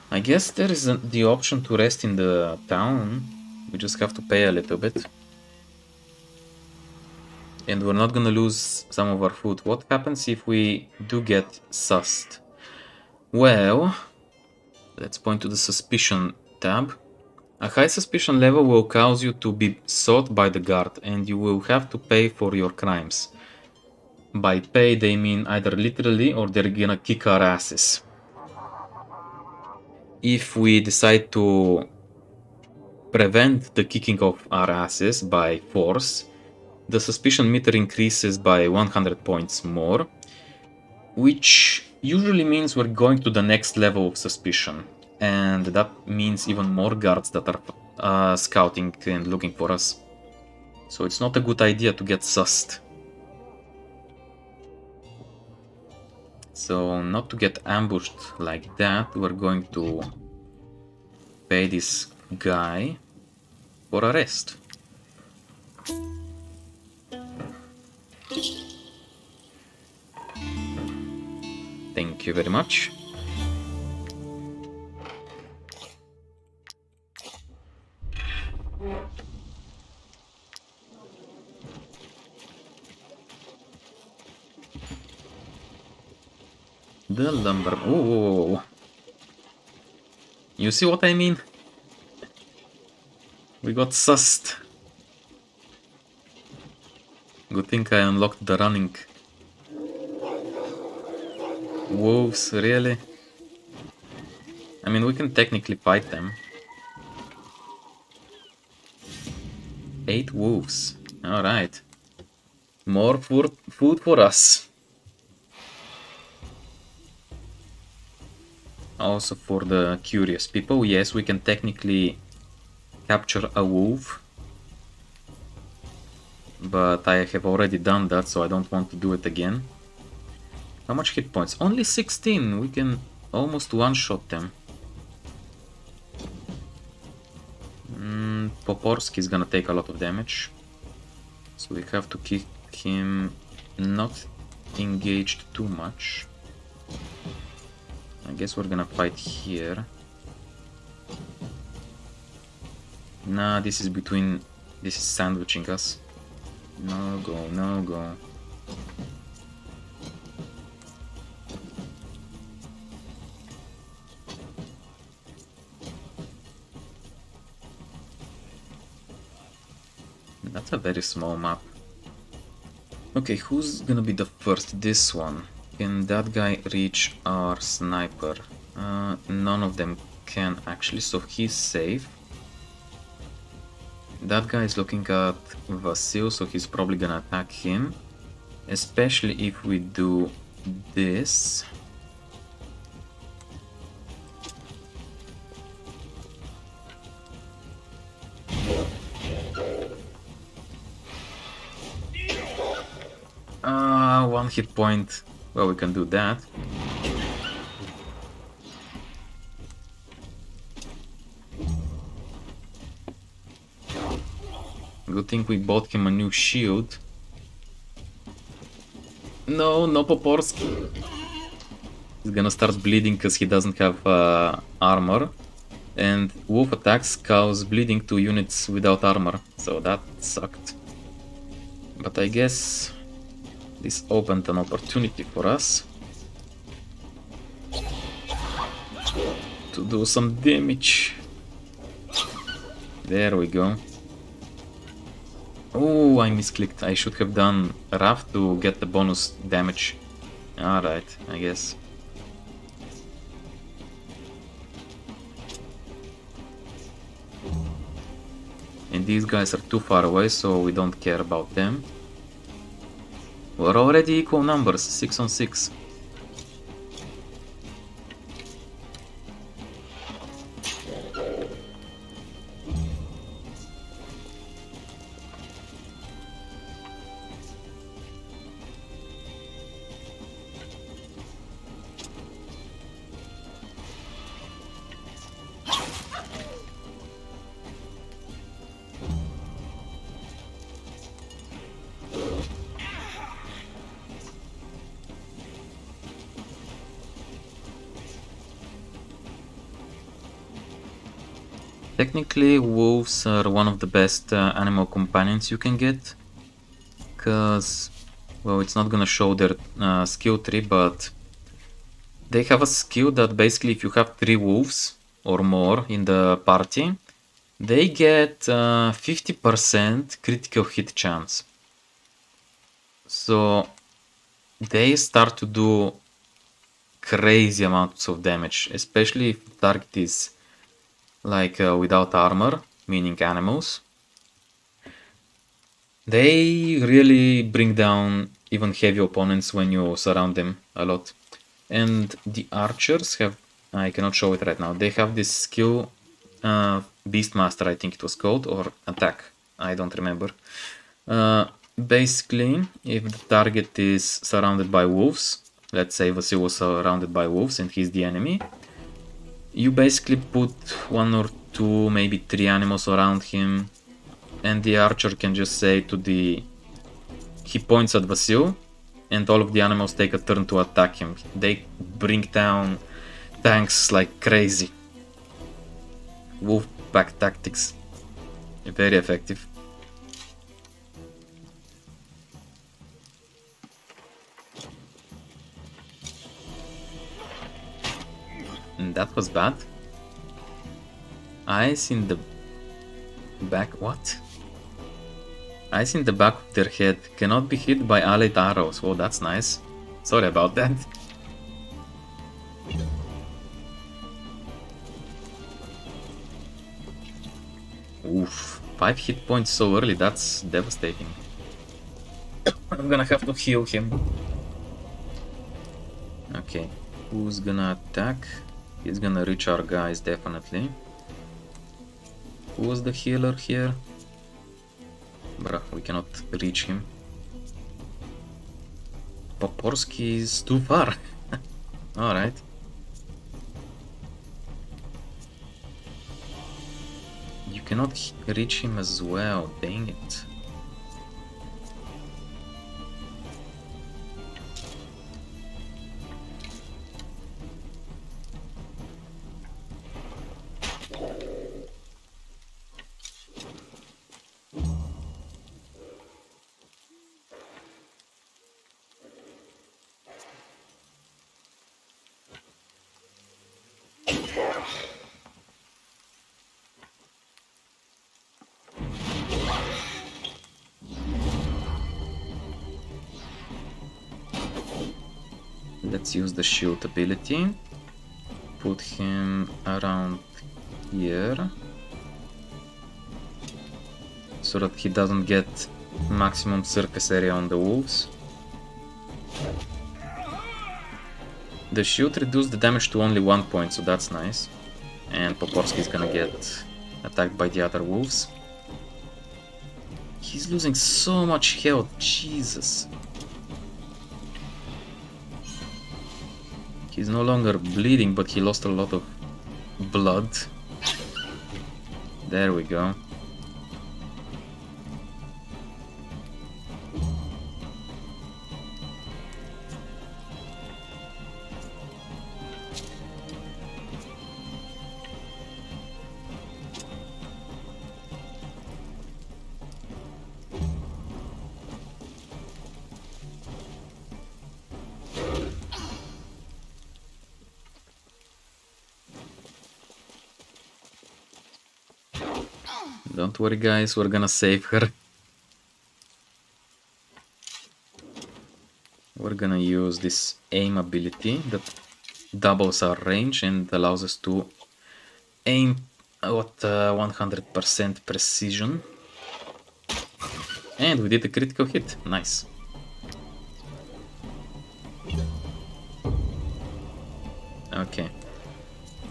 I guess there is the option to rest in the town. We just have to pay a little bit. And we're not gonna lose some of our food. What happens if we do get sussed? Well, let's point to the suspicion tab. A high suspicion level will cause you to be sought by the guard, and you will have to pay for your crimes. By pay, they mean either literally or they're gonna kick our asses. If we decide to prevent the kicking of our asses by force, the suspicion meter increases by 100 points more, which usually means we're going to the next level of suspicion. And that means even more guards that are scouting and looking for us. So it's not a good idea to get sussed. So not to get ambushed like that, we're going to pay this guy for arrest. Thank you very much. The lumber. Oh, you see what I mean? We got sussed. Good thing I unlocked the running. Wolves, really? I mean, we can technically fight them. 8 wolves. Alright. More food for us. Also for the curious people, yes, we can technically capture a wolf, but I have already done that, so I don't want to do it again. How much hit points? Only 16! We can almost one-shot them. Poporski is gonna take a lot of damage, so we have to keep him not engaged too much. I guess we're gonna fight here. Nah, this is sandwiching us. No go, no go. That's a very small map. Okay, who's gonna be the first? This one. Can that guy reach our sniper? None of them can actually, so he's safe. That guy is looking at Vasil, so he's probably gonna attack him. Especially if we do this. One hit point. Well, we can do that. Good thing we bought him a new shield. No, no Poporski. He's gonna start bleeding because he doesn't have armor. And wolf attacks cause bleeding to units without armor, so that sucked. But I guess this opened an opportunity for us to do some damage. There we go. Oh, I misclicked. I should have done Raft to get the bonus damage. Alright, I guess. And these guys are too far away, so we don't care about them. We're already equal numbers, 6 on 6. Technically, wolves are one of the best animal companions you can get, because, well, it's not gonna show their skill tree, but they have a skill that basically if you have 3 wolves or more in the party, they get 50% critical hit chance. So they start to do crazy amounts of damage, especially if the target is like without armor, meaning animals. They really bring down even heavy opponents when you surround them a lot. And the archers have, I cannot show it right now, they have this skill, Beastmaster I think it was called, or attack, I don't remember. Basically, if the target is surrounded by wolves, let's say Vasil was surrounded by wolves and he's the enemy, you basically put 1 or 2, maybe 3 animals around him, and the archer can just say to the... He points at Vasil, and all of the animals take a turn to attack him. They bring down tanks like crazy. Wolf pack tactics. Very effective. And that was bad. Eyes in the back. What? Eyes in the back of their head cannot be hit by allied arrows. Oh, that's nice. Sorry about that. Oof. 5 hit points so early, that's devastating. I'm gonna have to heal him. Okay. Who's gonna attack? He's gonna reach our guys, definitely. Who was the healer here? Bruh, we cannot reach him. Poporsky is too far. Alright. You cannot reach him as well, dang it. Let's use the shield ability. Put him around here. So that he doesn't get maximum surface area on the wolves. The shield reduced the damage to only 1 point, so that's nice. And Poporsky is gonna get attacked by the other wolves. He's losing so much health, Jesus. He's no longer bleeding, but he lost a lot of blood. There we go. Don't worry guys, we're gonna save her. We're gonna use this aim ability that doubles our range and allows us to aim at 100% precision. And we did a critical hit, nice. Okay,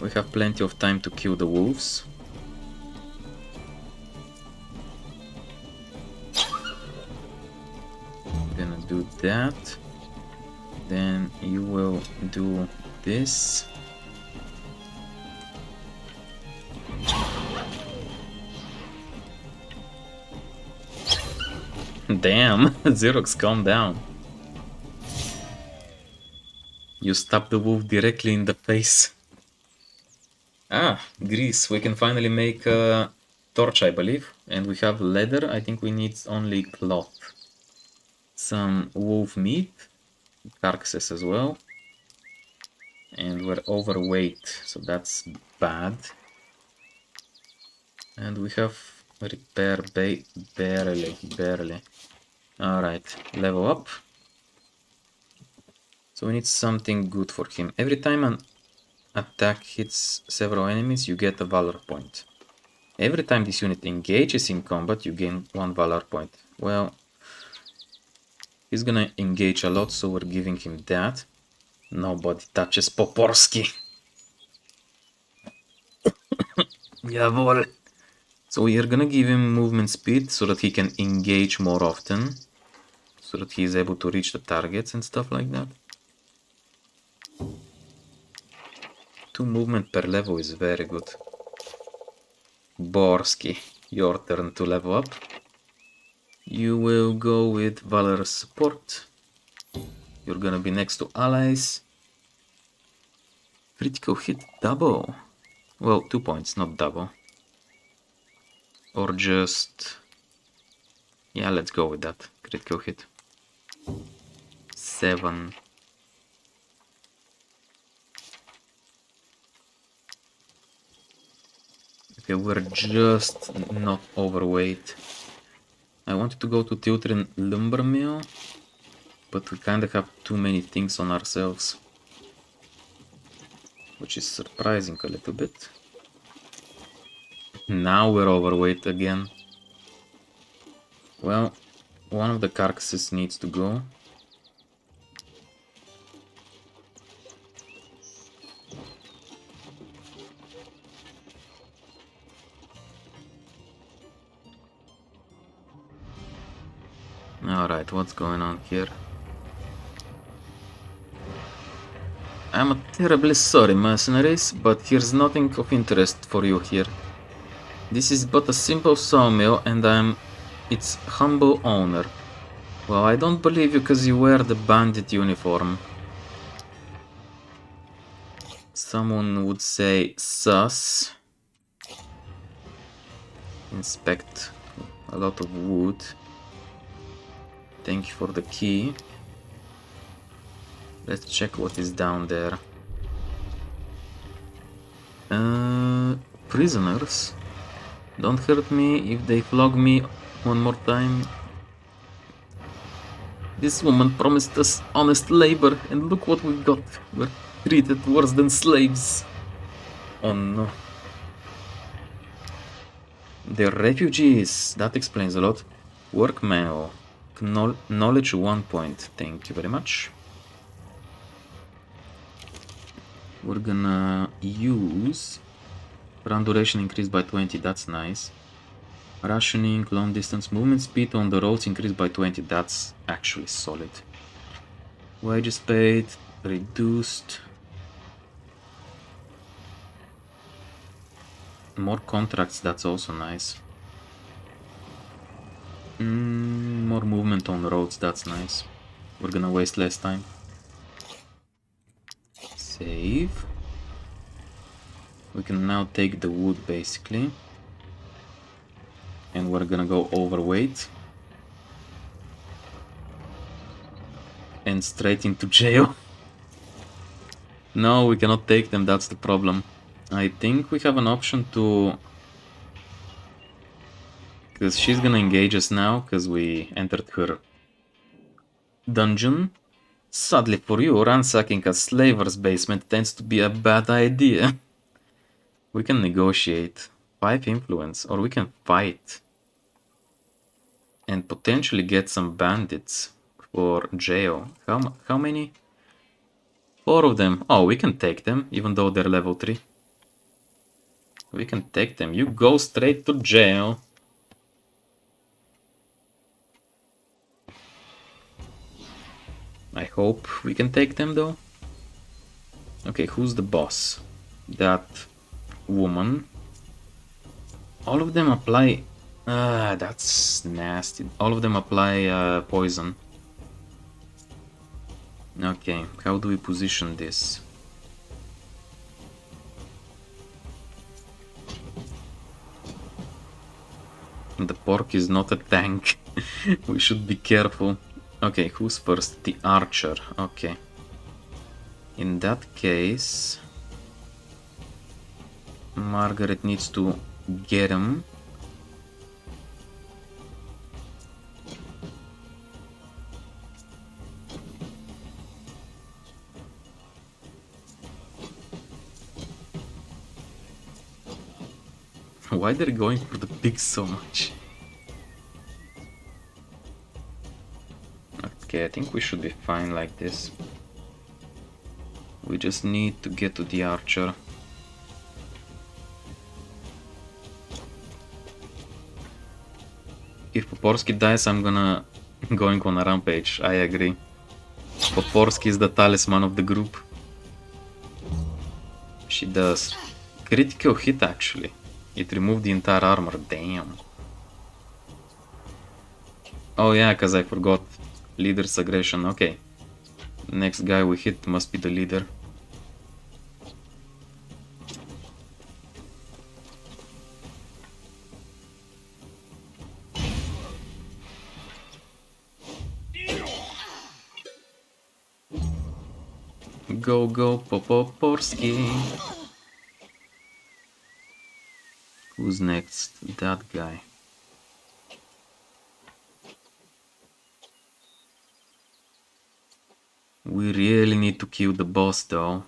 we have plenty of time to kill the wolves. Gonna do that. Then you will do this. Damn, Xerox, calm down. You stabbed the wolf directly in the face. Ah, grease. We can finally make a torch, I believe. And we have leather. I think we need only cloth. Some wolf meat. Carcasses as well. And we're overweight, so that's bad. And we have repair barely. Alright, level up. So we need something good for him. Every time an attack hits several enemies, you get a valor point. Every time this unit engages in combat, you gain 1 valor point. Well, he's gonna engage a lot, so we're giving him that. Nobody touches Poporsky. Jawohl. So we are gonna give him movement speed so that he can engage more often. So that he is able to reach the targets and stuff like that. 2 movement per level is very good. Borsky, your turn to level up. You will go with Valorous Support. You're gonna be next to allies. Critical hit double. Well, 2 points, not double. Or just... yeah, let's go with that. Critical hit. 7. Okay, we're just not overweight. I wanted to go to Tiltrin Lumber Mill, but we kinda have too many things on ourselves. Which is surprising a little bit. Now we're overweight again. Well, one of the carcasses needs to go. Alright, what's going on here? I'm terribly sorry, mercenaries, but here's nothing of interest for you here. This is but a simple sawmill, and I'm its humble owner. Well, I don't believe you because you wear the bandit uniform. Someone would say sus. Inspect a lot of wood. Thank you for the key. Let's check what is down there. Prisoners. Don't hurt me if they flog me one more time. This woman promised us honest labor, and look what we got. We're treated worse than slaves. Oh no. They're refugees. That explains a lot. Work manual. Knowledge 1 point. Thank you very much. We're gonna use run duration increased by 20. That's nice. Rationing, long distance movement speed on the roads increased by 20. That's actually solid. Wages paid reduced. More contracts. That's also nice. More movement on roads. That's nice. We're gonna waste less time. Save. We can now take the wood basically. And we're gonna go overweight. And straight into jail. No, we cannot take them, that's the problem. I think we have an option to... Because she's gonna engage us now, because we entered her dungeon. Sadly for you, ransacking a slaver's basement tends to be a bad idea. We can negotiate 5 influence, or we can fight. And potentially get some bandits for jail. How many? 4 of them. Oh, we can take them, even though they're level 3. We can take them. You go straight to jail. I hope we can take them though. Okay, who's the boss? That woman. All of them apply... that's nasty. All of them apply poison. Okay, how do we position this? The pork is not a tank. We should be careful. Okay, who's first? The archer. Okay. In that case... Margaret needs to get him. Why they're going for the pigs so much? Okay, I think we should be fine like this. We just need to get to the archer. If Poporsky dies, I'm gonna going on a rampage. I agree. Poporsky is the talisman of the group. She does. Critical hit actually. It removed the entire armor. Damn. Oh yeah, because I forgot. Leader's aggression. Okay. Next guy we hit must be the leader. Go, go, Poporsky. Who's next? That guy. We really need to kill the boss though.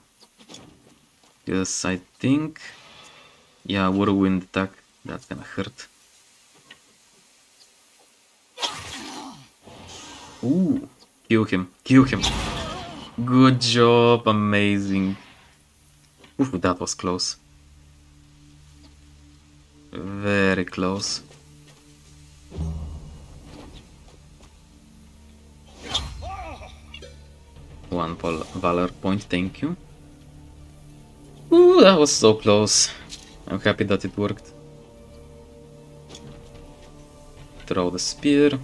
Because I think... Yeah, whirlwind attack. That's gonna hurt. Ooh. Kill him. Kill him. Good job. Amazing. Oof, that was close. Very close. One valor point, thank you. Ooh, that was so close. I'm happy that it worked. Throw the spear.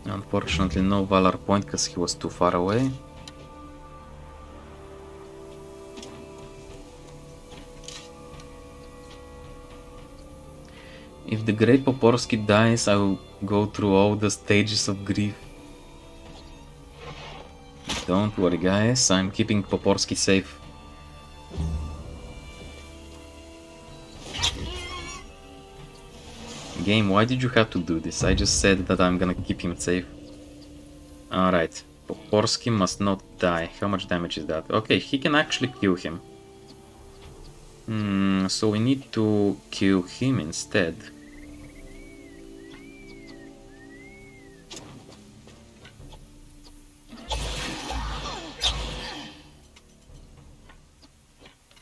Unfortunately, no valor point because he was too far away. If the Great Poporsky dies, I will go through all the stages of grief. Don't worry, guys, I'm keeping Poporsky safe. Game, why did you have to do this? I just said that I'm gonna keep him safe. Alright, Poporsky must not die. How much damage is that? Okay, he can actually kill him. So we need to kill him instead.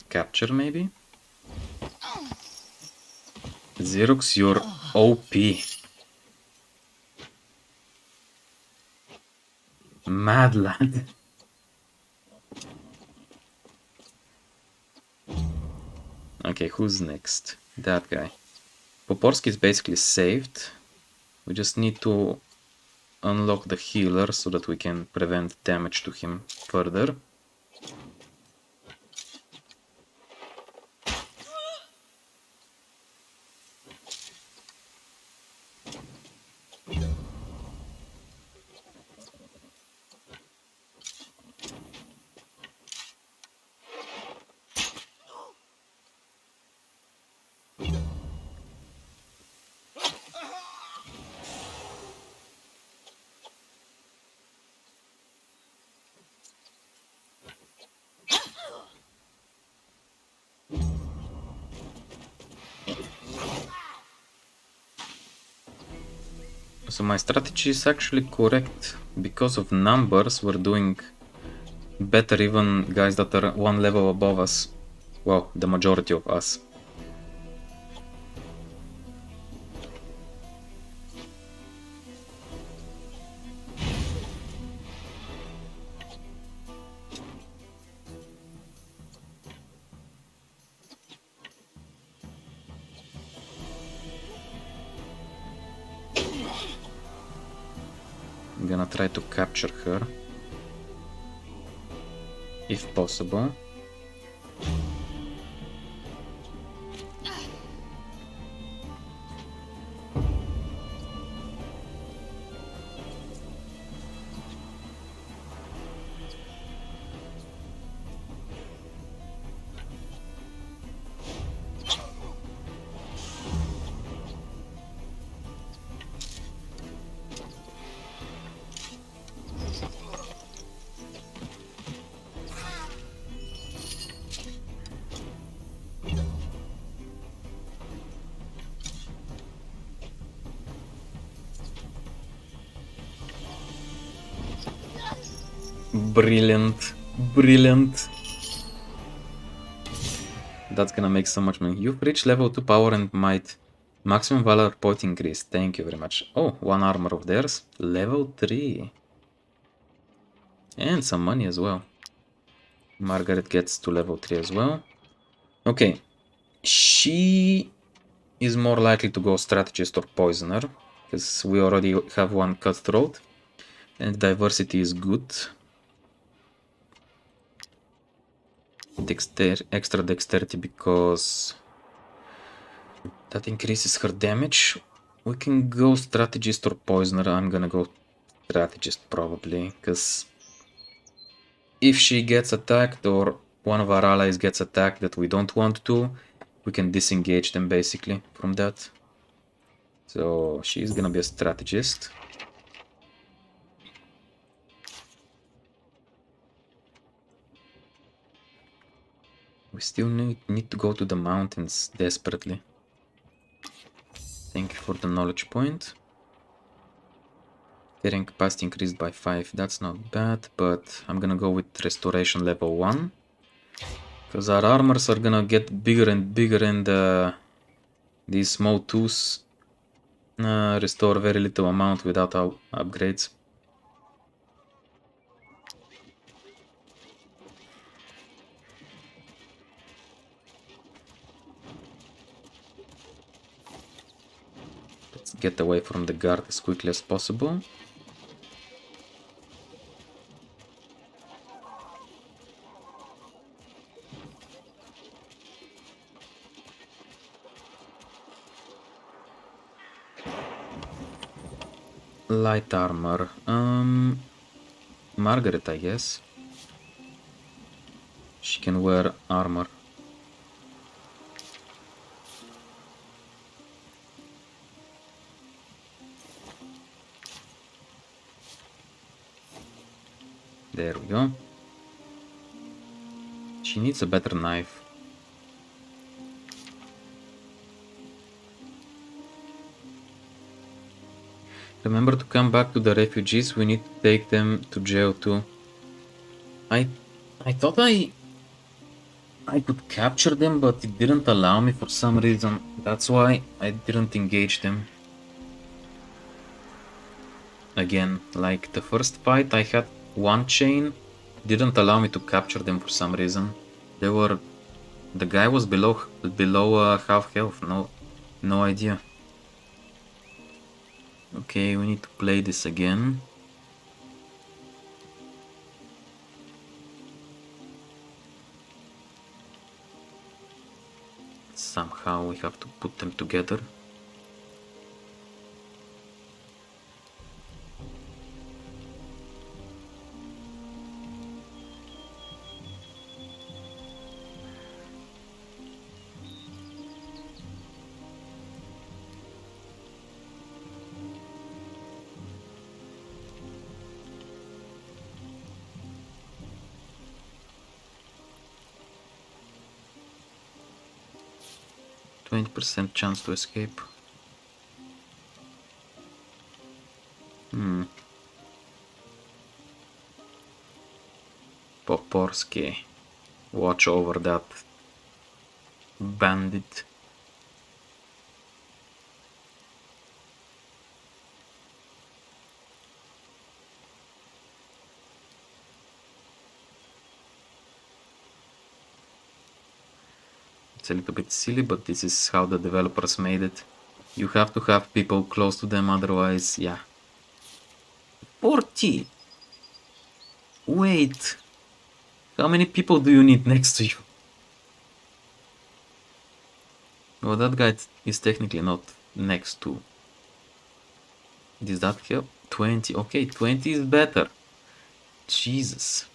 Capture, maybe? Xerox, you're OP. Mad lad. Okay, who's next? That guy. Poporsky is basically saved. We just need to unlock the healer so that we can prevent damage to him further. So my strategy is actually correct. Because of numbers, we're doing better even guys that are one level above us. Well, the majority of us. I'm gonna try to capture her, if possible. Brilliant, brilliant. That's gonna make so much money. You've reached level 2 power and might. Maximum valor point increase. Thank you very much. Oh, one armor of theirs. Level 3. And some money as well. Margaret gets to level 3 as well. Okay. She is more likely to go strategist or poisoner. Because we already have one cutthroat. And diversity is good. Extra dexterity because that increases her damage. We can go strategist or poisoner. I'm gonna go strategist probably, because if she gets attacked or one of our allies gets attacked that we don't want to, we can disengage them basically from that. So she's gonna be a strategist. We still need to go to the mountains desperately. Thank you for the knowledge point. Carrying capacity increased by 5. That's not bad, but I'm gonna go with restoration level 1. Because our armors are gonna get bigger and bigger and These small tools restore very little amount without upgrades. Let's get away from the guard as quickly as possible. Light armor. Margaret, I guess. She can wear armor. There we go. She needs a better knife. Remember to come back to the refugees, we need to take them to jail too. I thought I could capture them, but it didn't allow me for some reason. That's why I didn't engage them. Again, like the first fight, I had one chain, didn't allow me to capture them for some reason. The guy was below half health. No idea. Okay, we need to play this again. Somehow we have to put them together. %20 chance to escape. Poporski. Watch over that bandit. It's a little bit silly, but this is how the developers made it. You have to have people close to them, otherwise, yeah. 40! Wait! How many people do you need next to you? Well, that guy is technically not next to. Does that help? 20. Okay, 20 is better. Jesus.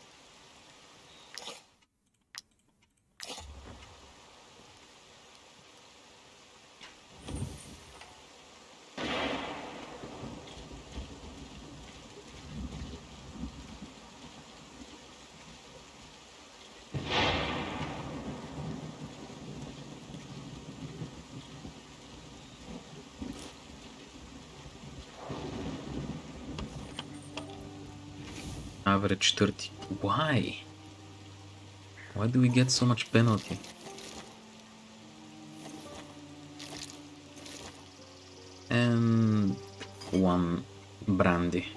Average 30. Why? Why do we get so much penalty? And one brandy.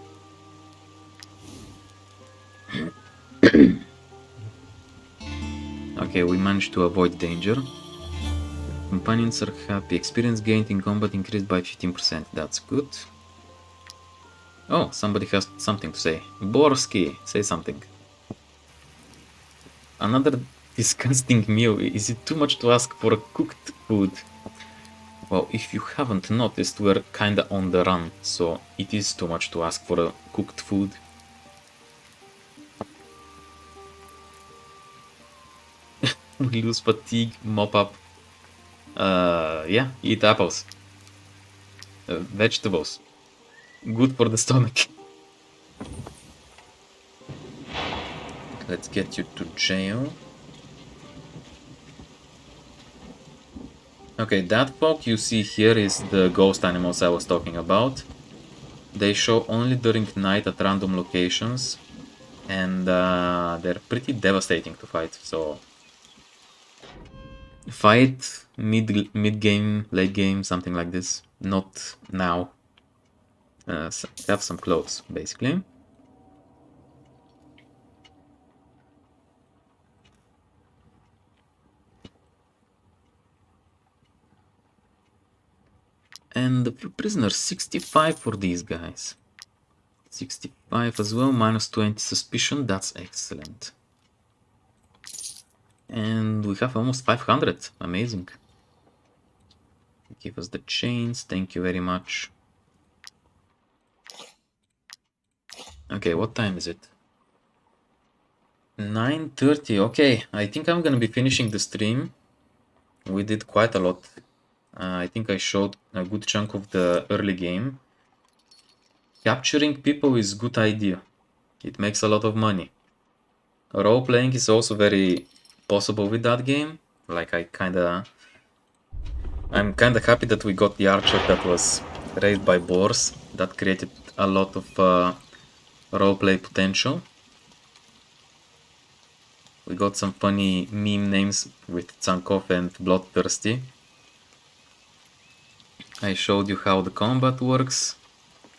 Okay, we managed to avoid danger. Companions are happy. Experience gained in combat increased by 15%. That's good. Oh, somebody has something to say. Borski, say something. Another disgusting meal. Is it too much to ask for cooked food? Well, if you haven't noticed, we're kinda on the run, so it is too much to ask for a cooked food. We lose fatigue, mop up. Yeah, eat apples. Vegetables. Good for the stomach. Let's get you to jail. Okay, that folk you see here is the ghost animals I was talking about. They show only during night at random locations, and they're pretty devastating to fight, so Fight mid game, late game, something like this. Not now. Have some clothes, basically. And the prisoner 65 for these guys. 65 as well, minus 20 suspicion, that's excellent. And we have almost 500, amazing. Give us the chains, thank you very much. Okay, what time is it? 9:30, okay, I think I'm gonna be finishing the stream. We did quite a lot. I think I showed a good chunk of the early game. Capturing people is a good idea. It makes a lot of money. Role playing is also very possible with that game. Like I'm kinda happy that we got the archer that was raised by boars. That created a lot of roleplay potential. We got some funny meme names with Tsankov and Bloodthirsty. I showed you how the combat works,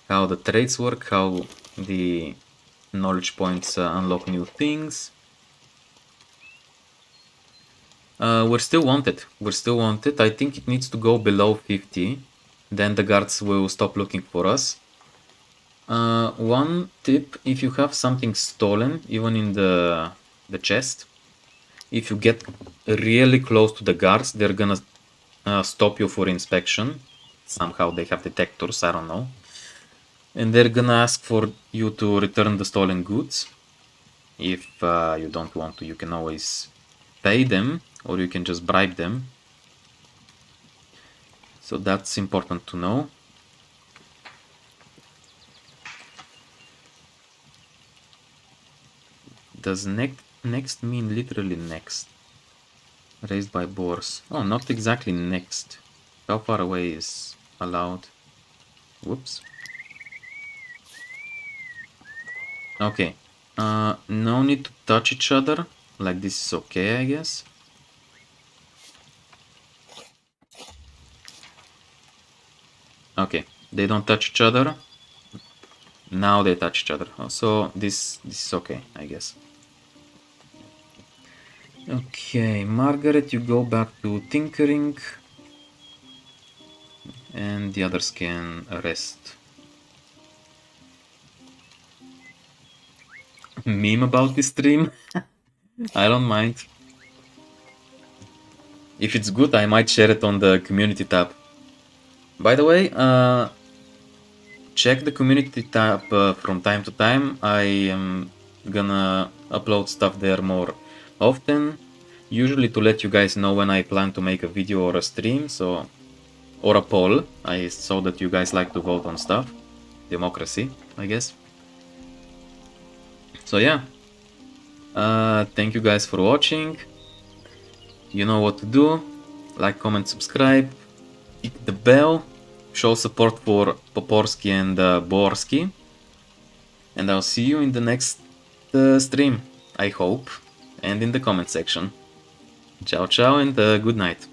how the traits work, how the knowledge points unlock new things. We're still wanted. We're still wanted. I think it needs to go below 50. Then the guards will stop looking for us. One tip, if you have something stolen, even in the chest, if you get really close to the guards, they're gonna stop you for inspection. Somehow they have detectors, I don't know. And they're gonna ask for you to return the stolen goods. If you don't want to, you can always pay them, or you can just bribe them. So that's important to know. Does next mean literally next? Raised by boars. Oh, not exactly next. How far away is allowed? Whoops. Okay. No need to touch each other. Like this is okay, I guess. Okay. They don't touch each other. Now they touch each other. So this is okay, I guess. Okay, Margaret, you go back to tinkering. And the others can rest. Meme about this stream? I don't mind. If it's good, I might share it on the community tab. By the way, check the community tab from time to time. I am gonna upload stuff there more often. Usually to let you guys know when I plan to make a video or a stream, so or a poll. I saw that you guys like to vote on stuff. Democracy, I guess. So yeah. Thank you guys for watching. You know what to do. Like, comment, subscribe. Hit the bell. Show support for Poporsky and Borsky. And I'll see you in the next stream, I hope. And in the comment section. Ciao ciao and good night.